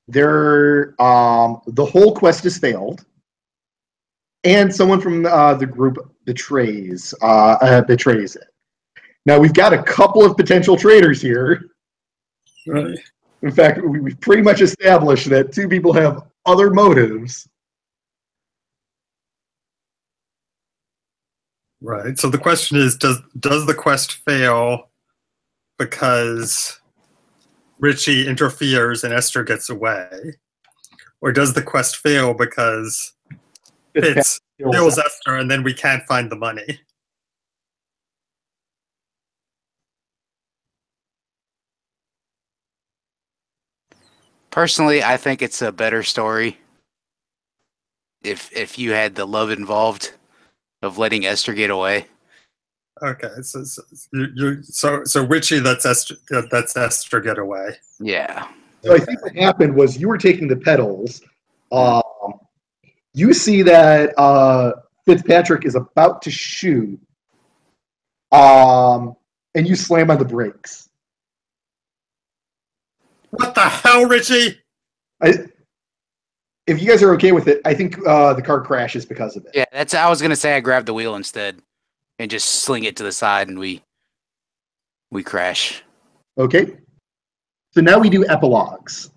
the whole quest has failed, and someone from the group betrays it. Now we've got a couple of potential traitors here. Right. In fact, we've pretty much established that 2 people have other motives. Right. So the question is, does the quest fail because Richie interferes and Esther gets away? Or does the quest fail because Fitz kills Esther and then we can't find the money? Personally, I think it's a better story if you had the love involved of letting Esther get away. Okay, so Richie lets Esther get away. Yeah. So I think what happened was you were taking the pedals. You see that Fitzpatrick is about to shoot, and you slam on the brakes. What the hell, Richie? If you guys are okay with it, I think the car crashes because of it. Yeah, I was gonna say I grabbed the wheel instead and just sling it to the side, and we crash. Okay. So now we do epilogues.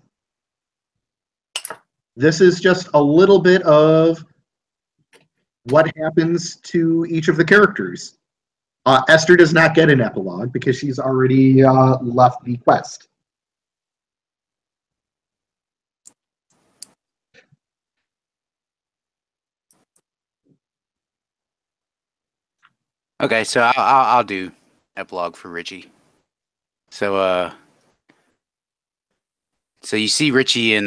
This is just a little bit of what happens to each of the characters. Esther does not get an epilogue because she's already left the quest. Okay, so I'll do epilogue for Richie. So so you see Richie in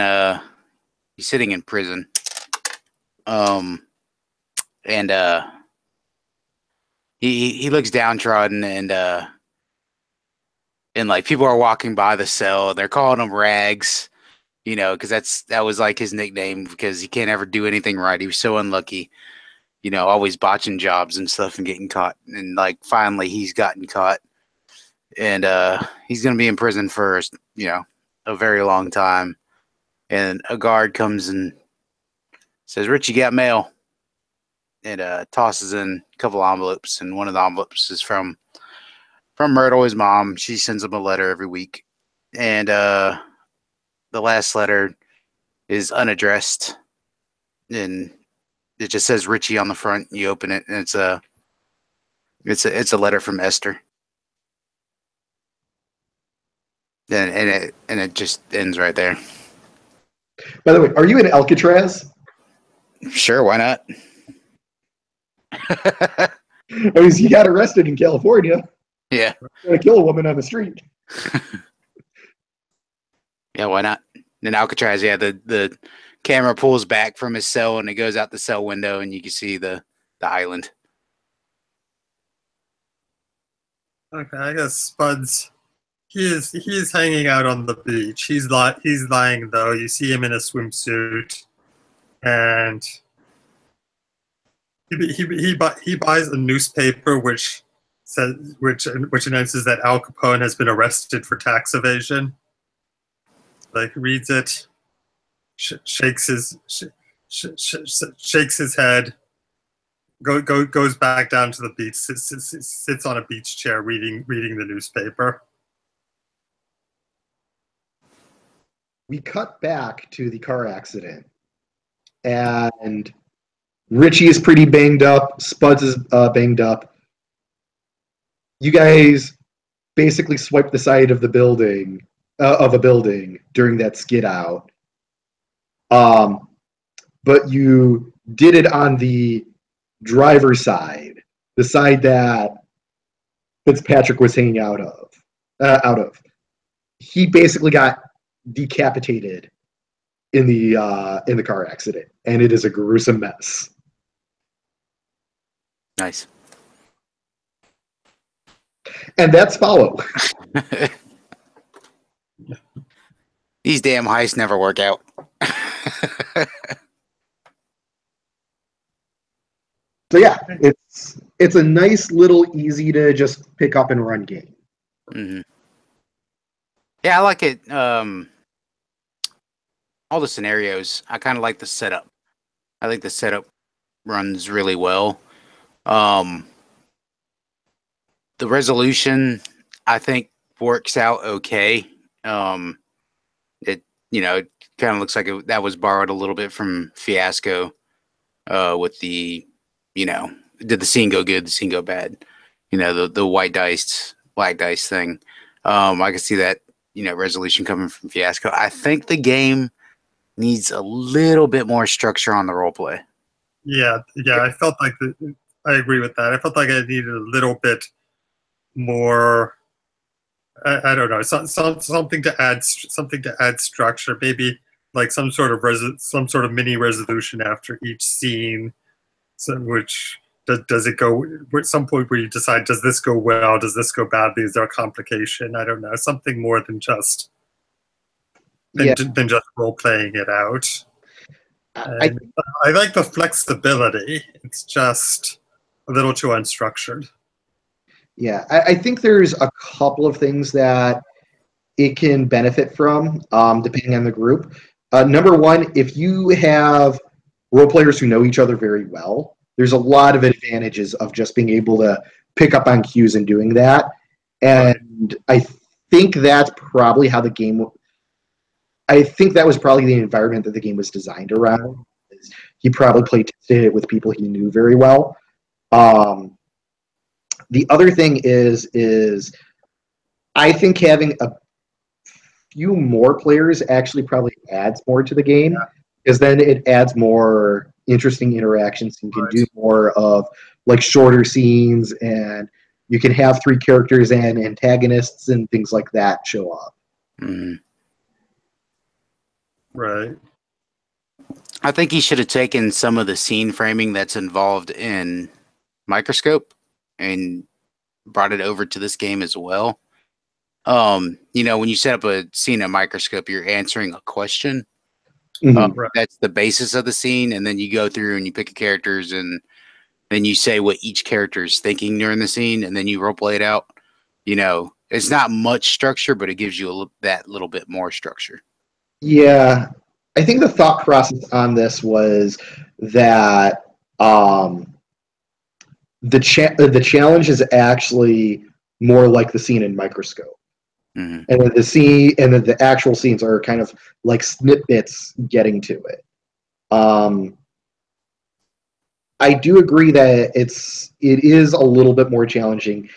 he's sitting in prison. And he looks downtrodden and like people are walking by the cell and they're calling him Rags, you know, because that was like his nickname because he can't ever do anything right. He was so unlucky, you know, always botching jobs and stuff and getting caught. And like finally he's gotten caught, and he's gonna be in prison for, you know, a very long time. And a guard comes and says, "Richie, got mail," and tosses in a couple envelopes, and one of the envelopes is from Myrtle, his mom. She sends him a letter every week, and the last letter is unaddressed, and it just says Richie on the front. You open it, and it's a letter from Esther, and it just ends right there. By the way, are you in Alcatraz? Sure, why not? I mean, he got arrested in California. Yeah. Trying to kill a woman on the street. Yeah, why not? In Alcatraz, yeah, the camera pulls back from his cell and it goes out the cell window and you can see the island. Okay, I guess Spuds. He is hanging out on the beach. He's lying though. You see him in a swimsuit, and he buys a newspaper which announces that Al Capone has been arrested for tax evasion. Like, reads it, shakes his head, goes back down to the beach, sits on a beach chair reading the newspaper. We cut back to the car accident, and Richie is pretty banged up. Spuds is banged up. You guys basically swiped the side of the building, of a building during that skid out. But you did it on the driver's side, the side that Fitzpatrick was hanging out of. He basically got decapitated in the car accident, and it is a gruesome mess. Nice. And that's follow. These damn heists never work out. So yeah, it's a nice little easy to just pick up and run game. Mm-hmm. Yeah, I like it. All the scenarios, I kind of like the setup. I think the setup runs really well. The resolution, I think, works out okay. It kind of looks like that was borrowed a little bit from Fiasco, with the, did the scene go good, the scene go bad? The white dice, black dice thing. I can see that resolution coming from Fiasco. I think the game needs a little bit more structure on the role play. Yeah. I felt like I agree with that. I felt like I needed a little bit more. I don't know, something to add structure. Maybe like some sort of mini resolution after each scene. So, which does it go at some point where you decide, does this go well? Does this go badly? Is there a complication? I don't know. Something more than just role playing it out. I like the flexibility. It's just a little too unstructured. Yeah, I think there's a couple of things that it can benefit from, depending on the group. Number one, if you have role players who know each other very well, there's a lot of advantages of just being able to pick up on cues and doing that. And I think that's probably how the game. I think that was probably the environment that the game was designed around. He probably played it with people he knew very well. The other thing is I think having a few more players actually probably adds more to the game, because then it adds more interesting interactions. You can do more of like shorter scenes, and you can have 3 characters and antagonists and things like that show up. Mm. Right. I think he should have taken some of the scene framing that's involved in Microscope and brought it over to this game as well. When you set up a scene in Microscope, you're answering a question. Mm-hmm. That's the basis of the scene, and then you go through and you pick the characters, and then you say what each character is thinking during the scene, and then you role play it out. It's not much structure, but it gives you that little bit more structure. Yeah, I think the thought process on this was that the challenge is actually more like the scene in Microscope. Mm-hmm. And then the actual scenes are kind of like snippets getting to it. I do agree that it is a little bit more challenging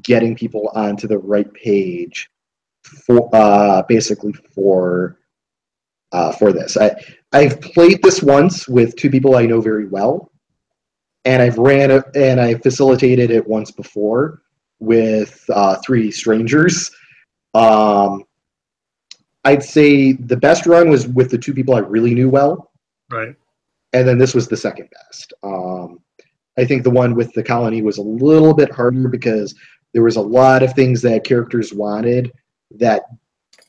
getting people onto the right page for this. I've played this once with 2 people I know very well, and I facilitated it once before with 3 strangers. I'd say the best run was with the 2 people I really knew well. Right. And then this was the second best. I think the one with the colony was a little bit harder because there was a lot of things that characters wanted that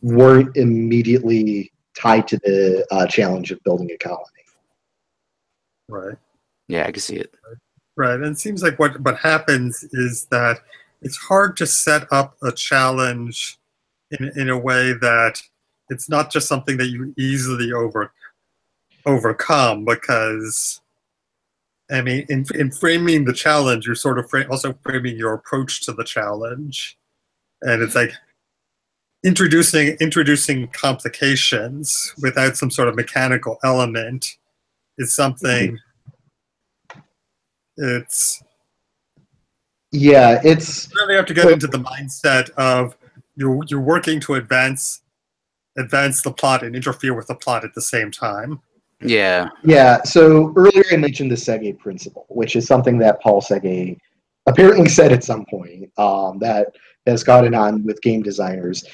weren't immediately tied to the challenge of building a colony. Right. Yeah, I can see it. Right. And it seems like what happens is that it's hard to set up a challenge in a way that it's not just something that you easily overcome, because I mean, in framing the challenge, you're sort of also framing your approach to the challenge, and it's like introducing complications without some sort of mechanical element is something. It's you really have to get into the mindset of you're working to advance the plot and interfere with the plot at the same time. Yeah. Yeah. So earlier I mentioned the Sege principle, which is something that Paul Sege apparently said at some point that has gotten on with game designers.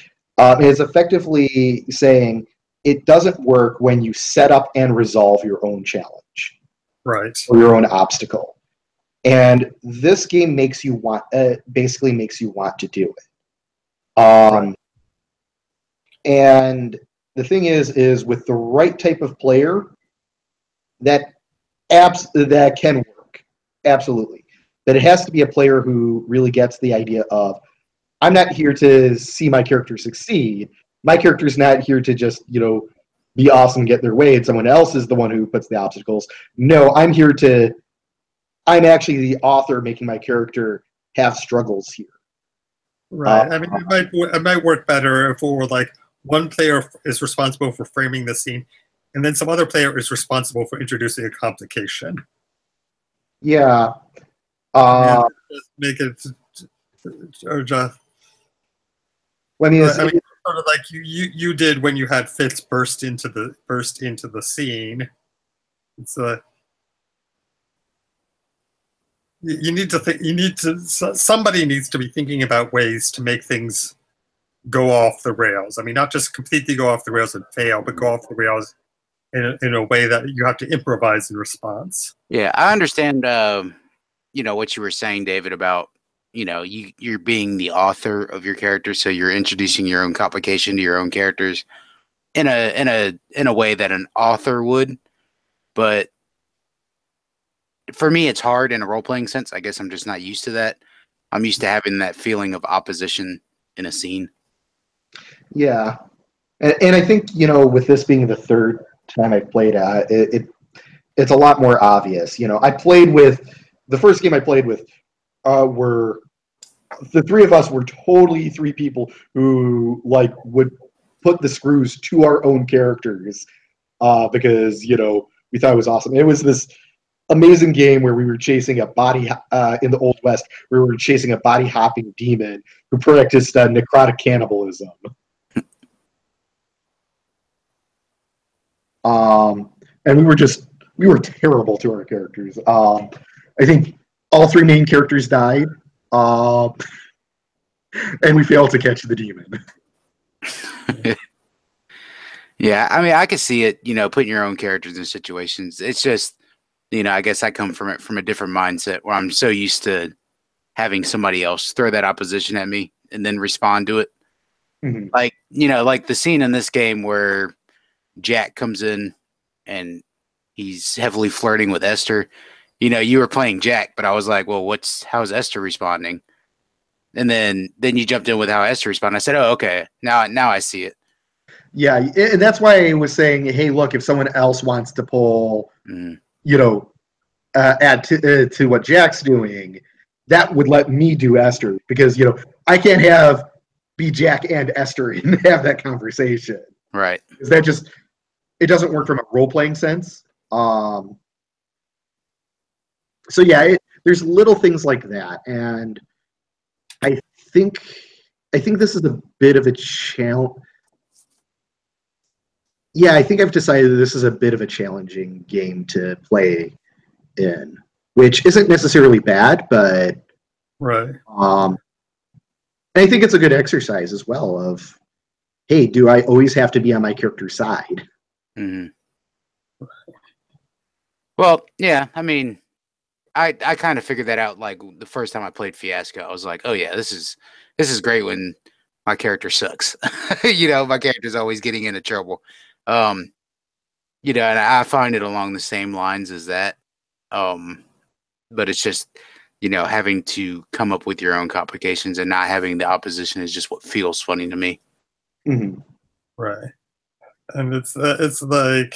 Is effectively saying it doesn't work when you set up and resolve your own challenge, right, or your own obstacle. And this game makes you want to do it. Right. And the thing is with the right type of player, that can work, absolutely. But it has to be a player who really gets the idea of, I'm not here to see my character succeed. My character's not here to just, be awesome and get their way, and someone else is the one who puts the obstacles. No, I'm actually the author making my character have struggles here. Right. I mean, it might work better if it were like one player is responsible for framing the scene, and then some other player is responsible for introducing a complication. Yeah. Make it. Or just, well, I mean, sort of like you did when you had Fitz burst into the scene. It's you need to think. Somebody needs to be thinking about ways to make things go off the rails. I mean, not just completely go off the rails and fail, but go off the rails in a way that you have to improvise in response. Yeah, I understand. What you were saying, David, about you're being the author of your character, so you're introducing your own complication to your own characters in a way that an author would. But for me, it's hard in a role playing sense. I guess I'm just not used to that. I'm used to having that feeling of opposition in a scene. Yeah, and I think with this being the third time I played it's a lot more obvious. I played with the first game I played with were the three of us were totally three people who would put the screws to our own characters because we thought it was awesome. It was this amazing game where we were chasing a body in the Old West. We were chasing a body hopping demon who practiced necrotic cannibalism. And we were terrible to our characters. I think all three main characters died, and we failed to catch the demon. Yeah, I mean, I could see it, putting your own characters in situations. It's just, I guess I come from it from a different mindset where I'm so used to having somebody else throw that opposition at me and then respond to it. Mm-hmm. Like the scene in this game where Jack comes in and he's heavily flirting with Esther. You were playing Jack, but I was like, well, how's Esther responding? And then you jumped in with how Esther responded. I said, oh, okay. Now I see it. Yeah. And that's why I was saying, hey, look, if someone else wants to pull, add to what Jack's doing, that would let me do Esther because, I can't be Jack and Esther and have that conversation. Right. Because it doesn't work from a role-playing sense. So yeah, there's little things like that, and I think this is a bit of a challenge. Yeah, I think I've decided that this is a bit of a challenging game to play in, which isn't necessarily bad, but right. I think it's a good exercise as well. Of, hey, do I always have to be on my character's side? Mm-hmm. Well, yeah, I mean, I kind of figured that out like the first time I played Fiasco. I was like, oh yeah, this is great when my character sucks. My character's always getting into trouble. And I find it along the same lines as that. But it's just, having to come up with your own complications and not having the opposition is just what feels funny to me. Mm-hmm. Right. And it's like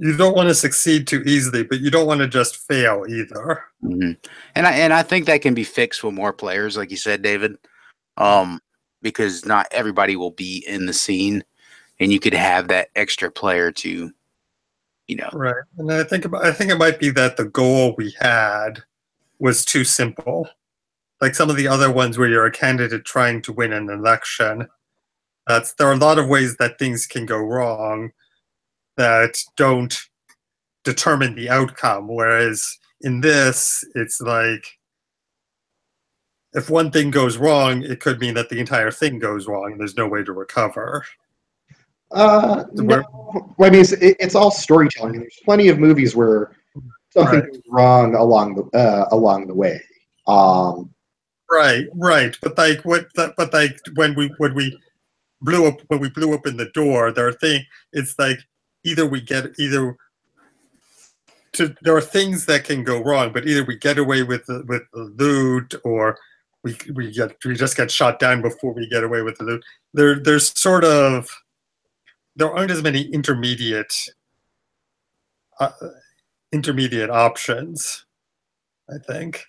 you don't want to succeed too easily, but you don't want to just fail either. Mm-hmm. And I think that can be fixed with more players, like you said, David. Because not everybody will be in the scene, and you could have that extra player to, Right. And I think it might be that the goal we had was too simple. Like some of the other ones where you're a candidate trying to win an election. There are a lot of ways that things can go wrong that don't determine the outcome. Whereas in this, it's like if one thing goes wrong, it could mean that the entire thing goes wrong. And there's no way to recover. No. I mean, it's all storytelling. And there's plenty of movies where something goes wrong along the way. Right. But when we blew up in the door, there are things that can go wrong, but either we get away with the loot, or we just get shot down before we get away with the loot. There aren't as many intermediate options. I think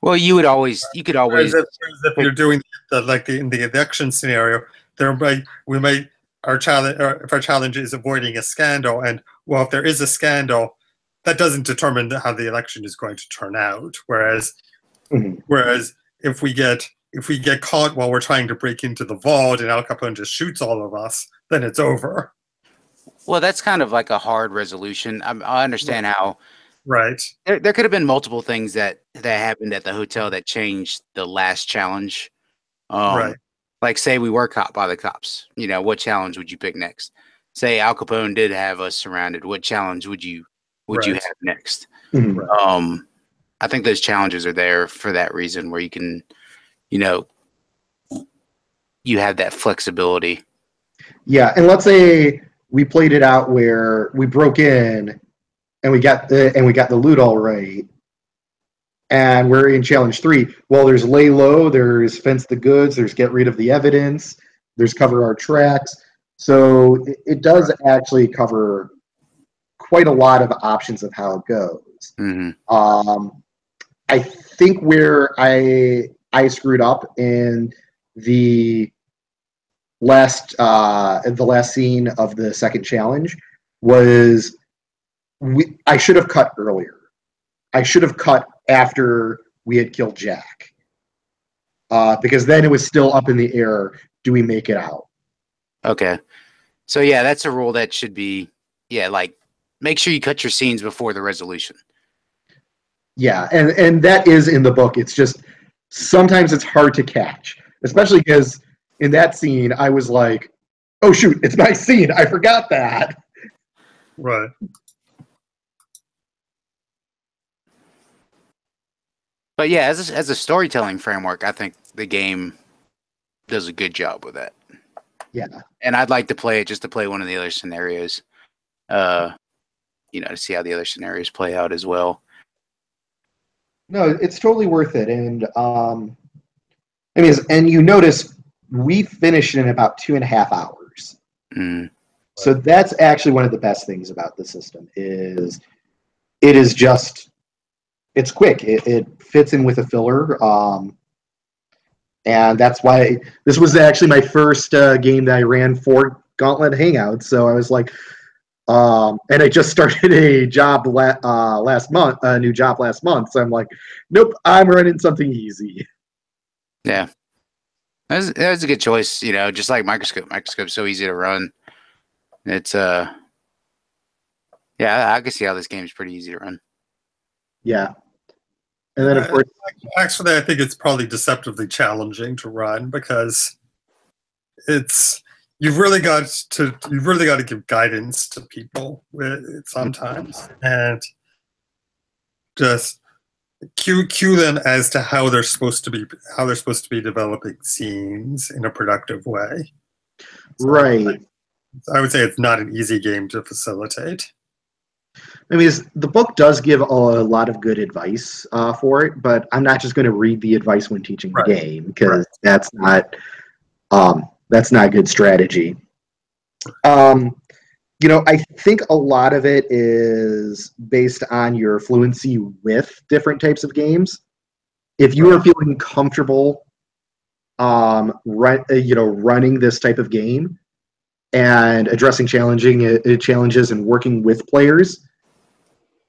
well, you could always. Whereas if you're doing in the election scenario, our challenge is avoiding a scandal, and well, if there is a scandal, that doesn't determine how the election is going to turn out. Whereas if we get caught while we're trying to break into the vault and Al Capone just shoots all of us, then it's over. Well, that's kind of like a hard resolution. I understand how. Right. There could have been multiple things that happened at the hotel that changed the last challenge. Right. Like, say we were caught by the cops. You know, what challenge would you pick next? Say Al Capone did have us surrounded. What challenge would you have next? Mhm. I think those challenges are there for that reason, where you can, you know, you have that flexibility. Yeah, and let's say we played it out where we broke in and we got the loot all right, and we're in challenge 3. Well, there's lay low, there's fence the goods, there's get rid of the evidence, there's cover our tracks. So it does actually cover quite a lot of options of how it goes. Mm-hmm. I think where I screwed up in the last scene of the second challenge was I should have cut earlier. I should have cut after we had killed Jack, because then it was still up in the air. Do we make it out? Okay, so yeah, that's a rule that should be, like, make sure you cut your scenes before the resolution. Yeah, and that is in the book. It's just sometimes it's hard to catch, especially because in that scene I was like, "Oh shoot, it's my scene! I forgot that." Right. But yeah, as a storytelling framework, I think the game does a good job with that. Yeah, and I'd like to play it just to play one of the other scenarios. To see how the other scenarios play out as well. no, it's totally worth it, and I mean, and you notice we finished in about 2.5 hours. Mm. So that's actually one of the best things about the system is it is just it's quick. It fits in with a filler, and that's why this was actually my first game that I ran for Gauntlet Hangouts. So I was like, and I just started a job last month, a new job last month. So I'm like, nope, I'm running something easy. Yeah, that's a good choice. Just like Microscope. Microscope's so easy to run. It's yeah, I can see how this game is pretty easy to run. Yeah. And then, of course, actually, I think it's probably deceptively challenging to run because you've really got to give guidance to people with it sometimes, and just cue them as to how they're supposed to be developing scenes in a productive way. So right. I would say it's not an easy game to facilitate. I mean, the book does give a lot of good advice for it, but I'm not just going to read the advice when teaching the game because that's not good strategy. I think a lot of it is based on your fluency with different types of games. If you are feeling comfortable, running this type of game and addressing challenges and working with players,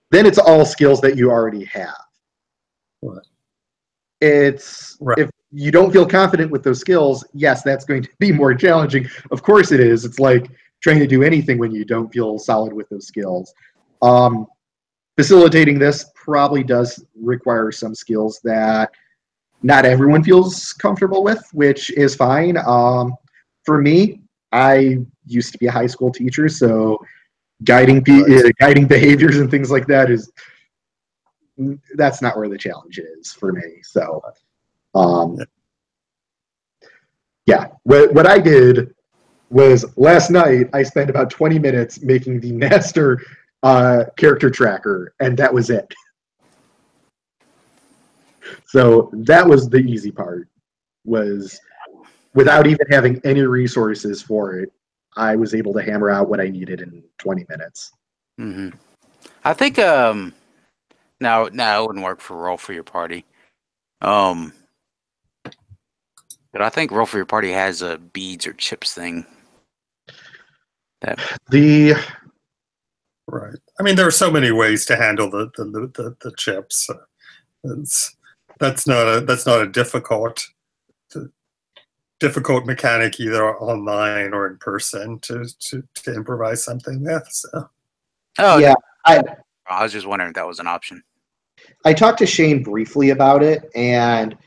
then it's all skills that you already have. Right. If you don't feel confident with those skills, yes, that's going to be more challenging. Of course it is. It's like trying to do anything when you don't feel solid with those skills. Facilitating this probably does require some skills that not everyone feels comfortable with, which is fine. For me, I used to be a high school teacher, so guiding behaviors and things like that that's not where the challenge is for me. So what I did was last night I spent about 20 minutes making the master character tracker, and that was it. So that was the easy part, was without even having any resources for it, I was able to hammer out what I needed in 20 minutes. Mm-hmm. I think now it wouldn't work for Roll for Your Party. But I think Roll for Your Party has a beads or chips thing. Right. I mean, there are so many ways to handle the chips. that's not a difficult mechanic either online or in person to improvise something with. So. Oh Yeah, I was just wondering if that was an option. I talked to Shane briefly about it, and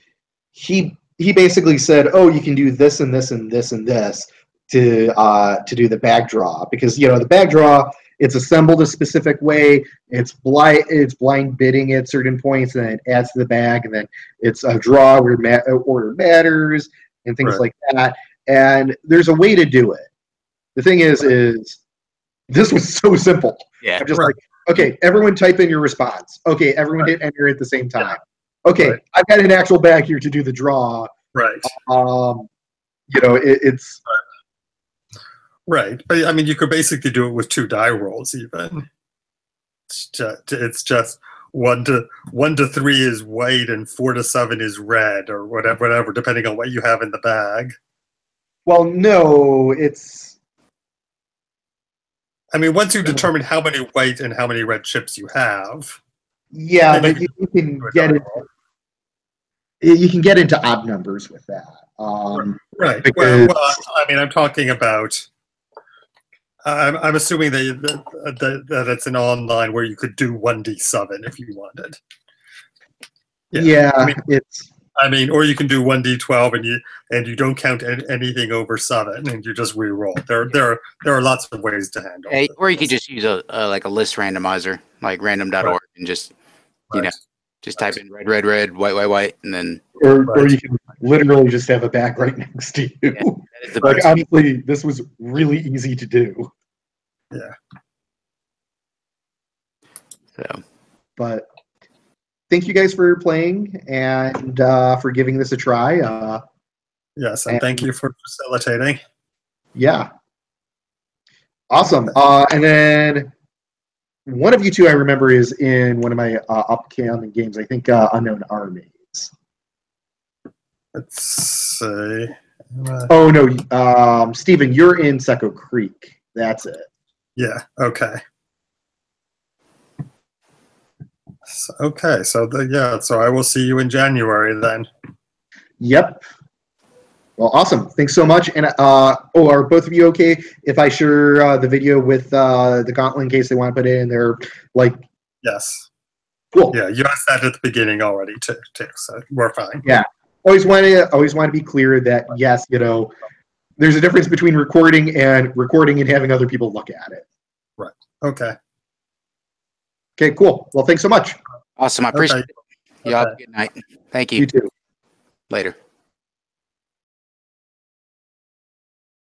he basically said, "Oh, you can do this and this and this and this to do the bag draw, because the bag draw, it's assembled a specific way. It's blind bidding at certain points, and then it adds to the bag, and then it's a draw where order matters and things like that. And there's a way to do it. The thing is this was so simple. Yeah, I'm just like, okay, everyone type in your response. Okay, everyone hit enter at the same time. Okay, I've got an actual bag here to do the draw. Right. It's right. But I mean, you could basically do it with 2 die rolls even. It's just 1 to 3 is white and 4 to 7 is red, or whatever, depending on what you have in the bag. Well, no, it's. I mean, once you determine how many white and how many red chips you have. Yeah, but you can get it. You can get into odd numbers with that. Right. Well, I mean, I'm talking about. I'm assuming that it's an online where you could do 1d7 if you wanted. Yeah, I mean, or you can do 1d12 and you don't count anything over 7 and you just re-roll. There are lots of ways to handle it. Or you could just use a list randomizer like random.org and just just type in red, white, and then. Or you can literally just have a bag right next to you. Yeah, like, honestly, this was really easy to do. Yeah. So. But thank you guys for playing and for giving this a try. Yes, and thank you for facilitating. Yeah. Awesome. And then one of you two I remember is in one of my upcoming games, I think Unknown Armies. Let's see. Oh, no. Steven, you're in Secco Creek. That's it. Yeah, okay. So I will see you in January then. Yep. Well, awesome. Thanks so much. And are both of you okay if I share the video with the Gauntlet in case they want to put it in there? Yes. Cool. Yeah, you asked that at the beginning already too, so we're fine. Yeah. Always want to be clear that yes, there's a difference between recording and having other people look at it. Right. Okay. Okay. Cool. Well, thanks so much. Awesome. I appreciate it. Y'all have a good night. Thank you. You too. Later.